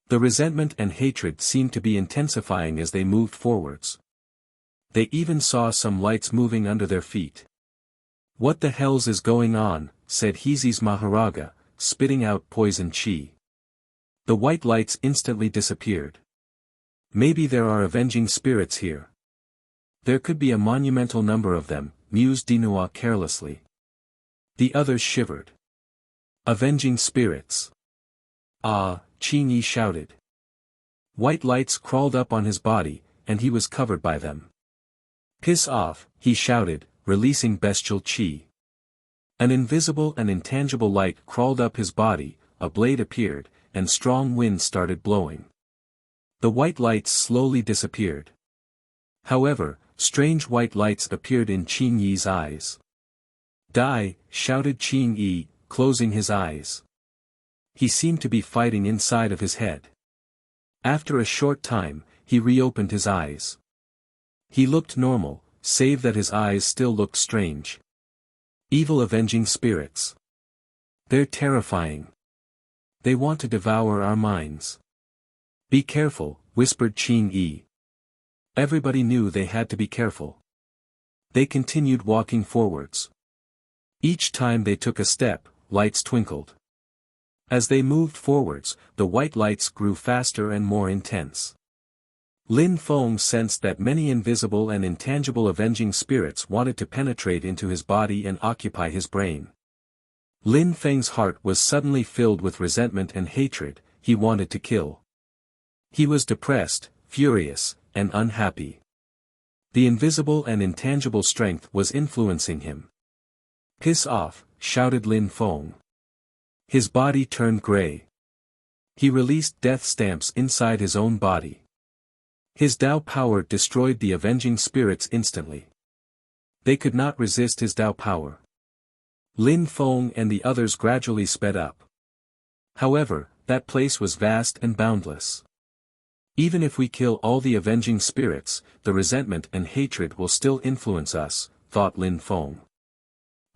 The resentment and hatred seemed to be intensifying as they moved forwards. They even saw some lights moving under their feet. "What the hells is going on?" said Heezy's Maharaga, spitting out poison chi. The white lights instantly disappeared. "Maybe there are avenging spirits here. There could be a monumental number of them," mused Dinua carelessly. The others shivered. "Avenging spirits. Ah," Qing Yi shouted. White lights crawled up on his body, and he was covered by them. "Piss off," he shouted, releasing bestial chi. An invisible and intangible light crawled up his body, a blade appeared, and strong wind started blowing. The white lights slowly disappeared. However, strange white lights appeared in Qing Yi's eyes. "Die!" shouted Qing Yi, closing his eyes. He seemed to be fighting inside of his head. After a short time, he reopened his eyes. He looked normal, save that his eyes still looked strange. "Evil avenging spirits. They're terrifying. They want to devour our minds." "Be careful," whispered Qing Yi. Everybody knew they had to be careful. They continued walking forwards. Each time they took a step, lights twinkled. As they moved forwards, the white lights grew faster and more intense. Lin Feng sensed that many invisible and intangible avenging spirits wanted to penetrate into his body and occupy his brain. Lin Feng's heart was suddenly filled with resentment and hatred. He wanted to kill. He was depressed, furious, and unhappy. The invisible and intangible strength was influencing him. "Piss off," shouted Lin Feng. His body turned gray. He released death stamps inside his own body. His Dao power destroyed the avenging spirits instantly. They could not resist his Dao power. Lin Feng and the others gradually sped up. However, that place was vast and boundless. "Even if we kill all the avenging spirits, the resentment and hatred will still influence us," thought Lin Feng.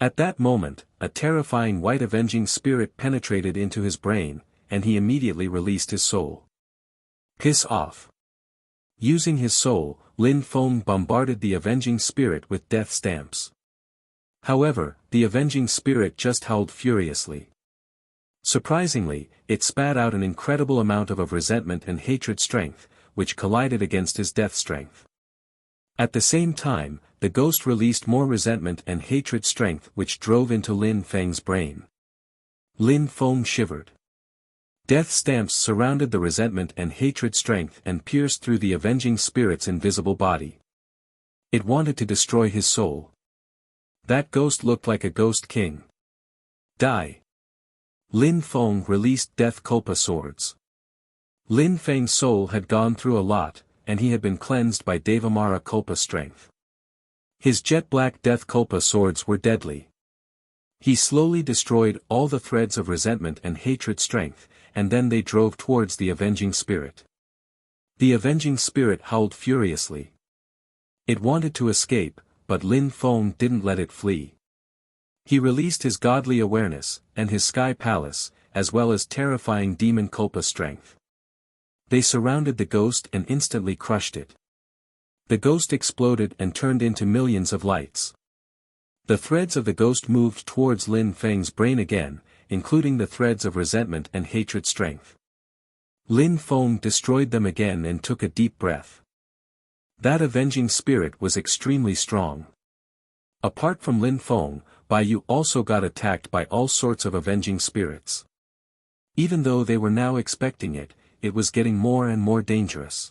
At that moment, a terrifying white avenging spirit penetrated into his brain, and he immediately released his soul. "Piss off." Using his soul, Lin Feng bombarded the avenging spirit with death stamps. However, the avenging spirit just howled furiously. Surprisingly, it spat out an incredible amount of resentment and hatred strength, which collided against his death strength. At the same time, the ghost released more resentment and hatred strength which drove into Lin Feng's brain. Lin Feng shivered. Death stamps surrounded the resentment and hatred strength and pierced through the avenging spirit's invisible body. It wanted to destroy his soul. That ghost looked like a ghost king. "Die." Lin Feng released Death Culpa swords. Lin Feng's soul had gone through a lot, and he had been cleansed by Devamara Culpa strength. His jet-black Death Culpa swords were deadly. He slowly destroyed all the threads of resentment and hatred strength, and then they drove towards the avenging spirit. The avenging spirit howled furiously. It wanted to escape, but Lin Feng didn't let it flee. He released his godly awareness, and his sky palace, as well as terrifying demon Culpa strength. They surrounded the ghost and instantly crushed it. The ghost exploded and turned into millions of lights. The threads of the ghost moved towards Lin Feng's brain again, including the threads of resentment and hatred strength. Lin Feng destroyed them again and took a deep breath. That avenging spirit was extremely strong. Apart from Lin Feng, Bai Yu also got attacked by all sorts of avenging spirits. Even though they were now expecting it, it was getting more and more dangerous.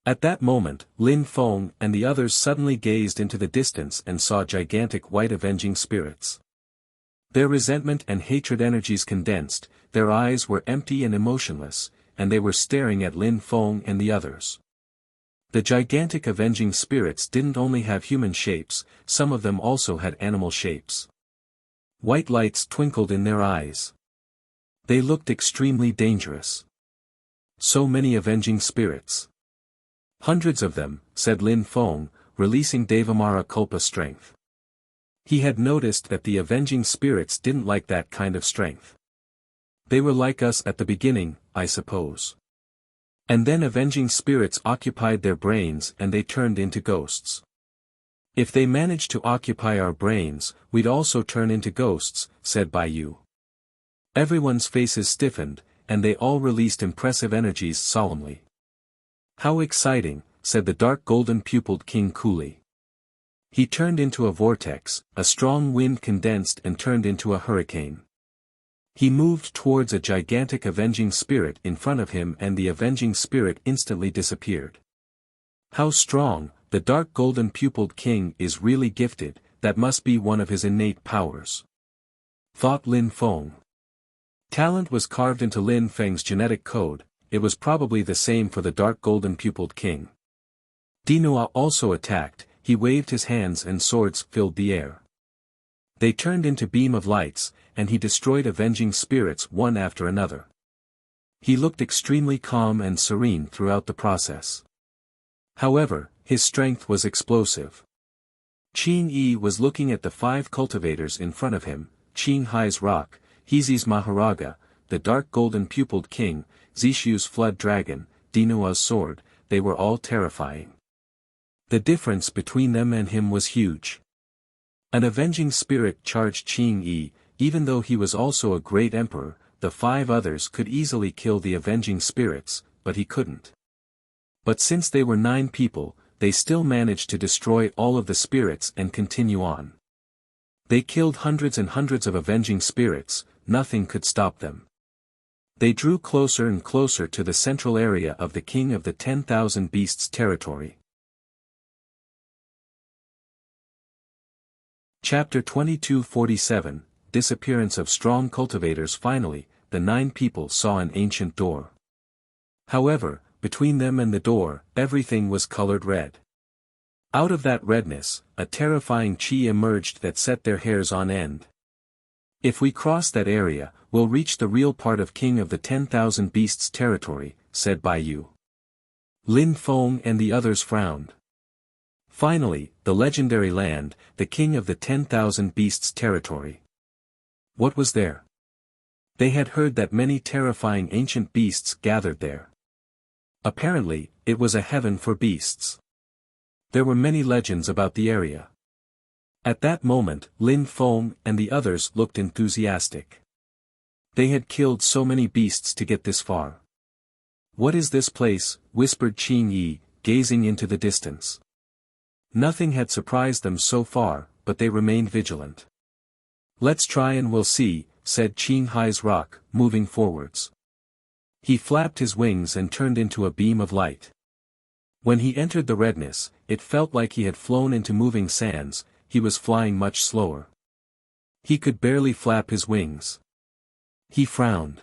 At that moment, Lin Feng and the others suddenly gazed into the distance and saw gigantic white avenging spirits. Their resentment and hatred energies condensed, their eyes were empty and emotionless, and they were staring at Lin Feng and the others. The gigantic avenging spirits didn't only have human shapes, some of them also had animal shapes. White lights twinkled in their eyes. They looked extremely dangerous. So many avenging spirits. Hundreds of them, said Lin Feng, releasing Devamara Culpa strength. He had noticed that the avenging spirits didn't like that kind of strength. They were like us at the beginning, I suppose. And then avenging spirits occupied their brains and they turned into ghosts. If they managed to occupy our brains, we'd also turn into ghosts, said Bai Yu. Everyone's faces stiffened, and they all released impressive energies solemnly. How exciting, said the dark golden-pupiled king coolly. He turned into a vortex, a strong wind condensed and turned into a hurricane. He moved towards a gigantic avenging spirit in front of him and the avenging spirit instantly disappeared. How strong, the dark golden-pupiled king is really gifted, that must be one of his innate powers. Thought Lin Feng. Talent was carved into Lin Feng's genetic code, it was probably the same for the dark golden-pupiled king. Dinua also attacked, he waved his hands and swords filled the air. They turned into beam of lights, and he destroyed avenging spirits one after another. He looked extremely calm and serene throughout the process. However, his strength was explosive. Qing Yi was looking at the 5 cultivators in front of him, Qing Hai's rock, Heezi's Maharaga, the dark golden-pupiled king, Zishu's flood dragon, Dinua's sword, they were all terrifying. The difference between them and him was huge. An avenging spirit charged Qing Yi, even though he was also a great emperor, the 5 others could easily kill the avenging spirits, but he couldn't. But since they were 9 people, they still managed to destroy all of the spirits and continue on. They killed hundreds and hundreds of avenging spirits, nothing could stop them. They drew closer and closer to the central area of the King of the 10,000 Beasts territory. Chapter 2247, Disappearance of Strong Cultivators. Finally, the 9 people saw an ancient door. However, between them and the door, everything was colored red. Out of that redness, a terrifying chi emerged that set their hairs on end. If we cross that area, we'll reach the real part of King of the 10,000 Beasts territory, said Bai Yu. Lin Feng and the others frowned. Finally, the legendary land, the King of the 10,000 Beasts territory. What was there? They had heard that many terrifying ancient beasts gathered there. Apparently, it was a heaven for beasts. There were many legends about the area. At that moment, Lin Feng and the others looked enthusiastic. They had killed so many beasts to get this far. What is this place? Whispered Qing Yi, gazing into the distance. Nothing had surprised them so far, but they remained vigilant. Let's try and we'll see, said Qing Hai's rock, moving forwards. He flapped his wings and turned into a beam of light. When he entered the redness, it felt like he had flown into moving sands, he was flying much slower. He could barely flap his wings. He frowned.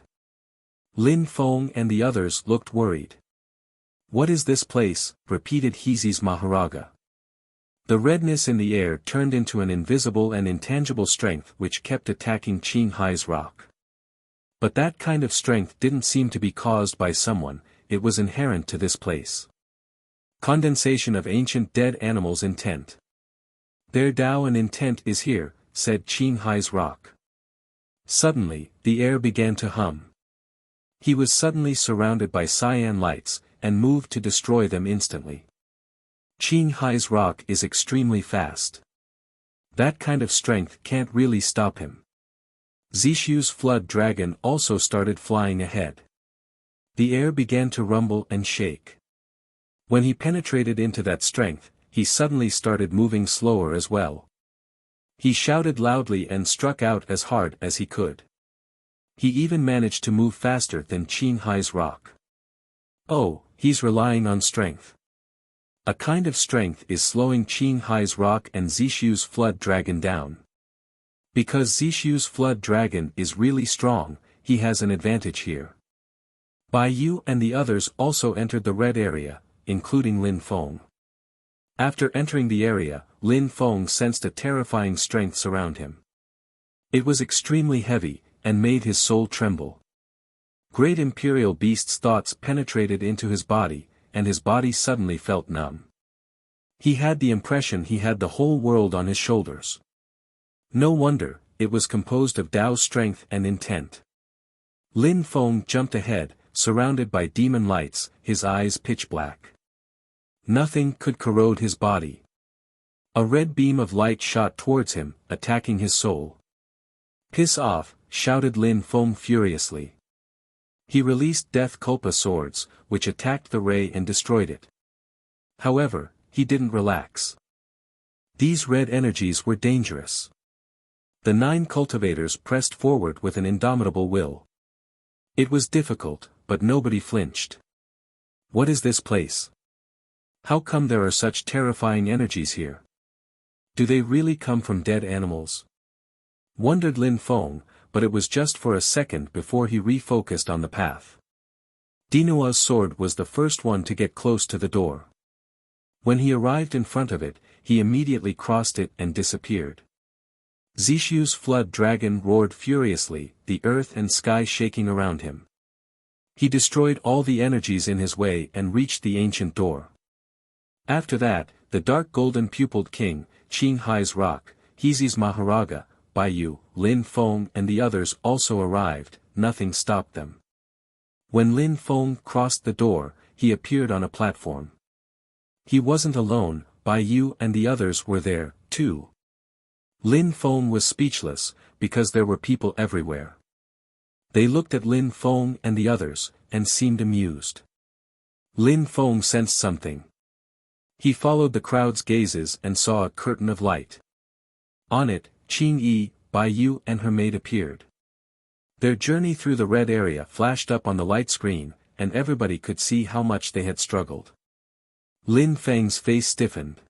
Lin Feng and the others looked worried. What is this place? Repeated Heezi's Maharaga. The redness in the air turned into an invisible and intangible strength which kept attacking Qing Hai's rock. But that kind of strength didn't seem to be caused by someone, it was inherent to this place. Condensation of ancient dead animals' intent. Their Tao and intent is here, said Qing Hai's rock. Suddenly, the air began to hum. He was suddenly surrounded by cyan lights, and moved to destroy them instantly. Qing Hai's rock is extremely fast. That kind of strength can't really stop him. Zishu's flood dragon also started flying ahead. The air began to rumble and shake. When he penetrated into that strength, he suddenly started moving slower as well. He shouted loudly and struck out as hard as he could. He even managed to move faster than Qin Hai's rock. Oh, he's relying on strength. A kind of strength is slowing Qin Hai's rock and Zishu's flood dragon down. Because Zishu's flood dragon is really strong, he has an advantage here. Bai Yu and the others also entered the red area, including Lin Feng. After entering the area, Lin Feng sensed a terrifying strength surround him. It was extremely heavy, and made his soul tremble. Great imperial beast's thoughts penetrated into his body, and his body suddenly felt numb. He had the impression he had the whole world on his shoulders. No wonder, it was composed of Tao's strength and intent. Lin Feng jumped ahead, surrounded by demon lights, his eyes pitch black. Nothing could corrode his body. A red beam of light shot towards him, attacking his soul. "Piss off," shouted Lin Feng furiously. He released Death Culpa swords, which attacked the ray and destroyed it. However, he didn't relax. These red energies were dangerous. The 9 cultivators pressed forward with an indomitable will. It was difficult, but nobody flinched. What is this place? How come there are such terrifying energies here? Do they really come from dead animals? Wondered Lin Feng, but it was just for a second before he refocused on the path. Dinua's sword was the first one to get close to the door. When he arrived in front of it, he immediately crossed it and disappeared. Zishu's flood dragon roared furiously, the earth and sky shaking around him. He destroyed all the energies in his way and reached the ancient door. After that, the dark golden-pupiled king, Qin Hai's rock, Hezi's Maharaja, Bai Yu, Lin Feng and the others also arrived. Nothing stopped them. When Lin Feng crossed the door, he appeared on a platform. He wasn't alone, Bai Yu and the others were there, too. Lin Feng was speechless, because there were people everywhere. They looked at Lin Feng and the others, and seemed amused. Lin Feng sensed something. He followed the crowd's gazes and saw a curtain of light. On it, Qin Yi, Bai Yu and her maid appeared. Their journey through the red area flashed up on the light screen, and everybody could see how much they had struggled. Lin Feng's face stiffened.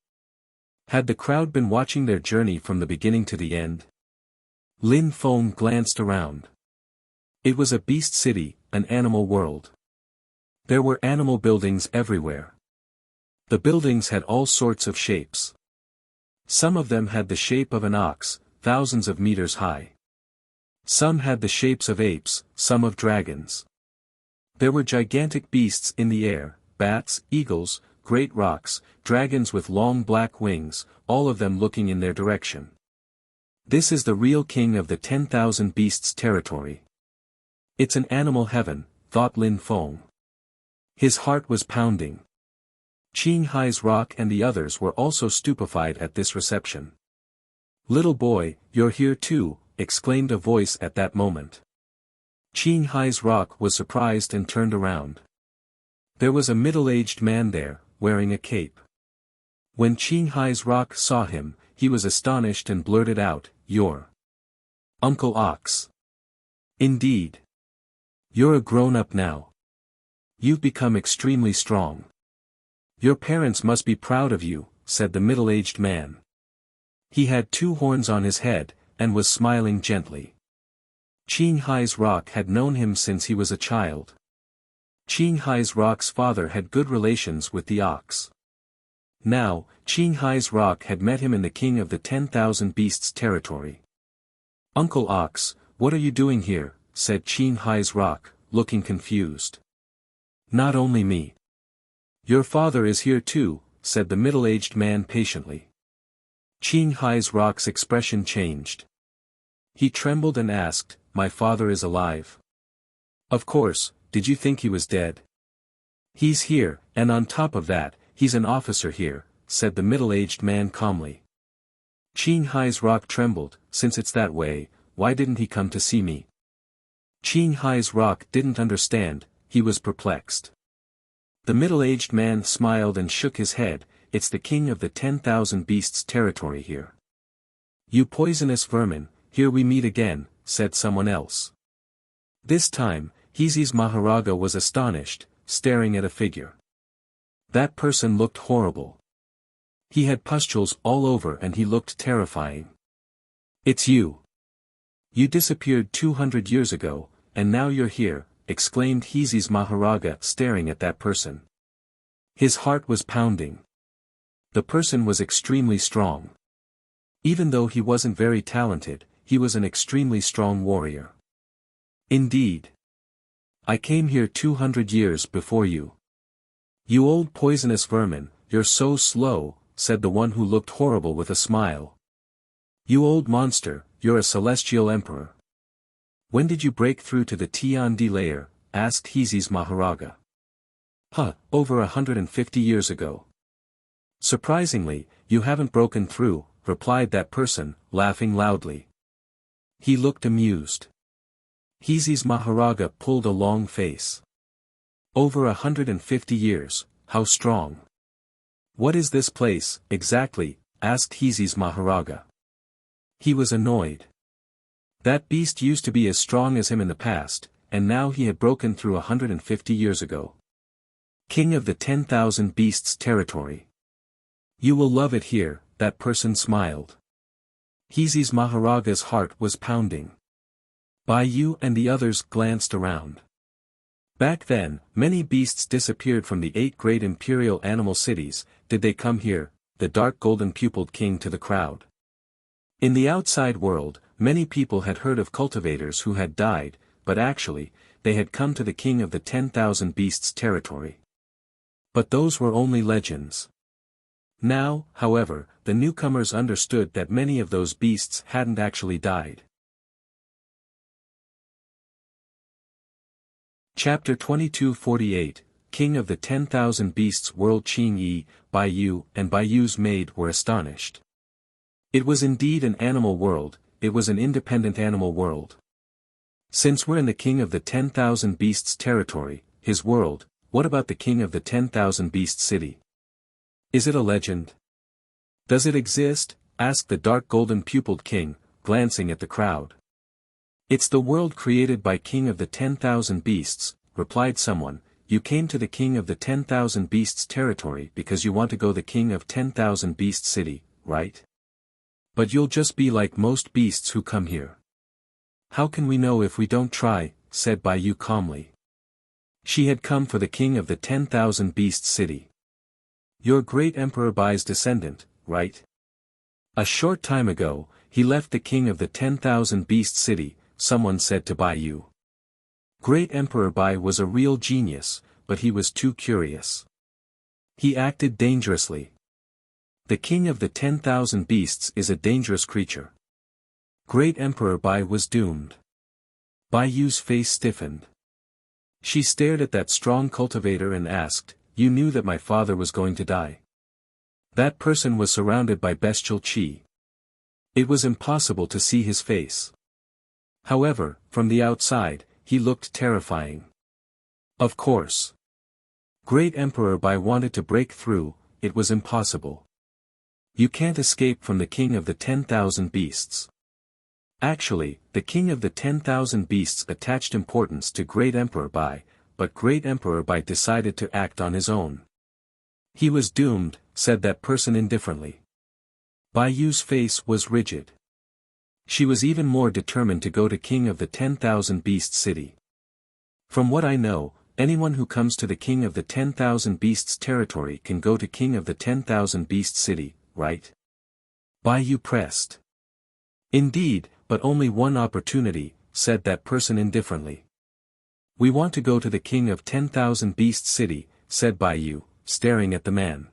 Had the crowd been watching their journey from the beginning to the end? Lin Feng glanced around. It was a beast city, an animal world. There were animal buildings everywhere. The buildings had all sorts of shapes. Some of them had the shape of an ox, thousands of meters high. Some had the shapes of apes, some of dragons. There were gigantic beasts in the air, bats, eagles, great rocks, dragons with long black wings, all of them looking in their direction. This is the real king of the 10,000 beasts territory. It's an animal heaven, thought Lin Feng. His heart was pounding. Qin Hai's rock and the others were also stupefied at this reception. "Little boy, you're here too," exclaimed a voice at that moment. Qin Hai's rock was surprised and turned around. There was a middle-aged man there, wearing a cape. When Qin Hai's rock saw him, he was astonished and blurted out, "You're Uncle Ox." "Indeed. You're a grown-up now. You've become extremely strong. Your parents must be proud of you," said the middle-aged man. He had 2 horns on his head, and was smiling gently. Qin Hai's rock had known him since he was a child. Qin Hai's rock's father had good relations with the ox. Now, Qin Hai's rock had met him in the king of the 10,000 beasts territory. "Uncle Ox, what are you doing here?" said Qin Hai's rock, looking confused. "Not only me. Your father is here too," said the middle-aged man patiently. Qin Hai's rock's expression changed. He trembled and asked, "My father is alive?" "Of course, did you think he was dead?" "He's here, and on top of that, he's an officer here," said the middle-aged man calmly. Qing Hai's rock trembled. Since it's that way, why didn't he come to see me? Qing Hai's rock didn't understand, he was perplexed. The middle-aged man smiled and shook his head. It's the king of the 10,000 beasts territory here. You poisonous vermin, here we meet again, said someone else. This time, Heezy's Maharaja was astonished, staring at a figure. That person looked horrible. He had pustules all over and he looked terrifying. It's you. You disappeared 200 years ago, and now you're here, exclaimed Heezy's Maharaja, staring at that person. His heart was pounding. The person was extremely strong. Even though he wasn't very talented, he was an extremely strong warrior. Indeed. I came here 200 years before you. You old poisonous vermin, you're so slow, said the one who looked horrible with a smile. You old monster, you're a celestial emperor. When did you break through to the Tiandi layer? Asked Heezy's Maharaja. Over 150 years ago. Surprisingly, you haven't broken through, replied that person, laughing loudly. He looked amused. Heezy's Maharaja pulled a long face. Over 150 years, how strong? What is this place, exactly? Asked Heezy's Maharaja. He was annoyed. That beast used to be as strong as him in the past, and now he had broken through 150 years ago. King of the 10,000 beasts territory. You will love it here, that person smiled. Heezy's Maharaja's heart was pounding. Bai Yu and the others glanced around. Back then, many beasts disappeared from the 8 great imperial animal cities. Did they come here? The dark golden-pupiled king to the crowd. In the outside world, many people had heard of cultivators who had died, but actually, they had come to the king of the 10,000 beasts territory. But those were only legends. Now, however, the newcomers understood that many of those beasts hadn't actually died. Chapter 2248, King of the 10,000 Beasts World. Qing Yi, Bai Yu and Bai Yu's maid were astonished. It was indeed an animal world, it was an independent animal world. Since we're in the King of the 10,000 Beasts territory, his world, what about the King of the 10,000 Beasts city? Is it a legend? Does it exist? Asked the dark golden-pupiled king, glancing at the crowd. It's the world created by King of the 10,000 Beasts, replied someone. You came to the King of the 10,000 Beasts territory because you want to go the King of 10,000 Beasts city, right? But you'll just be like most beasts who come here. How can we know if we don't try? Said Bai Yu calmly. She had come for the King of the 10,000 Beasts city. You're great Emperor Bai's descendant, right? A short time ago, he left the King of the 10,000 Beasts city, someone said to Bai Yu. Great Emperor Bai was a real genius, but he was too curious. He acted dangerously. The King of the 10,000 Beasts is a dangerous creature. Great Emperor Bai was doomed. Bai Yu's face stiffened. She stared at that strong cultivator and asked, You knew that my father was going to die. That person was surrounded by bestial qi. It was impossible to see his face. However, from the outside, he looked terrifying. Of course. Great Emperor Bai wanted to break through, it was impossible. You can't escape from the King of the 10,000 Beasts. Actually, the King of the 10,000 Beasts attached importance to Great Emperor Bai, but Great Emperor Bai decided to act on his own. He was doomed, said that person indifferently. Bai Yu's face was rigid. She was even more determined to go to King of the 10,000 Beasts city. From what I know, anyone who comes to the King of the 10,000 Beasts territory can go to King of the 10,000 Beasts city, right? Bai Yu pressed. Indeed, but only one opportunity, said that person indifferently. We want to go to the King of 10,000 Beasts city, said Bai Yu, staring at the man.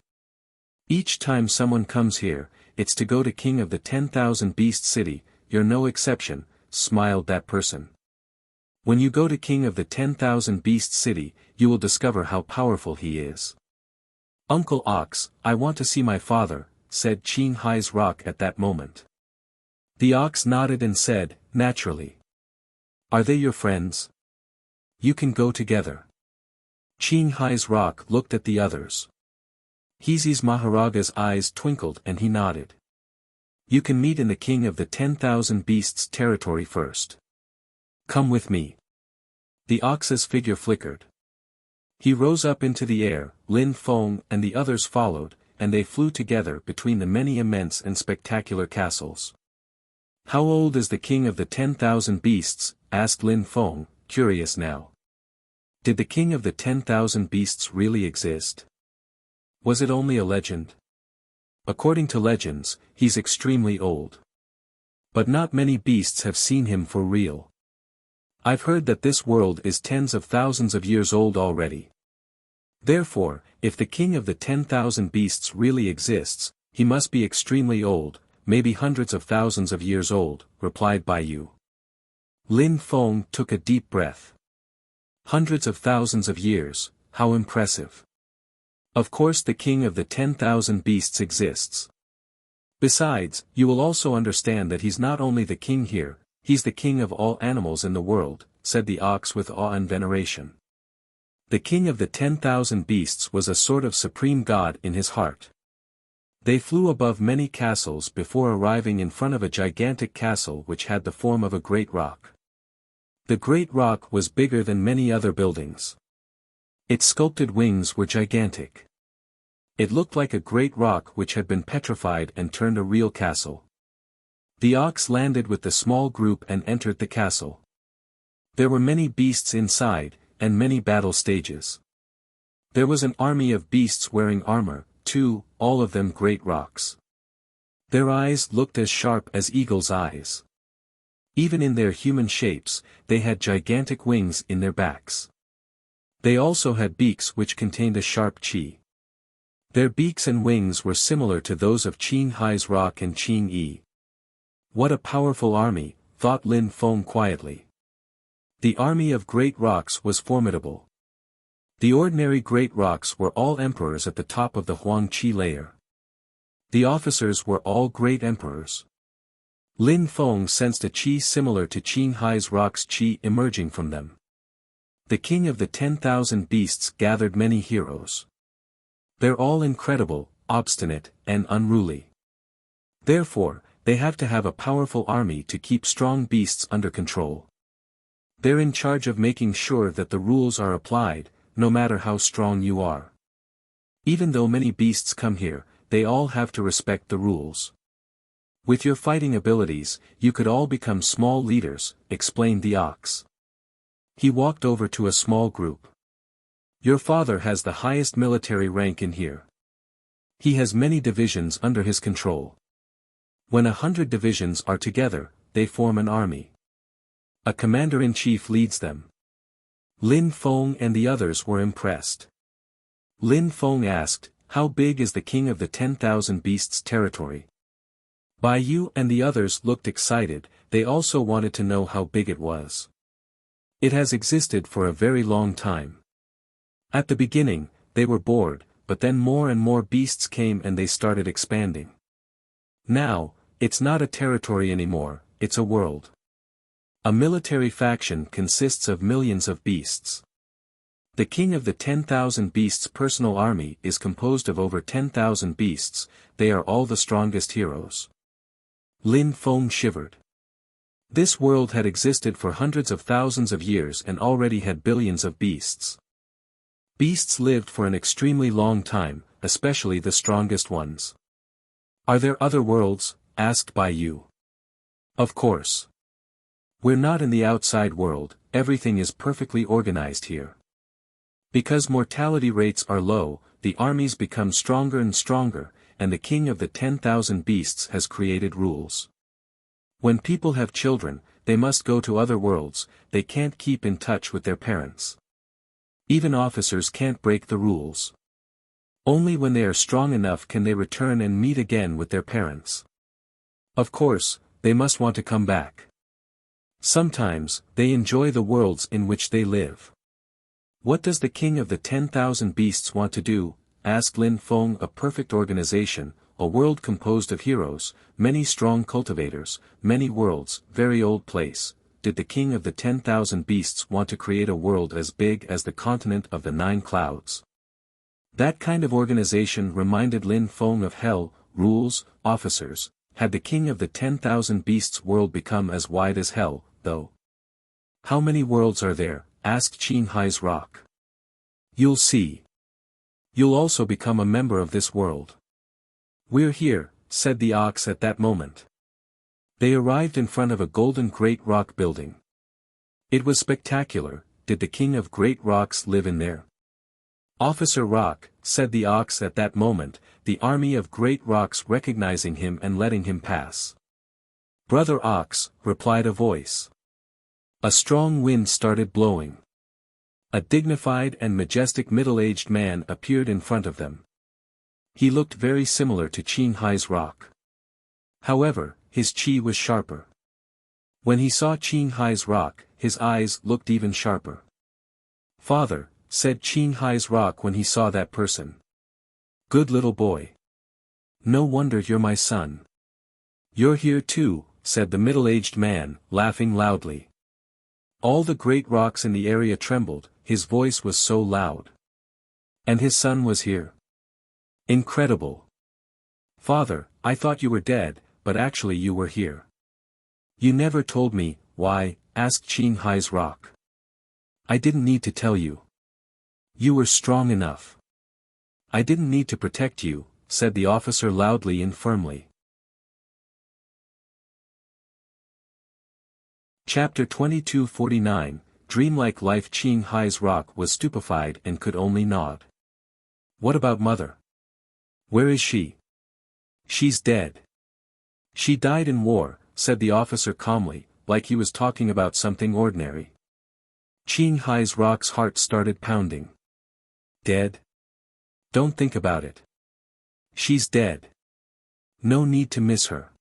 Each time someone comes here, it's to go to King of the 10,000 Beasts city. You're no exception, smiled that person. When you go to King of the 10,000 Beasts city, you will discover how powerful he is. Uncle Ox, I want to see my father, said Qing Hai's rock at that moment. The ox nodded and said, naturally. Are they your friends? You can go together. Qing Hai's rock looked at the others. Heezi's Maharaga's eyes twinkled and he nodded. You can meet in the king of the 10,000 beasts territory first. Come with me. The ox's figure flickered. He rose up into the air, Lin Feng and the others followed, and they flew together between the many immense and spectacular castles. How old is the king of the 10,000 beasts? Asked Lin Feng, curious now. Did the king of the 10,000 beasts really exist? Was it only a legend? According to legends, he's extremely old. But not many beasts have seen him for real. I've heard that this world is tens of thousands of years old already. Therefore, if the king of the 10,000 beasts really exists, he must be extremely old, maybe hundreds of thousands of years old, replied Bai Yu. Lin Feng took a deep breath. Hundreds of thousands of years, how impressive. Of course the king of the 10,000 beasts exists. Besides, you will also understand that he's not only the king here, he's the king of all animals in the world, said the ox with awe and veneration. The king of the 10,000 beasts was a sort of supreme god in his heart. They flew above many castles before arriving in front of a gigantic castle which had the form of a great rock. The great rock was bigger than many other buildings. Its sculpted wings were gigantic. It looked like a great rock which had been petrified and turned a real castle. The ox landed with the small group and entered the castle. There were many beasts inside, and many battle stages. There was an army of beasts wearing armor, too, all of them great rocks. Their eyes looked as sharp as eagles' eyes. Even in their human shapes, they had gigantic wings in their backs. They also had beaks which contained a sharp qi. Their beaks and wings were similar to those of Qing Hai's rock and Qing Yi. What a powerful army, thought Lin Feng quietly. The army of great rocks was formidable. The ordinary great rocks were all emperors at the top of the Huang Qi layer. The officers were all great emperors. Lin Feng sensed a qi similar to Qing Hai's rock's qi emerging from them. The king of the 10,000 beasts gathered many heroes. They're all incredible, obstinate, and unruly. Therefore, they have to have a powerful army to keep strong beasts under control. They're in charge of making sure that the rules are applied, no matter how strong you are. Even though many beasts come here, they all have to respect the rules. With your fighting abilities, you could all become small leaders, explained the ox. He walked over to a small group. Your father has the highest military rank in here. He has many divisions under his control. When 100 divisions are together, they form an army. A commander-in-chief leads them. Lin Feng and the others were impressed. Lin Feng asked, how big is the king of the 10,000 beasts territory? Bai Yu and the others looked excited, they also wanted to know how big it was. It has existed for a very long time. At the beginning, they were bored, but then more and more beasts came and they started expanding. Now, it's not a territory anymore, it's a world. A military faction consists of millions of beasts. The king of the 10,000 beasts' personal army is composed of over 10,000 beasts, they are all the strongest heroes. Lin Feng shivered. This world had existed for hundreds of thousands of years and already had billions of beasts. Beasts lived for an extremely long time, especially the strongest ones. Are there other worlds? Asked Bai Yu. Of course. We're not in the outside world, everything is perfectly organized here. Because mortality rates are low, the armies become stronger and stronger, and the king of the 10,000 beasts has created rules. When people have children, they must go to other worlds, they can't keep in touch with their parents. Even officers can't break the rules. Only when they are strong enough can they return and meet again with their parents. Of course, they must want to come back. Sometimes, they enjoy the worlds in which they live. What does the king of the 10,000 beasts want to do? Asked Lin Feng. A perfect organization, a world composed of heroes, many strong cultivators, many worlds, very old place. Did the king of the 10,000 beasts want to create a world as big as the continent of the 9 clouds? That kind of organization reminded Lin Feng of hell, rules, officers. Had the king of the 10,000 beasts world become as wide as hell, though? How many worlds are there? Asked Qin Hai's rock. You'll see. You'll also become a member of this world. We're here, said the ox at that moment. They arrived in front of a golden great rock building. It was spectacular. Did the king of great rocks live in there? Officer Rock, said the ox at that moment, the army of great rocks recognizing him and letting him pass. Brother Ox, replied a voice. A strong wind started blowing. A dignified and majestic middle-aged man appeared in front of them. He looked very similar to Qin Hai's rock. However, his chi was sharper. When he saw Qin Hai's rock, his eyes looked even sharper. Father, said Qin Hai's rock when he saw that person. Good little boy. No wonder you're my son. You're here too, said the middle-aged man, laughing loudly. All the great rocks in the area trembled, his voice was so loud. And his son was here. Incredible. Father, I thought you were dead, but actually you were here. You never told me, why, asked Qin Hai's rock. I didn't need to tell you. You were strong enough. I didn't need to protect you, said the officer loudly and firmly. Chapter 2249, Dreamlike Life. Qin Hai's rock was stupefied and could only nod. What about mother? Where is she? She's dead. She died in war, said the officer calmly, like he was talking about something ordinary. Qin Hai's rock's heart started pounding. Dead? Don't think about it. She's dead. No need to miss her.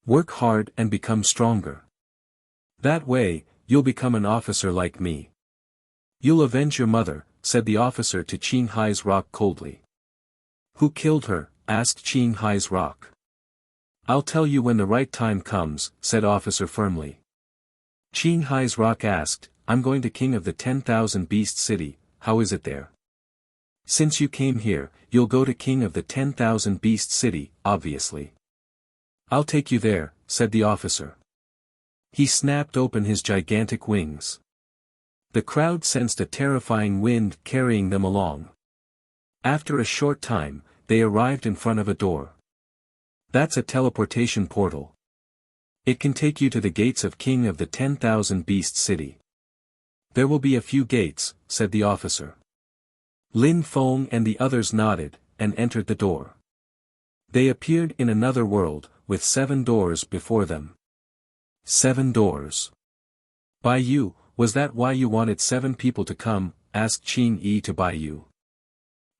Work hard and become stronger. That way, you'll become an officer like me. You'll avenge your mother, said the officer to Qin Hai's rock coldly. Who killed her? Asked Qin Hai's rock. I'll tell you when the right time comes, said officer firmly. Qin Hai's rock asked, I'm going to king of the 10,000 beast city, how is it there? Since you came here, you'll go to king of the 10,000 beast city, obviously. I'll take you there, said the officer. He snapped open his gigantic wings. The crowd sensed a terrifying wind carrying them along. After a short time, they arrived in front of a door. That's a teleportation portal. It can take you to the gates of king of the 10,000 beast city. There will be a few gates, said the officer. Lin Feng and the others nodded, and entered the door. They appeared in another world, with 7 doors before them. 7 doors. Bai Yu, was that why you wanted 7 people to come? Asked Qin Yi to Bai Yu.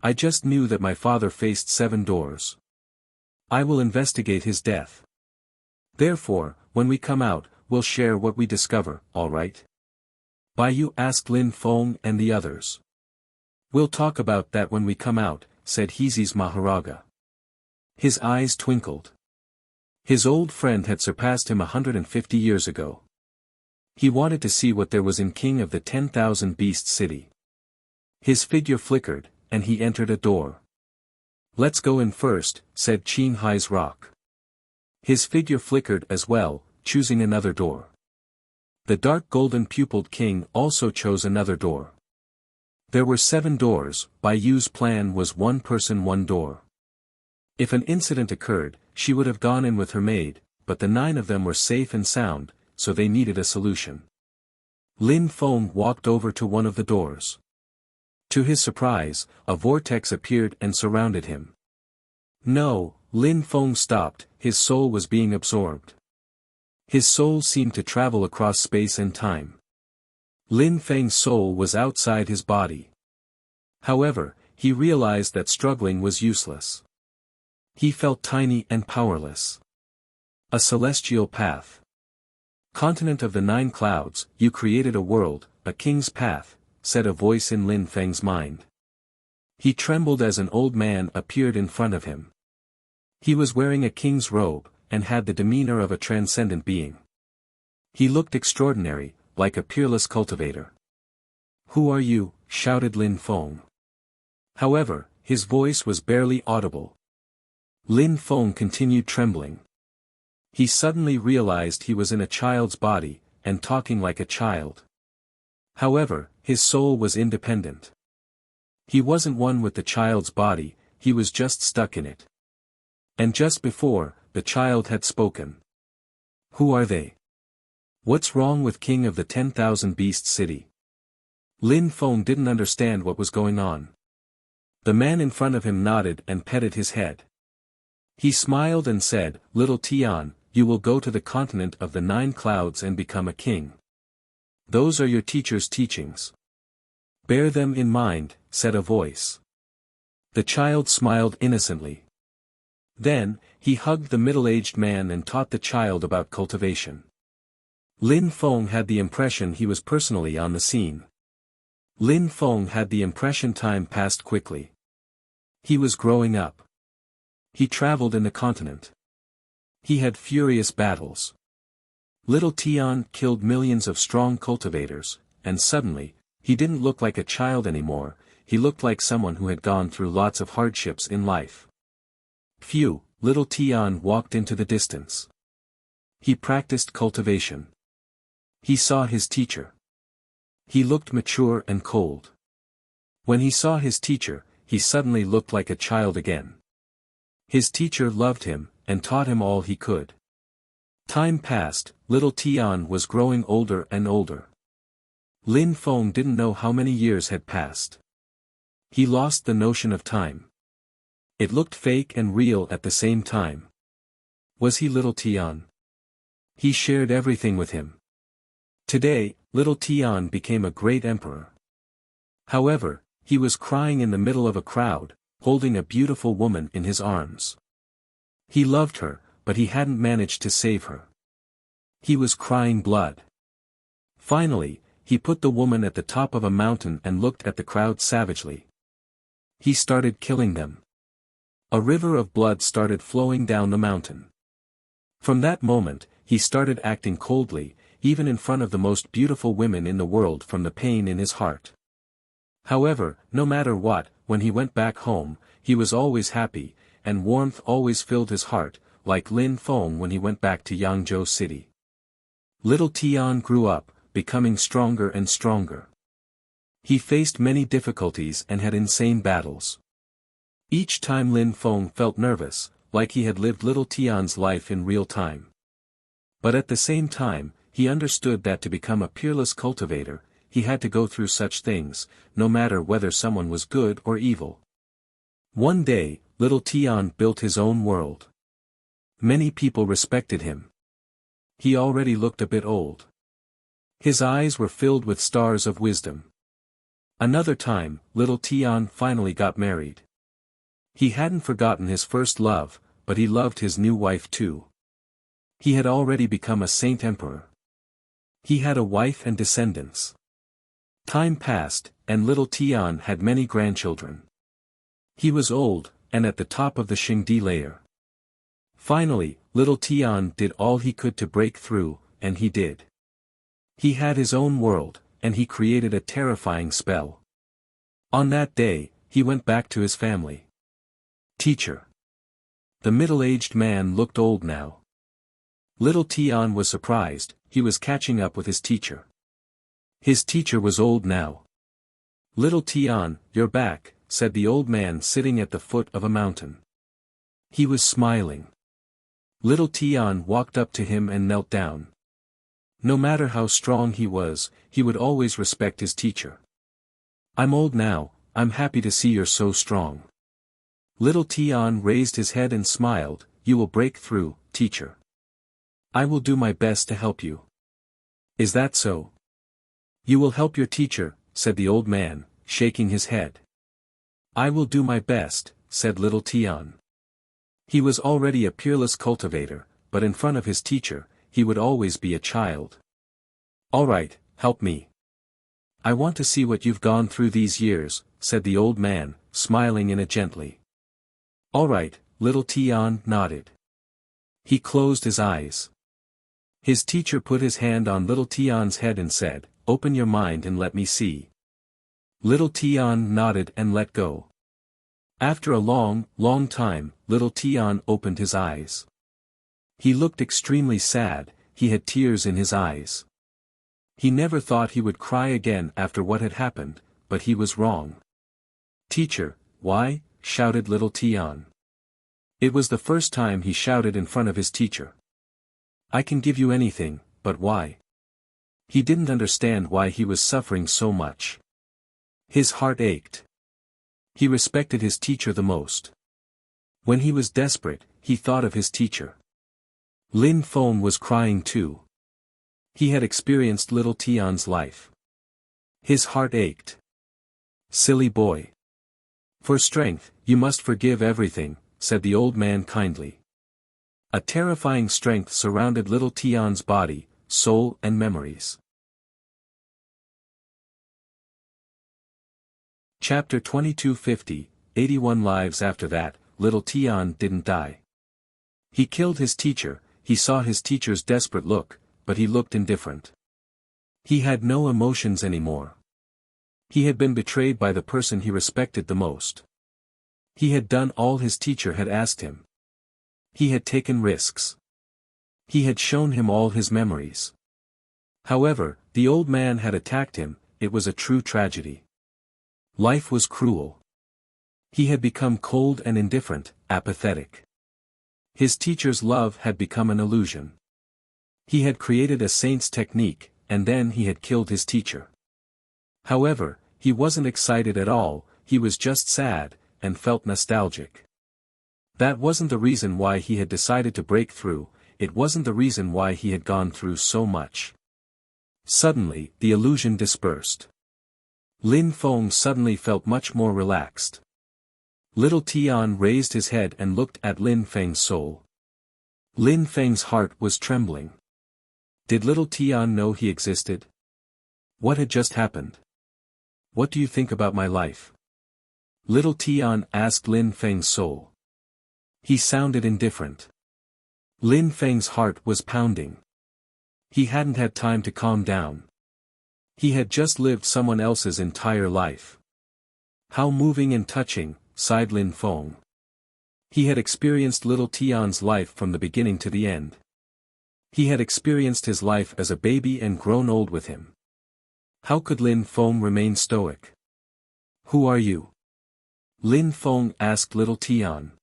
I just knew that my father faced 7 doors. I will investigate his death. Therefore, when we come out, we'll share what we discover, alright? Bai Yu asked Lin Feng and the others. We'll talk about that when we come out, said Heezy's Maharaga. His eyes twinkled. His old friend had surpassed him 150 years ago. He wanted to see what there was in king of the 10,000 beast city. His figure flickered, and he entered a door. Let's go in first, said Qin Hai's rock. His figure flickered as well, choosing another door. The dark golden pupiled king also chose another door. There were 7 doors. Bai Yu's plan was 1 person 1 door. If an incident occurred, she would have gone in with her maid, but the 9 of them were safe and sound, so they needed a solution. Lin Feng walked over to one of the doors. To his surprise, a vortex appeared and surrounded him. No, Lin Feng stopped, his soul was being absorbed. His soul seemed to travel across space and time. Lin Feng's soul was outside his body. However, he realized that struggling was useless. He felt tiny and powerless. A celestial path. Continent of the 9 clouds, you created a world, a king's path, said a voice in Lin Feng's mind. He trembled as an old man appeared in front of him. He was wearing a king's robe, and had the demeanor of a transcendent being. He looked extraordinary, like a peerless cultivator. "Who are you?" shouted Lin Feng. However, his voice was barely audible. Lin Feng continued trembling. He suddenly realized he was in a child's body, and talking like a child. However, his soul was independent. He wasn't one with the child's body, he was just stuck in it. And just before, the child had spoken. "Who are they? What's wrong with King of the 10,000 Beast City?" Lin Feng didn't understand what was going on. The man in front of him nodded and petted his head. He smiled and said, "Little Tian, you will go to the continent of the 9 clouds and become a king. Those are your teacher's teachings. Bear them in mind," said a voice. The child smiled innocently. Then, he hugged the middle-aged man and taught the child about cultivation. Lin Feng had the impression he was personally on the scene. Lin Feng had the impression time passed quickly. He was growing up. He traveled in the continent. He had furious battles. Little Tian killed millions of strong cultivators, and suddenly, he didn't look like a child anymore, he looked like someone who had gone through lots of hardships in life. Phew, little Tian walked into the distance. He practiced cultivation. He saw his teacher. He looked mature and cold. When he saw his teacher, he suddenly looked like a child again. His teacher loved him, and taught him all he could. Time passed, little Tian was growing older and older. Lin Feng didn't know how many years had passed. He lost the notion of time. It looked fake and real at the same time. Was he little Tian? He shared everything with him. Today, little Tian became a great emperor. However, he was crying in the middle of a crowd, holding a beautiful woman in his arms. He loved her, but he hadn't managed to save her. He was crying blood. Finally, he put the woman at the top of a mountain and looked at the crowd savagely. He started killing them. A river of blood started flowing down the mountain. From that moment, he started acting coldly, even in front of the most beautiful women in the world from the pain in his heart. However, no matter what, when he went back home, he was always happy, and warmth always filled his heart, like Lin Feng when he went back to Yangzhou City. Little Tian grew up, becoming stronger and stronger. He faced many difficulties and had insane battles. Each time Lin Feng felt nervous, like he had lived little Tian's life in real time. But at the same time, he understood that to become a peerless cultivator, he had to go through such things, no matter whether someone was good or evil. One day, little Tian built his own world. Many people respected him. He already looked a bit old. His eyes were filled with stars of wisdom. Another time, little Tian finally got married. He hadn't forgotten his first love, but he loved his new wife too. He had already become a saint emperor. He had a wife and descendants. Time passed, and little Tian had many grandchildren. He was old, and at the top of the Xingdi layer. Finally, little Tian did all he could to break through, and he did. He had his own world, and he created a terrifying spell. On that day, he went back to his family. Teacher. The middle-aged man looked old now. Little Tian was surprised, he was catching up with his teacher. His teacher was old now. Little Tian, you're back, said the old man sitting at the foot of a mountain. He was smiling. Little Tian walked up to him and knelt down. No matter how strong he was, he would always respect his teacher. I'm old now, I'm happy to see you're so strong. Little Tian raised his head and smiled, you will break through, teacher. I will do my best to help you. Is that so? You will help your teacher, said the old man, shaking his head. I will do my best, said little Tian. He was already a peerless cultivator, but in front of his teacher, he would always be a child. All right, help me. I want to see what you've gone through these years, said the old man, smiling in it gently. All right, little Tian nodded. He closed his eyes. His teacher put his hand on little Tian's head and said, "Open your mind and let me see." Little Tian nodded and let go. After a long, long time, little Tian opened his eyes. He looked extremely sad, he had tears in his eyes. He never thought he would cry again after what had happened, but he was wrong. "Teacher, why?" shouted little Tian. It was the first time he shouted in front of his teacher. "I can give you anything, but why?" He didn't understand why he was suffering so much. His heart ached. He respected his teacher the most. When he was desperate, he thought of his teacher. Lin Feng was crying too. He had experienced little Tian's life. His heart ached. "Silly boy. For strength, you must forgive everything," said the old man kindly. A terrifying strength surrounded little Tian's body, soul and memories. Chapter 2250, 81 lives after that, little Tian didn't die. He killed his teacher, he saw his teacher's desperate look, but he looked indifferent. He had no emotions anymore. He had been betrayed by the person he respected the most. He had done all his teacher had asked him. He had taken risks. He had shown him all his memories. However, the old man had attacked him, it was a true tragedy. Life was cruel. He had become cold and indifferent, apathetic. His teacher's love had become an illusion. He had created a saint's technique, and then he had killed his teacher. However, he wasn't excited at all, he was just sad, and felt nostalgic. That wasn't the reason why he had decided to break through, it wasn't the reason why he had gone through so much. Suddenly, the illusion dispersed. Lin Feng suddenly felt much more relaxed. Little Tian raised his head and looked at Lin Feng's soul. Lin Feng's heart was trembling. Did little Tian know he existed? What had just happened? What do you think about my life? Little Tian asked Lin Feng's soul. He sounded indifferent. Lin Feng's heart was pounding. He hadn't had time to calm down. He had just lived someone else's entire life. How moving and touching, sighed Lin Feng. He had experienced little Tian's life from the beginning to the end. He had experienced his life as a baby and grown old with him. How could Lin Feng remain stoic? Who are you? Lin Feng asked little Tian.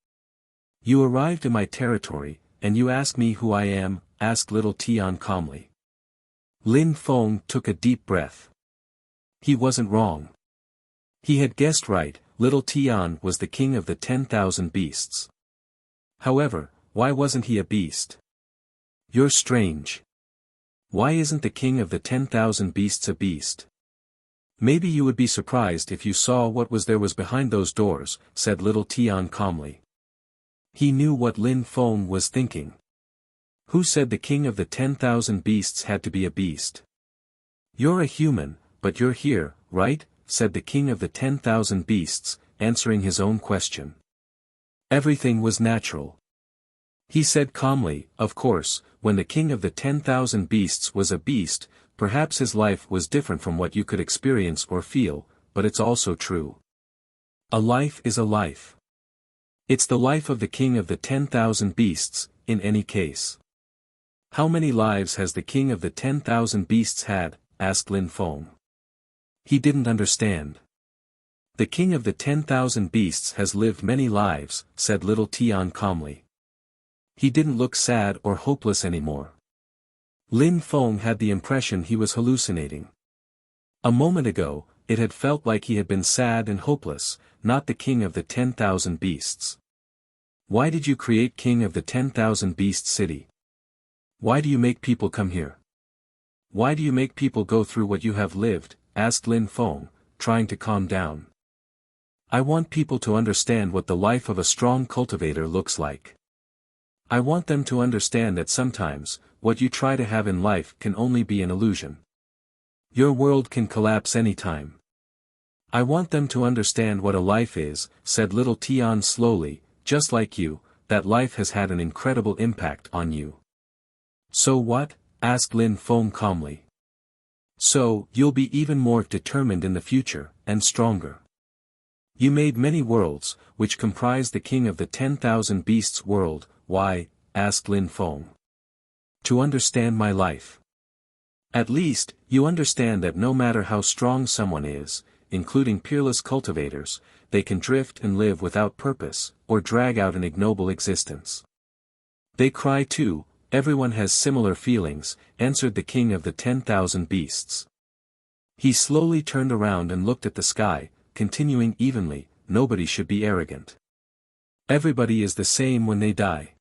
You arrived in my territory, and you ask me who I am, asked little Tian calmly. Lin Feng took a deep breath. He wasn't wrong. He had guessed right, little Tian was the king of the 10,000 beasts. However, why wasn't he a beast? You're strange. Why isn't the king of the 10,000 beasts a beast? Maybe you would be surprised if you saw what was behind those doors, said little Tian calmly. He knew what Lin Feng was thinking. Who said the king of the 10,000 beasts had to be a beast? You're a human, but you're here, right? Said the king of the 10,000 beasts, answering his own question. Everything was natural. He said calmly, of course, when the king of the 10,000 beasts was a beast, perhaps his life was different from what you could experience or feel, but it's also true. A life is a life. It's the life of the king of the 10,000 beasts, in any case. How many lives has the king of the 10,000 beasts had? Asked Lin Feng. He didn't understand. The king of the 10,000 beasts has lived many lives, said little Tian calmly. He didn't look sad or hopeless anymore. Lin Feng had the impression he was hallucinating. A moment ago, it had felt like he had been sad and hopeless, not the king of the 10,000 beasts. Why did you create king of the 10,000 beasts city? Why do you make people come here? Why do you make people go through what you have lived? Asked Lin Feng, trying to calm down. I want people to understand what the life of a strong cultivator looks like. I want them to understand that sometimes, what you try to have in life can only be an illusion. Your world can collapse anytime. I want them to understand what a life is, said little Tian slowly, just like you, that life has had an incredible impact on you. So what? Asked Lin Feng calmly. So, you'll be even more determined in the future, and stronger. You made many worlds, which comprise the king of the 10,000 beasts world. Why? Asked Lin Feng. To understand my life. At least, you understand that no matter how strong someone is, including peerless cultivators, they can drift and live without purpose, or drag out an ignoble existence. They cry too. Everyone has similar feelings, answered the king of the 10,000 beasts. He slowly turned around and looked at the sky, continuing evenly, nobody should be arrogant. Everybody is the same when they die.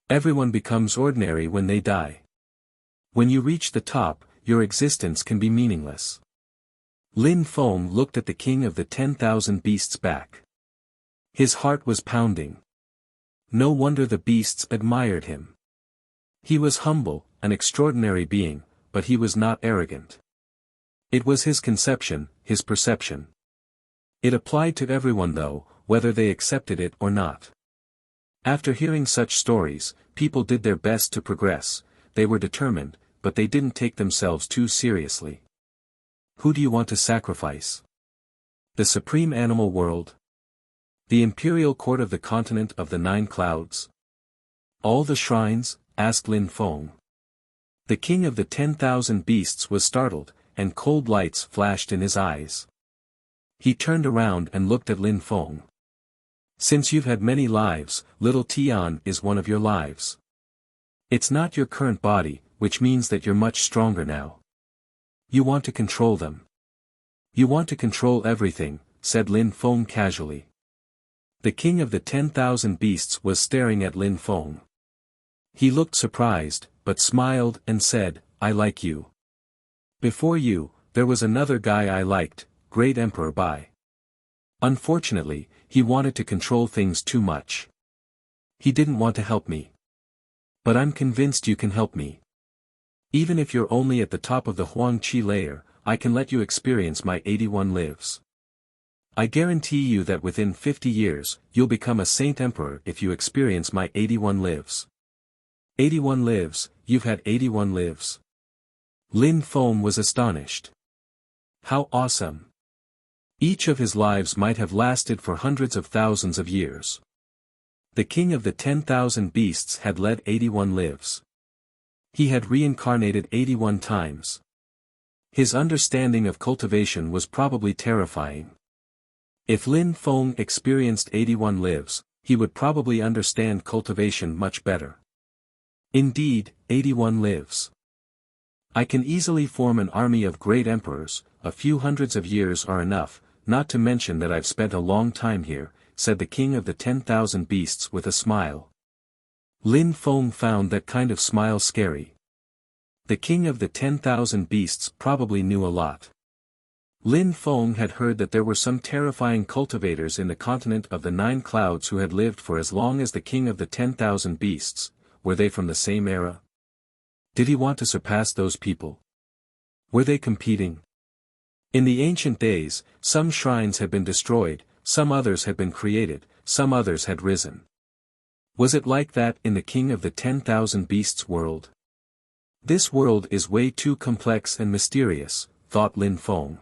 Everyone becomes ordinary when they die. When you reach the top, your existence can be meaningless. Lin Feng looked at the king of the 10,000 beasts back. His heart was pounding. No wonder the beasts admired him. He was humble, an extraordinary being, but he was not arrogant. It was his conception, his perception. It applied to everyone though, whether they accepted it or not. After hearing such stories, people did their best to progress, they were determined, but they didn't take themselves too seriously. Who do you want to sacrifice? The supreme animal world? The imperial court of the continent of the 9 clouds? All the shrines? Asked Lin Feng. The king of the 10,000 beasts was startled, and cold lights flashed in his eyes. He turned around and looked at Lin Feng. Since you've had many lives, little Tian is one of your lives. It's not your current body, which means that you're much stronger now. You want to control them. You want to control everything, said Lin Feng casually. The king of the 10,000 beasts was staring at Lin Feng. He looked surprised, but smiled and said, I like you. Before you, there was another guy I liked, Great Emperor Bai. Unfortunately, he wanted to control things too much. He didn't want to help me. But I'm convinced you can help me. Even if you're only at the top of the Huang Qi layer, I can let you experience my 81 lives. I guarantee you that within 50 years, you'll become a Saint Emperor if you experience my 81 lives. 81 lives, you've had 81 lives. Lin Feng was astonished. How awesome. Each of his lives might have lasted for hundreds of thousands of years. The king of the 10,000 beasts had led 81 lives. He had reincarnated 81 times. His understanding of cultivation was probably terrifying. If Lin Feng experienced 81 lives, he would probably understand cultivation much better. Indeed, 81 lives. I can easily form an army of great emperors, a few hundreds of years are enough, not to mention that I've spent a long time here, said the king of the 10,000 beasts with a smile. Lin Feng found that kind of smile scary. The king of the 10,000 beasts probably knew a lot. Lin Feng had heard that there were some terrifying cultivators in the continent of the 9 clouds who had lived for as long as the king of the 10,000 beasts. Were they from the same era? Did he want to surpass those people? Were they competing? In the ancient days, some shrines had been destroyed, some others had been created, some others had risen. Was it like that in the king of the 10,000 beasts world? This world is way too complex and mysterious, thought Lin Feng.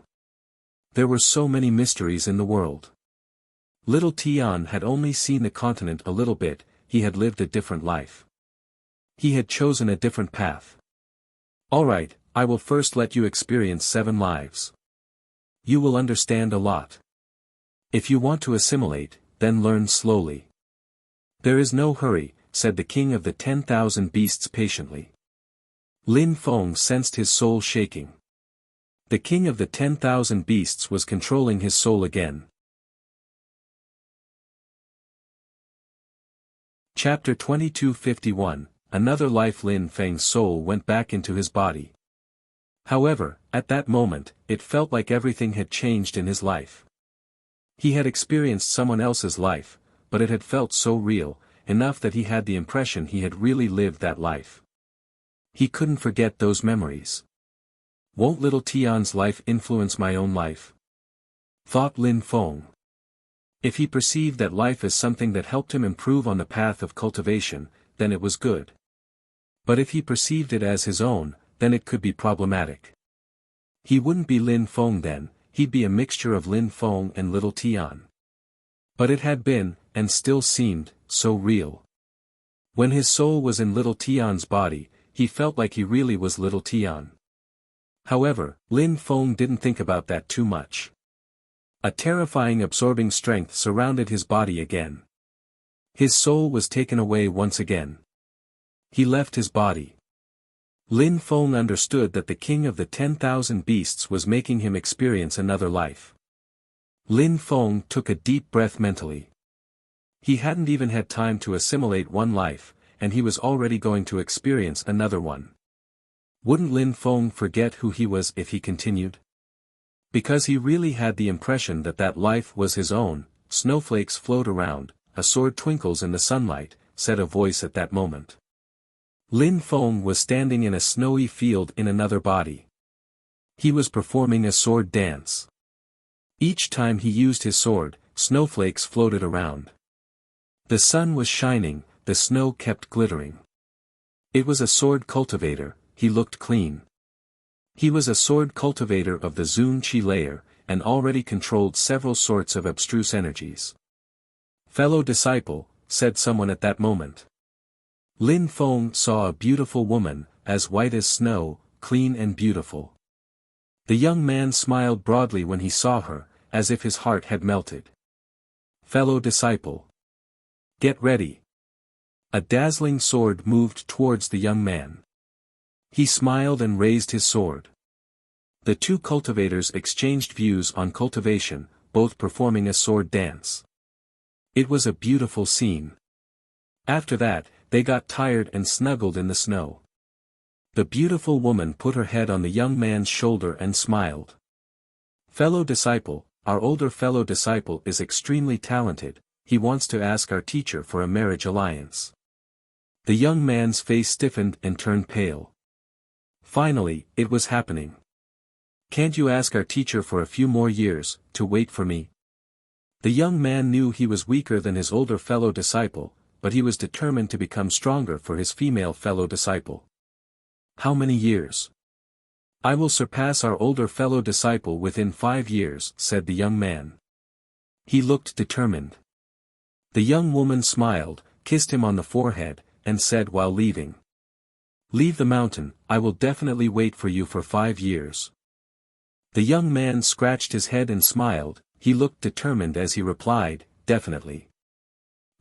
There were so many mysteries in the world. Little Tian had only seen the continent a little bit, he had lived a different life. He had chosen a different path. Alright, I will first let you experience 7 lives. You will understand a lot. If you want to assimilate, then learn slowly. There is no hurry, said the king of the 10,000 beasts patiently. Lin Feng sensed his soul shaking. The king of the 10,000 beasts was controlling his soul again. Chapter 2251. Another life. Lin Feng's soul went back into his body. However, at that moment, it felt like everything had changed in his life. He had experienced someone else's life, but it had felt so real, enough that he had the impression he had really lived that life. He couldn't forget those memories. Won't little Tian's life influence my own life? Thought Lin Feng. If he perceived that life is something that helped him improve on the path of cultivation, then it was good. But if he perceived it as his own, then it could be problematic. He wouldn't be Lin Feng then, he'd be a mixture of Lin Feng and Little Tian. But it had been, and still seemed, so real. When his soul was in Little Tian's body, he felt like he really was Little Tian. However, Lin Feng didn't think about that too much. A terrifying absorbing strength surrounded his body again. His soul was taken away once again. He left his body. Lin Feng understood that the king of the 10,000 beasts was making him experience another life. Lin Feng took a deep breath mentally. He hadn't even had time to assimilate one life, and he was already going to experience another one. Wouldn't Lin Feng forget who he was if he continued? Because he really had the impression that that life was his own. Snowflakes float around, a sword twinkles in the sunlight, said a voice at that moment. Lin Feng was standing in a snowy field in another body. He was performing a sword dance. Each time he used his sword, snowflakes floated around. The sun was shining, the snow kept glittering. It was a sword cultivator, he looked clean. He was a sword cultivator of the Zun Qi layer, and already controlled several sorts of abstruse energies. Fellow disciple, said someone at that moment. Lin Feng saw a beautiful woman, as white as snow, clean and beautiful. The young man smiled broadly when he saw her, as if his heart had melted. Fellow disciple. Get ready. A dazzling sword moved towards the young man. He smiled and raised his sword. The two cultivators exchanged views on cultivation, both performing a sword dance. It was a beautiful scene. After that, they got tired and snuggled in the snow. The beautiful woman put her head on the young man's shoulder and smiled. Fellow disciple, our older fellow disciple is extremely talented, he wants to ask our teacher for a marriage alliance. The young man's face stiffened and turned pale. Finally, it was happening. Can't you ask our teacher for a few more years, to wait for me? The young man knew he was weaker than his older fellow disciple, but he was determined to become stronger for his female fellow disciple. How many years? I will surpass our older fellow disciple within 5 years, said the young man. He looked determined. The young woman smiled, kissed him on the forehead, and said while leaving. Leave the mountain, I will definitely wait for you for 5 years. The young man scratched his head and smiled, he looked determined as he replied, definitely.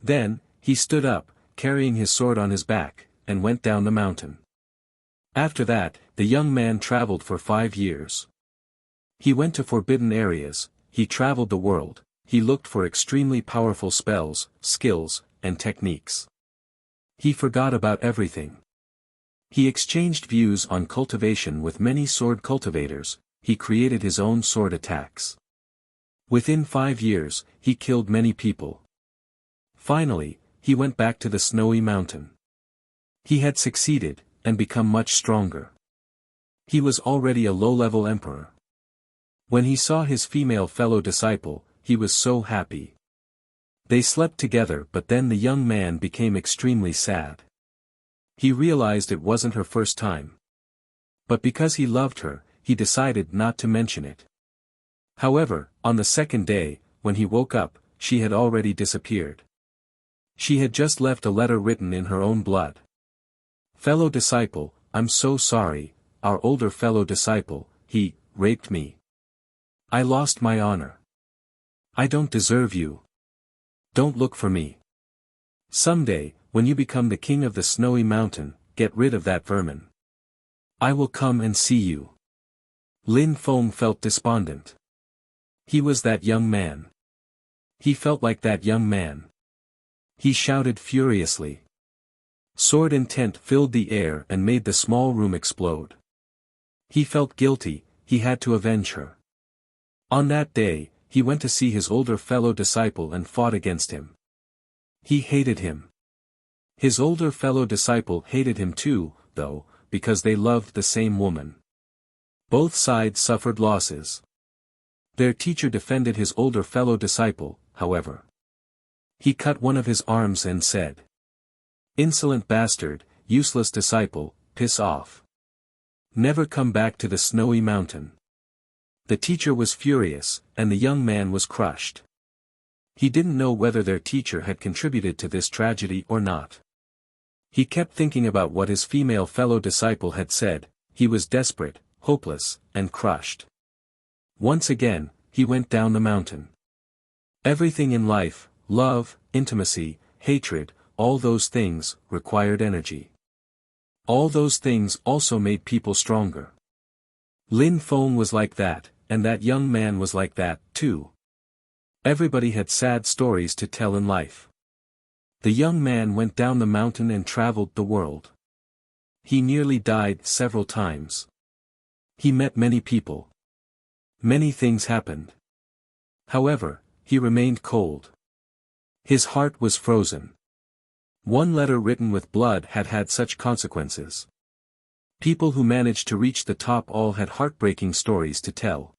Then, he stood up, carrying his sword on his back, and went down the mountain. After that, the young man traveled for 5 years. He went to forbidden areas, he traveled the world, he looked for extremely powerful spells, skills, and techniques. He forgot about everything. He exchanged views on cultivation with many sword cultivators, he created his own sword attacks. Within 5 years, he killed many people. Finally, he went back to the snowy mountain. He had succeeded, and become much stronger. He was already a low-level emperor. When he saw his female fellow disciple, he was so happy. They slept together, but then the young man became extremely sad. He realized it wasn't her first time. But because he loved her, he decided not to mention it. However, on the second day, when he woke up, she had already disappeared. She had just left a letter written in her own blood. Fellow disciple, I'm so sorry, our older fellow disciple, he raped me. I lost my honor. I don't deserve you. Don't look for me. Someday, when you become the king of the snowy mountain, get rid of that vermin. I will come and see you. Lin Feng felt despondent. He was that young man. He felt like that young man. He shouted furiously. Sword intent filled the air and made the small room explode. He felt guilty, he had to avenge her. On that day, he went to see his older fellow disciple and fought against him. He hated him. His older fellow disciple hated him too, though, because they loved the same woman. Both sides suffered losses. Their teacher defended his older fellow disciple, however. He cut one of his arms and said, "Insolent bastard, useless disciple, piss off. Never come back to the snowy mountain." The teacher was furious, and the young man was crushed. He didn't know whether their teacher had contributed to this tragedy or not. He kept thinking about what his female fellow disciple had said. He was desperate, hopeless, and crushed. Once again, he went down the mountain. Everything in life, love, intimacy, hatred, all those things, required energy. All those things also made people stronger. Lin Feng was like that, and that young man was like that, too. Everybody had sad stories to tell in life. The young man went down the mountain and traveled the world. He nearly died several times. He met many people. Many things happened. However, he remained cold. His heart was frozen. One letter written with blood had had such consequences. People who managed to reach the top all had heartbreaking stories to tell.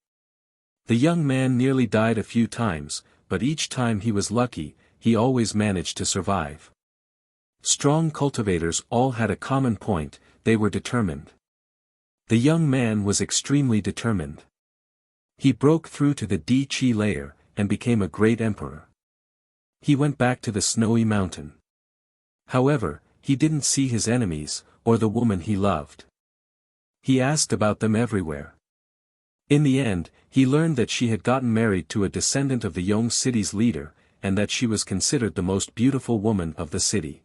The young man nearly died a few times, but each time he was lucky, he always managed to survive. Strong cultivators all had a common point, they were determined. The young man was extremely determined. He broke through to the Di-Chi layer, and became a great emperor. He went back to the snowy mountain. However, he didn't see his enemies, or the woman he loved. He asked about them everywhere. In the end, he learned that she had gotten married to a descendant of the Yong city's leader, and that she was considered the most beautiful woman of the city.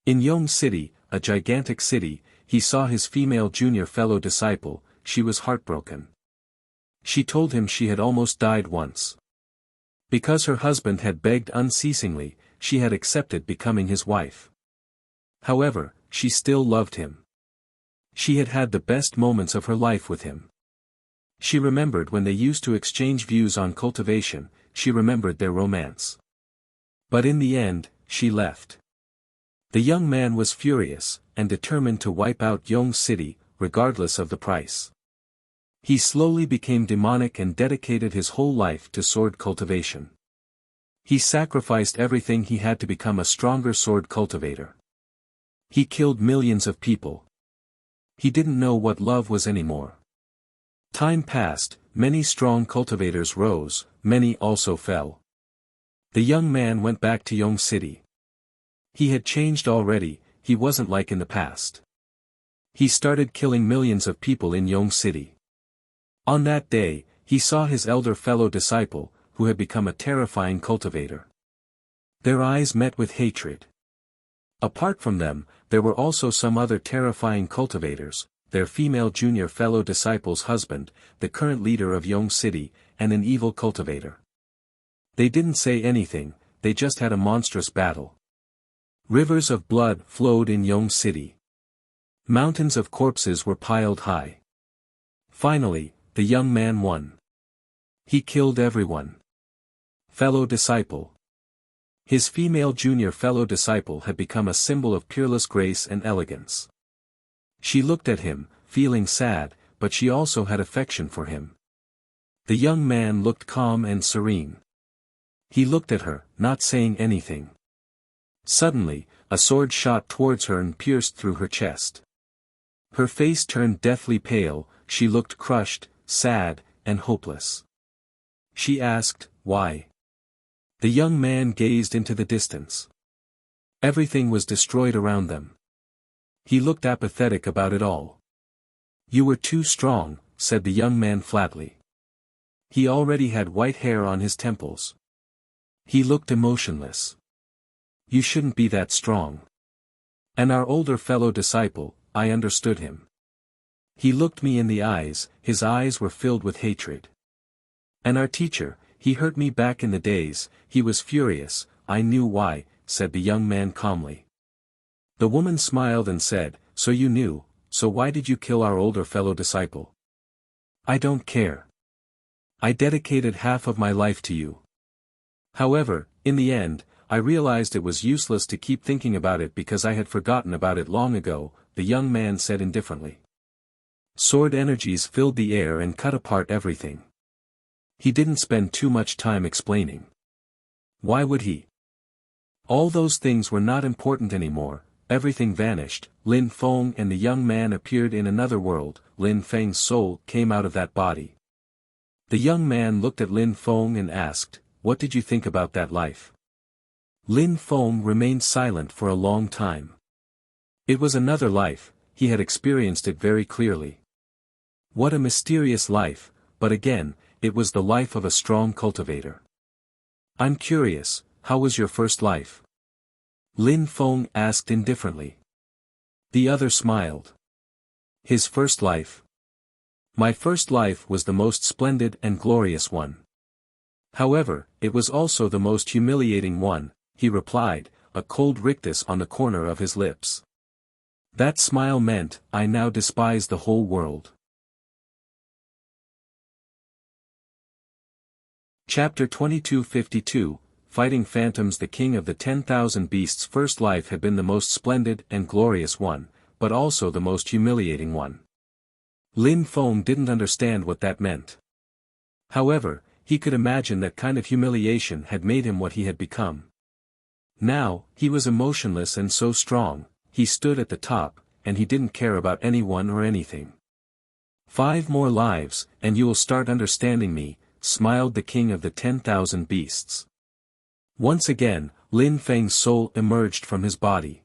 In Yong City, a gigantic city, he saw his female junior fellow disciple. She was heartbroken. She told him she had almost died once. Because her husband had begged unceasingly, she had accepted becoming his wife. However, she still loved him. She had had the best moments of her life with him. She remembered when they used to exchange views on cultivation, she remembered their romance. But in the end, she left. The young man was furious, and determined to wipe out Yong City, regardless of the price. He slowly became demonic and dedicated his whole life to sword cultivation. He sacrificed everything he had to become a stronger sword cultivator. He killed millions of people. He didn't know what love was anymore. Time passed, many strong cultivators rose, many also fell. The young man went back to Yong City. He had changed already, he wasn't like in the past. He started killing millions of people in Yong City. On that day, he saw his elder fellow disciple, who had become a terrifying cultivator. Their eyes met with hatred. Apart from them, there were also some other terrifying cultivators, their female junior fellow disciple's husband, the current leader of Yong City, and an evil cultivator. They didn't say anything, they just had a monstrous battle. Rivers of blood flowed in Yong City. Mountains of corpses were piled high. Finally, the young man won. He killed everyone. Fellow disciple. His female junior fellow disciple had become a symbol of peerless grace and elegance. She looked at him, feeling sad, but she also had affection for him. The young man looked calm and serene. He looked at her, not saying anything. Suddenly, a sword shot towards her and pierced through her chest. Her face turned deathly pale, she looked crushed, sad, and hopeless. She asked, "Why?" The young man gazed into the distance. Everything was destroyed around them. He looked apathetic about it all. "You were too strong," said the young man flatly. He already had white hair on his temples. He looked emotionless. "You shouldn't be that strong." And our older fellow disciple, I understood him. He looked me in the eyes, his eyes were filled with hatred. And our teacher, he hurt me back in the days, he was furious, I knew why, said the young man calmly. The woman smiled and said, "So you knew, so why did you kill our older fellow disciple?" "I don't care. I dedicated half of my life to you." However, in the end, I realized it was useless to keep thinking about it because I had forgotten about it long ago, the young man said indifferently. Sword energies filled the air and cut apart everything. He didn't spend too much time explaining. Why would he? All those things were not important anymore, everything vanished. Lin Feng and the young man appeared in another world. Lin Feng's soul came out of that body. The young man looked at Lin Feng and asked, "What did you think about that life?" Lin Feng remained silent for a long time. It was another life, he had experienced it very clearly. What a mysterious life, but again, it was the life of a strong cultivator. "I'm curious, how was your first life?" Lin Feng asked indifferently. The other smiled. His first life? My first life was the most splendid and glorious one. However, it was also the most humiliating one, he replied, a cold rictus on the corner of his lips. That smile meant, I now despise the whole world. Chapter 2252, Fighting Phantoms. The king of the 10,000 beasts' first life had been the most splendid and glorious one, but also the most humiliating one. Lin Feng didn't understand what that meant. However, he could imagine that kind of humiliation had made him what he had become. Now, he was emotionless and so strong, he stood at the top, and he didn't care about anyone or anything. 5 more lives, and you will start understanding me, smiled the king of the 10,000 beasts. Once again, Lin Feng's soul emerged from his body.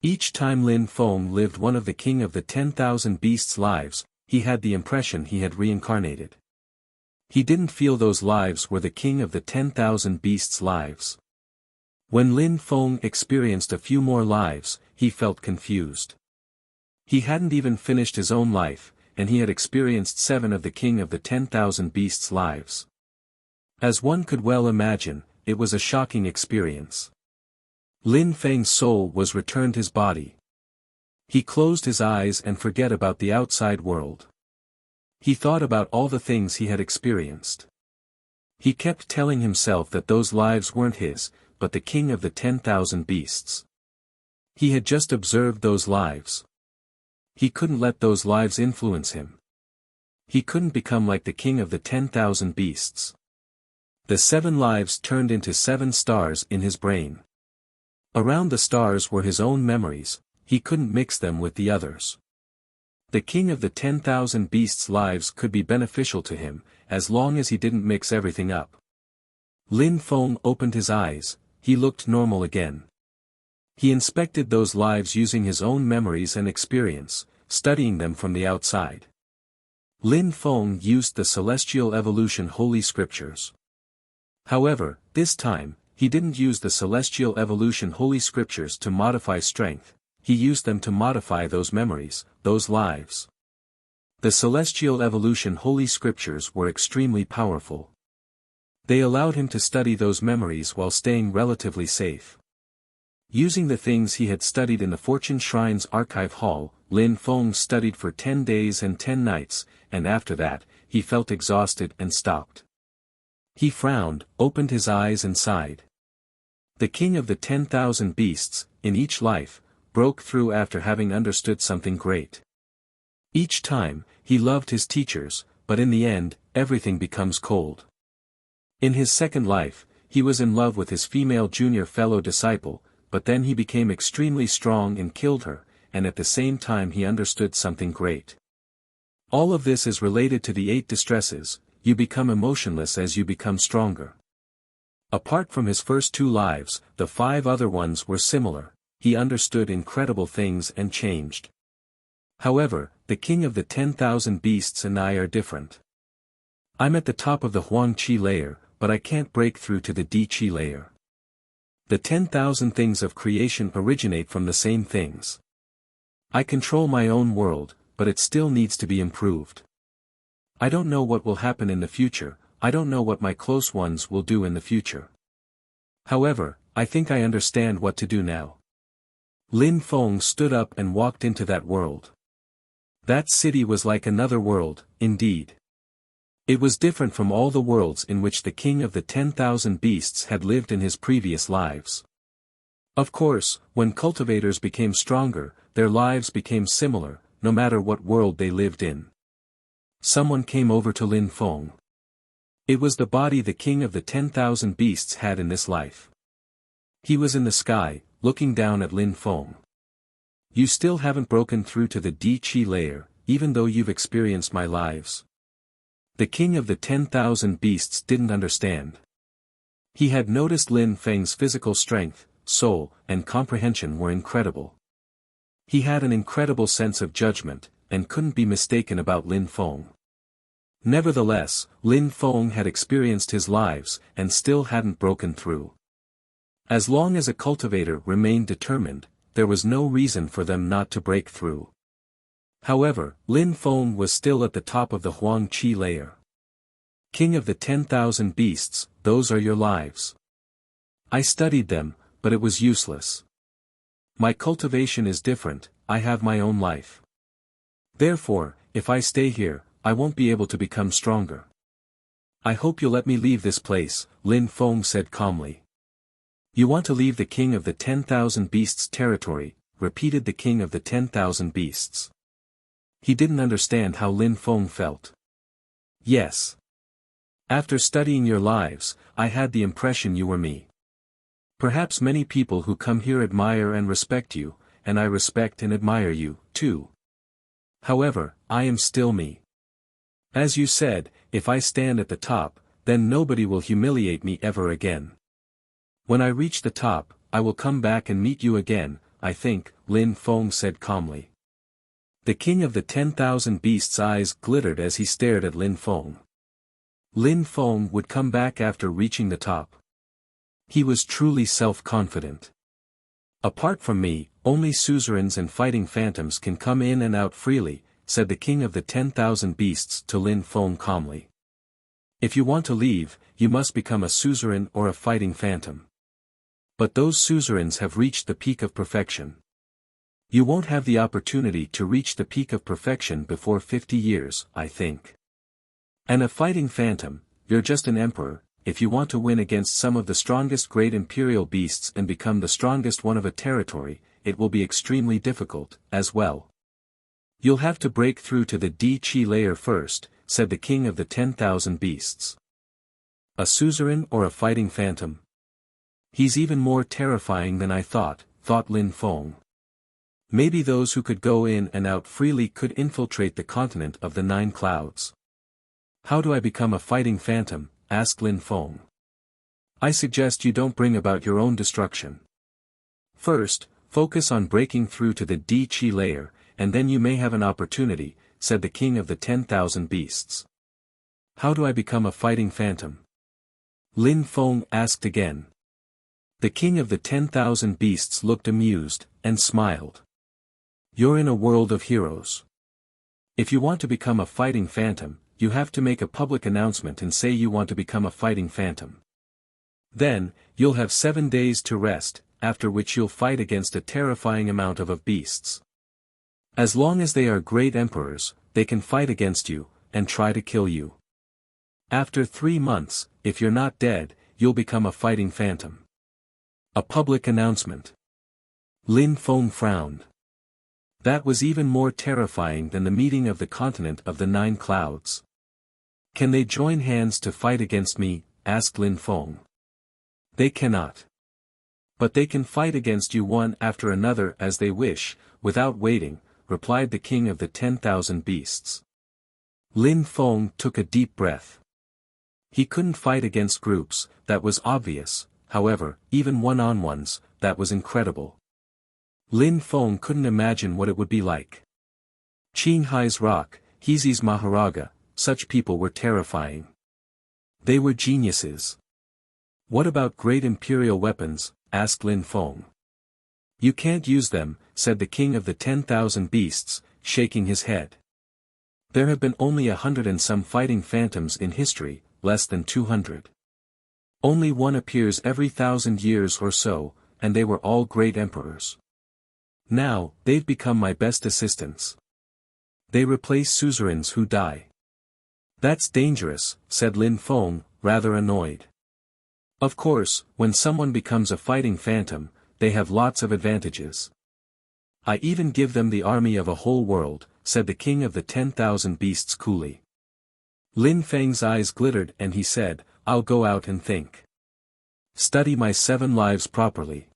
Each time Lin Feng lived one of the king of the 10,000 beasts' lives, he had the impression he had reincarnated. He didn't feel those lives were the king of the 10,000 beasts' lives. When Lin Feng experienced a few more lives, he felt confused. He hadn't even finished his own life, and he had experienced 7 of the king of the 10,000 beasts' lives. As one could well imagine, it was a shocking experience. Lin Feng's soul was returned his body. He closed his eyes and forget about the outside world. He thought about all the things he had experienced. He kept telling himself that those lives weren't his, but the king of the 10,000 beasts. He had just observed those lives. He couldn't let those lives influence him. He couldn't become like the king of the 10,000 beasts. The 7 lives turned into 7 stars in his brain. Around the stars were his own memories, he couldn't mix them with the others. The king of the 10,000 beasts' lives could be beneficial to him, as long as he didn't mix everything up. Lin Feng opened his eyes, he looked normal again. He inspected those lives using his own memories and experience, studying them from the outside. Lin Feng used the Celestial Evolution Holy Scriptures. However, this time, he didn't use the Celestial Evolution Holy Scriptures to modify strength, he used them to modify those memories, those lives. The Celestial Evolution Holy Scriptures were extremely powerful. They allowed him to study those memories while staying relatively safe. Using the things he had studied in the Fortune Shrine's archive hall, Lin Feng studied for 10 days and 10 nights, and after that, he felt exhausted and stopped. He frowned, opened his eyes and sighed. The king of the 10,000 beasts, in each life, broke through after having understood something great. Each time, he loved his teachers, but in the end, everything becomes cold. In his second life, he was in love with his female junior fellow disciple, but then he became extremely strong and killed her, and at the same time he understood something great. All of this is related to the 8 distresses. You become emotionless as you become stronger. Apart from his first 2 lives, the 5 other ones were similar, he understood incredible things and changed. However, the king of the 10,000 beasts and I are different. I'm at the top of the Huang Qi layer, but I can't break through to the Di Qi layer. The 10,000 things of creation originate from the same things. I control my own world, but it still needs to be improved. I don't know what will happen in the future, I don't know what my close ones will do in the future. However, I think I understand what to do now. Lin Feng stood up and walked into that world. That city was like another world, indeed. It was different from all the worlds in which the king of the 10,000 beasts had lived in his previous lives. Of course, when cultivators became stronger, their lives became similar, no matter what world they lived in. Someone came over to Lin Feng. It was the body the king of the 10,000 beasts had in this life. He was in the sky, looking down at Lin Feng. You still haven't broken through to the Di-Chi layer, even though you've experienced my lives. The king of the 10,000 beasts didn't understand. He had noticed Lin Feng's physical strength, soul, and comprehension were incredible. He had an incredible sense of judgment, and couldn't be mistaken about Lin Feng. Nevertheless, Lin Feng had experienced his lives, and still hadn't broken through. As long as a cultivator remained determined, there was no reason for them not to break through. However, Lin Feng was still at the top of the Huang Qi layer. King of the 10,000 beasts, those are your lives. I studied them, but it was useless. My cultivation is different, I have my own life. Therefore, if I stay here, I won't be able to become stronger. I hope you'll let me leave this place, Lin Feng said calmly. You want to leave the king of the 10,000 beasts territory, repeated the king of the 10,000 beasts. He didn't understand how Lin Feng felt. Yes. After studying your lives, I had the impression you were me. Perhaps many people who come here admire and respect you, and I respect and admire you, too. However, I am still me. As you said, if I stand at the top, then nobody will humiliate me ever again. When I reach the top, I will come back and meet you again, I think, Lin Feng said calmly. The king of the 10,000 beasts' eyes glittered as he stared at Lin Feng. Lin Feng would come back after reaching the top. He was truly self-confident. Apart from me, only suzerains and fighting phantoms can come in and out freely, said the king of the 10,000 beasts to Lin Feng calmly. If you want to leave, you must become a suzerain or a fighting phantom. But those suzerains have reached the peak of perfection. You won't have the opportunity to reach the peak of perfection before 50 years, I think. And a fighting phantom, you're just an emperor. If you want to win against some of the strongest great imperial beasts and become the strongest one of a territory, it will be extremely difficult, as well. You'll have to break through to the Di-Chi layer first, said the king of the 10,000 beasts. A suzerain or a fighting phantom? He's even more terrifying than I thought Lin Feng. Maybe those who could go in and out freely could infiltrate the continent of the 9 clouds. How do I become a fighting phantom? Asked Lin Feng. I suggest you don't bring about your own destruction. First, focus on breaking through to the Di-Chi layer, and then you may have an opportunity, said the king of the 10,000 beasts. How do I become a fighting phantom? Lin Feng asked again. The king of the 10,000 beasts looked amused, and smiled. You're in a world of heroes. If you want to become a fighting phantom, you have to make a public announcement and say you want to become a fighting phantom. Then, you'll have 7 days to rest, after which you'll fight against a terrifying amount of beasts. As long as they are great emperors, they can fight against you, and try to kill you. After 3 months, if you're not dead, you'll become a fighting phantom. A public announcement. Lin Feng frowned. That was even more terrifying than the meeting of the continent of the 9 clouds. Can they join hands to fight against me? Asked Lin Feng. They cannot. But they can fight against you one after another as they wish, without waiting, replied the king of the 10,000 beasts. Lin Feng took a deep breath. He couldn't fight against groups, that was obvious, however, even one-on-ones, that was incredible. Lin Feng couldn't imagine what it would be like. Qinghai's rock, Hezi's Maharaga, such people were terrifying. They were geniuses. What about great imperial weapons? Asked Lin Feng. You can't use them, said the king of the 10,000 beasts, shaking his head. There have been only 100 and some fighting phantoms in history, less than 200. Only one appears every 1,000 years or so, and they were all great emperors. Now, they've become my best assistants. They replace suzerains who die. That's dangerous, said Lin Feng, rather annoyed. Of course, when someone becomes a fighting phantom, they have lots of advantages. I even give them the army of a whole world, said the king of the 10,000 beasts coolly. Lin Feng's eyes glittered and he said, I'll go out and think. Study my 7 lives properly.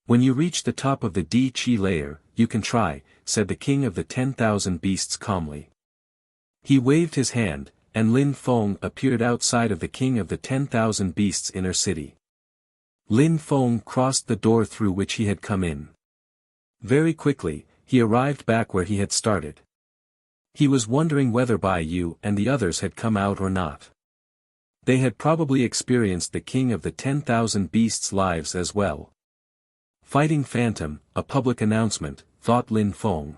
When you reach the top of the Di Qi layer, you can try, said the king of the 10,000 beasts calmly. He waved his hand, and Lin Feng appeared outside of the king of the 10,000 beasts inner city. Lin Feng crossed the door through which he had come in. Very quickly, he arrived back where he had started. He was wondering whether Bai Yu and the others had come out or not. They had probably experienced the king of the 10,000 beasts' lives as well. Fighting Phantom, a public announcement, thought Lin Feng.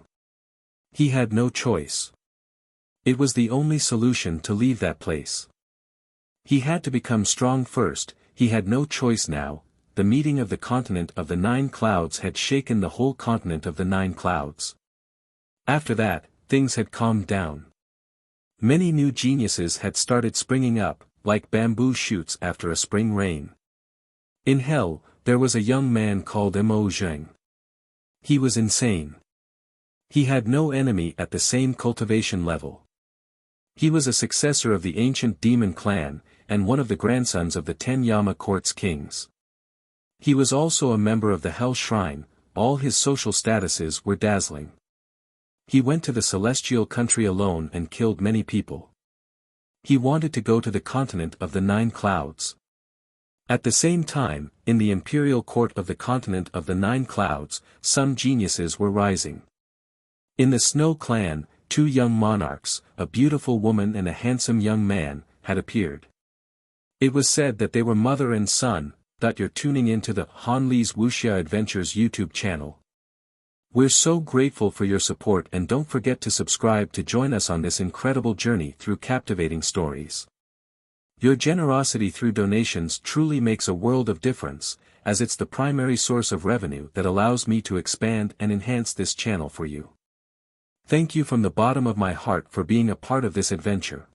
He had no choice. It was the only solution to leave that place. He had to become strong first, he had no choice now. The meeting of the continent of the 9 clouds had shaken the whole continent of the 9 clouds. After that, things had calmed down. Many new geniuses had started springing up, like bamboo shoots after a spring rain. In hell, there was a young man called Mo Zheng. He was insane. He had no enemy at the same cultivation level. He was a successor of the ancient demon clan, and one of the grandsons of the 10 Yama court's kings. He was also a member of the Hell Shrine. All his social statuses were dazzling. He went to the celestial country alone and killed many people. He wanted to go to the continent of the 9 clouds. At the same time, in the imperial court of the continent of the 9 clouds, some geniuses were rising. In the Snow clan, 2 young monarchs, a beautiful woman and a handsome young man, had appeared. It was said that they were mother and son. You're tuning into the Han Li's Wuxia Adventures YouTube channel. We're so grateful for your support, and don't forget to subscribe to join us on this incredible journey through captivating stories. Your generosity through donations truly makes a world of difference, as it's the primary source of revenue that allows me to expand and enhance this channel for you. Thank you from the bottom of my heart for being a part of this adventure.